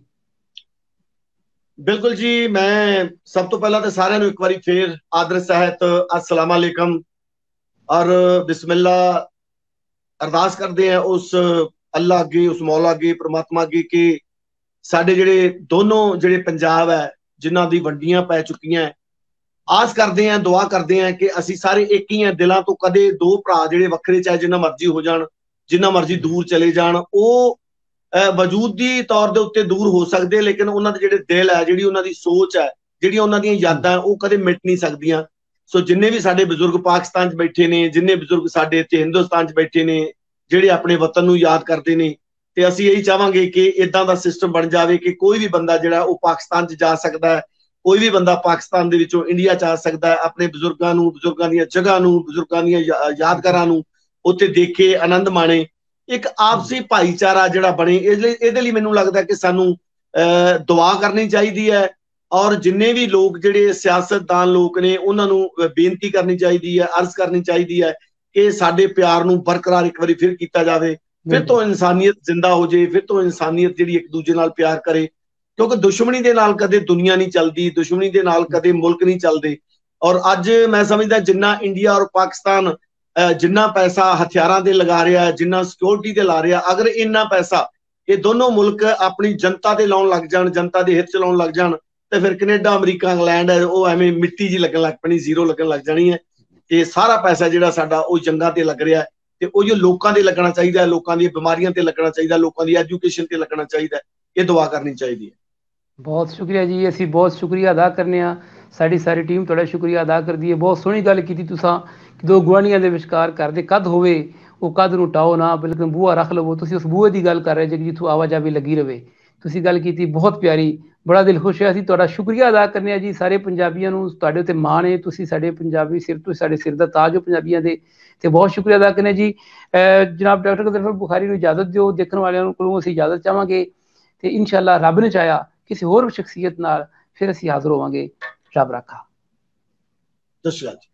ਬਿਲਕੁਲ ਜੀ, ਮੈਂ ਸਭ ਤੋਂ ਪਹਿਲਾਂ ਤਾਂ ਸਾਰਿਆਂ ਨੂੰ ਇੱਕ ਵਾਰੀ ਫੇਰ ਆਦਰ ਸਹਿਤ अस्सलाम वालेकुम ਔਰ ਬਿਸਮਿਲ੍ਲਾ ਅਰਦਾਸ ਕਰਦੇ ਆ ਉਸ ਅੱਲਾ ਅੱਗੇ, ਉਸ ਮੌਲਾ ਅੱਗੇ, ਪ੍ਰਮਾਤਮਾ ਅੱਗੇ ਕਿ ਸਾਡੇ ਜਿਹੜੇ ਦੋਨੋਂ ਜਿਹੜੇ ਪੰਜਾਬ ਹੈ ਜਿਨ੍ਹਾਂ ਦੀ ਵੰਡੀਆਂ ਪੈ ਚੁੱਕੀਆਂ, ਆਸ ਕਰਦੇ ਆ, ਦੁਆ ਕਰਦੇ ਆ ਕਿ ਅਸੀਂ ਸਾਰੇ ਇੱਕ ਹੀ ਆ ਦਿਲਾਂ ਤੋਂ। ਕਦੇ ਦੋ ਭਰਾ ਜਿਹੜੇ ਵੱਖਰੇ ਚਾਹੇ ਜਿੰਨਾ ਮਰਜ਼ੀ ਹੋ ਜਾਣ, ਜਿੰਨਾ ਮਰਜ਼ੀ ਦੂਰ ਚਲੇ ਜਾਣ, ਉਹ ਵਜੂਦੀ ਤੌਰ ਦੇ ਉੱਤੇ ਦੂਰ ਹੋ ਸਕਦੇ, ਲੇਕਿਨ ਉਹਨਾਂ ਦੇ ਜਿਹੜੇ ਦਿਲ ਹੈ, ਜਿਹੜੀ ਉਹਨਾਂ ਦੀ ਸੋਚ ਹੈ, ਜਿਹੜੀਆਂ ਉਹਨਾਂ ਦੀਆਂ ਯਾਦਾਂ ਉਹ ਕਦੇ ਮਿਟ ਨਹੀਂ ਸਕਦੀਆਂ। ਸੋ ਜਿੰਨੇ ਵੀ ਸਾਡੇ ਬਜ਼ੁਰਗ ਪਾਕਿਸਤਾਨ 'ਚ ਬੈਠੇ ਨੇ, ਜਿੰਨੇ ਬਜ਼ੁਰਗ ਸਾਡੇ ਇੱਥੇ ਹਿੰਦੁਸਤਾਨ 'ਚ ਬੈਠੇ ਨੇ, ਜਿਹੜੇ ਆਪਣੇ ਵਤਨ ਨੂੰ ਯਾਦ ਕਰਦੇ ਨੇ, ਤੇ ਅਸੀਂ ਇਹੀ ਚਾਹਾਂਗੇ ਕਿ ਇਦਾਂ ਦਾ ਸਿਸਟਮ ਬਣ ਜਾਵੇ ਕਿ ਕੋਈ ਵੀ ਬੰਦਾ ਜਿਹੜਾ ਉਹ ਪਾਕਿਸਤਾਨ 'ਚ ਜਾ ਸਕਦਾ ਹੈ, ਕੋਈ ਵੀ ਬੰਦਾ ਪਾਕਿਸਤਾਨ ਦੇ ਵਿੱਚੋਂ ਇੰਡੀਆ 'ਚ ਆ ਸਕਦਾ ਹੈ, ਆਪਣੇ ਬਜ਼ੁਰਗਾਂ ਨੂੰ, ਬਜ਼ੁਰਗਾਂ ਦੀਆਂ ਜਗ੍ਹਾ ਨੂੰ, ਬਜ਼ੁਰਗਾਂ ਦੀਆਂ ਯਾਦਗਾਰਾਂ ਨੂੰ ਉੱਥੇ ਦੇਖੇ, ਆਨੰਦ ਮਾਣੇ, ਇੱਕ ਆਪਸੀ ਭਾਈਚਾਰਾ ਜਿਹੜਾ ਬਣੇ। ਇਹਦੇ ਲਈ ਮੈਨੂੰ ਲੱਗਦਾ ਕਿ ਸਾਨੂੰ ਦੁਆ ਕਰਨੀ ਚਾਹੀਦੀ ਹੈ, ਔਰ ਜਿੰਨੇ ਵੀ ਲੋਕ ਜਿਹੜੇ ਸਿਆਸਤਦਾਨ ਲੋਕ ਨੇ ਉਹਨਾਂ ਨੂੰ ਬੇਨਤੀ ਕਰਨੀ ਚਾਹੀਦੀ ਹੈ, ਅਰਜ਼ ਕਰਨੀ ਚਾਹੀਦੀ ਹੈ ਕਿ ਸਾਡੇ ਪਿਆਰ ਨੂੰ ਬਰਕਰਾਰ ਇੱਕ ਵਾਰੀ ਫਿਰ ਕੀਤਾ ਜਾਵੇ, ਫਿਰ ਤੋਂ ਇਨਸਾਨੀਅਤ ਜ਼ਿੰਦਾ ਹੋ ਜਾਏ, ਫਿਰ ਤੋਂ ਇਨਸਾਨੀਅਤ ਜਿਹੜੀ ਇੱਕ ਦੂਜੇ ਨਾਲ ਪਿਆਰ ਕਰੇ। ਕਿਉਂਕਿ ਦੁਸ਼ਮਣੀ ਦੇ ਨਾਲ ਕਦੇ ਦੁਨੀਆ ਨਹੀਂ ਚੱਲਦੀ, ਦੁਸ਼ਮਣੀ ਦੇ ਨਾਲ ਕਦੇ ਮੁਲਕ ਨਹੀਂ ਚੱਲਦੇ। ਔਰ ਅੱਜ ਮੈਂ ਸਮਝਦਾ ਜਿੰਨਾ ਇੰਡੀਆ ਔਰ ਪਾਕਿਸਤਾਨ ਜਿੰਨਾ ਪੈਸਾ ਹਥਿਆਰਾਂ ਤੇ ਲਗਾ ਰਿਹਾ, ਜਿੰਨਾ ਸਿਕਿਉਰਿਟੀ ਤੇ ਲਾ ਰਿਹਾ, ਅਗਰ ਇੰਨਾ ਪੈਸਾ ਇਹ ਦੋਨੋਂ ਮੁਲਕ ਆਪਣੀ ਜਨਤਾ ਤੇ ਲਾਉਣ ਲੱਗ ਜਾਣ, ਜਨਤਾ ਦੇ ਹਿੱਤ ਚ ਲਾਉਣ ਲੱਗ ਜਾਣ, ਤੇ ਫਿਰ ਕੈਨੇਡਾ, ਅਮਰੀਕਾ, ਇੰਗਲੈਂਡ ਹੈ ਉਹ ਐਵੇਂ ਮਿੱਟੀ ਜੀ ਲੱਗਣ ਲੱਗ ਪੈਣੀ, ਜ਼ੀਰੋ ਲੱਗਣ ਲੱਗ ਜਾਣੀ ਹੈ। ਤੇ ਸਾਰਾ ਪੈਸਾ ਜਿਹੜਾ ਸਾਡਾ ਉਹ ਜੰਗਾਂ ਤੇ ਲੱਗ ਰਿਹਾ, ਤੇ ਉਹ ਜੋ ਲੋਕਾਂ ਦੇ ਲੱਗਣਾ ਚਾਹੀਦਾ, ਲੋਕਾਂ ਦੀਆਂ ਬਿਮਾਰੀਆਂ ਤੇ ਲੱਗਣਾ ਚਾਹੀਦਾ, ਲੋਕਾਂ ਦੀ ਐਜੂਕੇਸ਼ਨ ਤੇ ਲੱਗਣਾ ਚਾਹੀਦਾ। ਇਹ ਦੁਆ ਕਰਨੀ ਚਾਹੀਦੀ ਹੈ। ਬਹੁਤ ਸ਼ੁਕਰੀਆ ਜੀ, ਅਸੀਂ ਬਹੁਤ ਸ਼ੁਕਰੀਆ ਅਦਾ ਕਰਨੇ ਆ, ਸਾਡੀ ਸਾਰੀ ਟੀਮ ਤੁਹਾਡਾ ਸ਼ੁਕਰੀਆ ਅਦਾ ਕਰਦੀ ਹੈ। ਬਹੁਤ ਸੋਹਣੀ ਗੱਲ ਕੀਤੀ ਤੁਸੀਂ ਕਿ ਦੋ ਗੁਆਂਢੀਆਂ ਦੇ ਵਿਚਕਾਰ ਕਰਦੇ ਕਦ ਹੋਵੇ ਉਹ ਕਦ ਨੂੰ ਟਾਓ ਨਾ, ਬਲਕਿ ਬੂਹਾ ਰੱਖ ਲਵੋ। ਤੁਸੀਂ ਉਸ ਬੂਹੇ ਦੀ ਗੱਲ ਕਰ ਰਹੇ ਜੇ ਜਿੱਥੋਂ ਆਵਾਜਾਈ ਲੱਗੀ ਰਹੇ। ਤੁਸੀਂ ਗੱਲ ਕੀਤੀ ਬਹੁਤ ਪਿਆਰੀ, ਬੜਾ ਦਿਲ ਖੁਸ਼ ਹੋਇਆ। ਅਸੀਂ ਤੁਹਾਡਾ ਸ਼ੁਕਰੀਆ ਅਦਾ ਕਰਨੇ ਆ ਜੀ। ਸਾਰੇ ਪੰਜਾਬੀਆਂ ਨੂੰ ਤੁਹਾਡੇ ਉੱਤੇ ਮਾਣ ਹੈ, ਤੁਸੀਂ ਸਾਡੇ ਪੰਜਾਬੀ ਸਿਰ ਤੋਂ ਸਾਡੇ ਸਿਰ ਦਾ ਤਾਜ ਹੋ ਪੰਜਾਬੀਆਂ ਦੇ, ਤੇ ਬਹੁਤ ਸ਼ੁਕਰੀਆ ਅਦਾ ਕਰਨੇ ਜੀ। ਜਨਾਬ ਡਾਕਟਰ ਗੁਰਦਾਸਪੁਰ ਬੁਖਾਰੀ ਨੂੰ ਇਜਾਜ਼ਤ ਦਿਓ, ਦੇਖਣ ਵਾਲਿਆਂ ਕੋਲੋਂ ਅਸੀਂ ਇਜਾਜ਼ਤ ਚਾਹਾਂਗੇ, ਤੇ ਇਨਸ਼ਾਅੱਲਾ ਰੱਬ ਨੇ ਚਾਹਿਆ ਕਿਸੇ ਹੋਰ ਸ਼ਖਸੀਅਤ ਨਾਲ ਫਿਰ ਅਸੀਂ ਹਾਜ਼ਰ ਹੋਵਾਂਗੇ। ਰੱਬ ਰਾਖਾ। ਸਤਿ ਸ਼੍ਰੀ ਅਕਾਲ।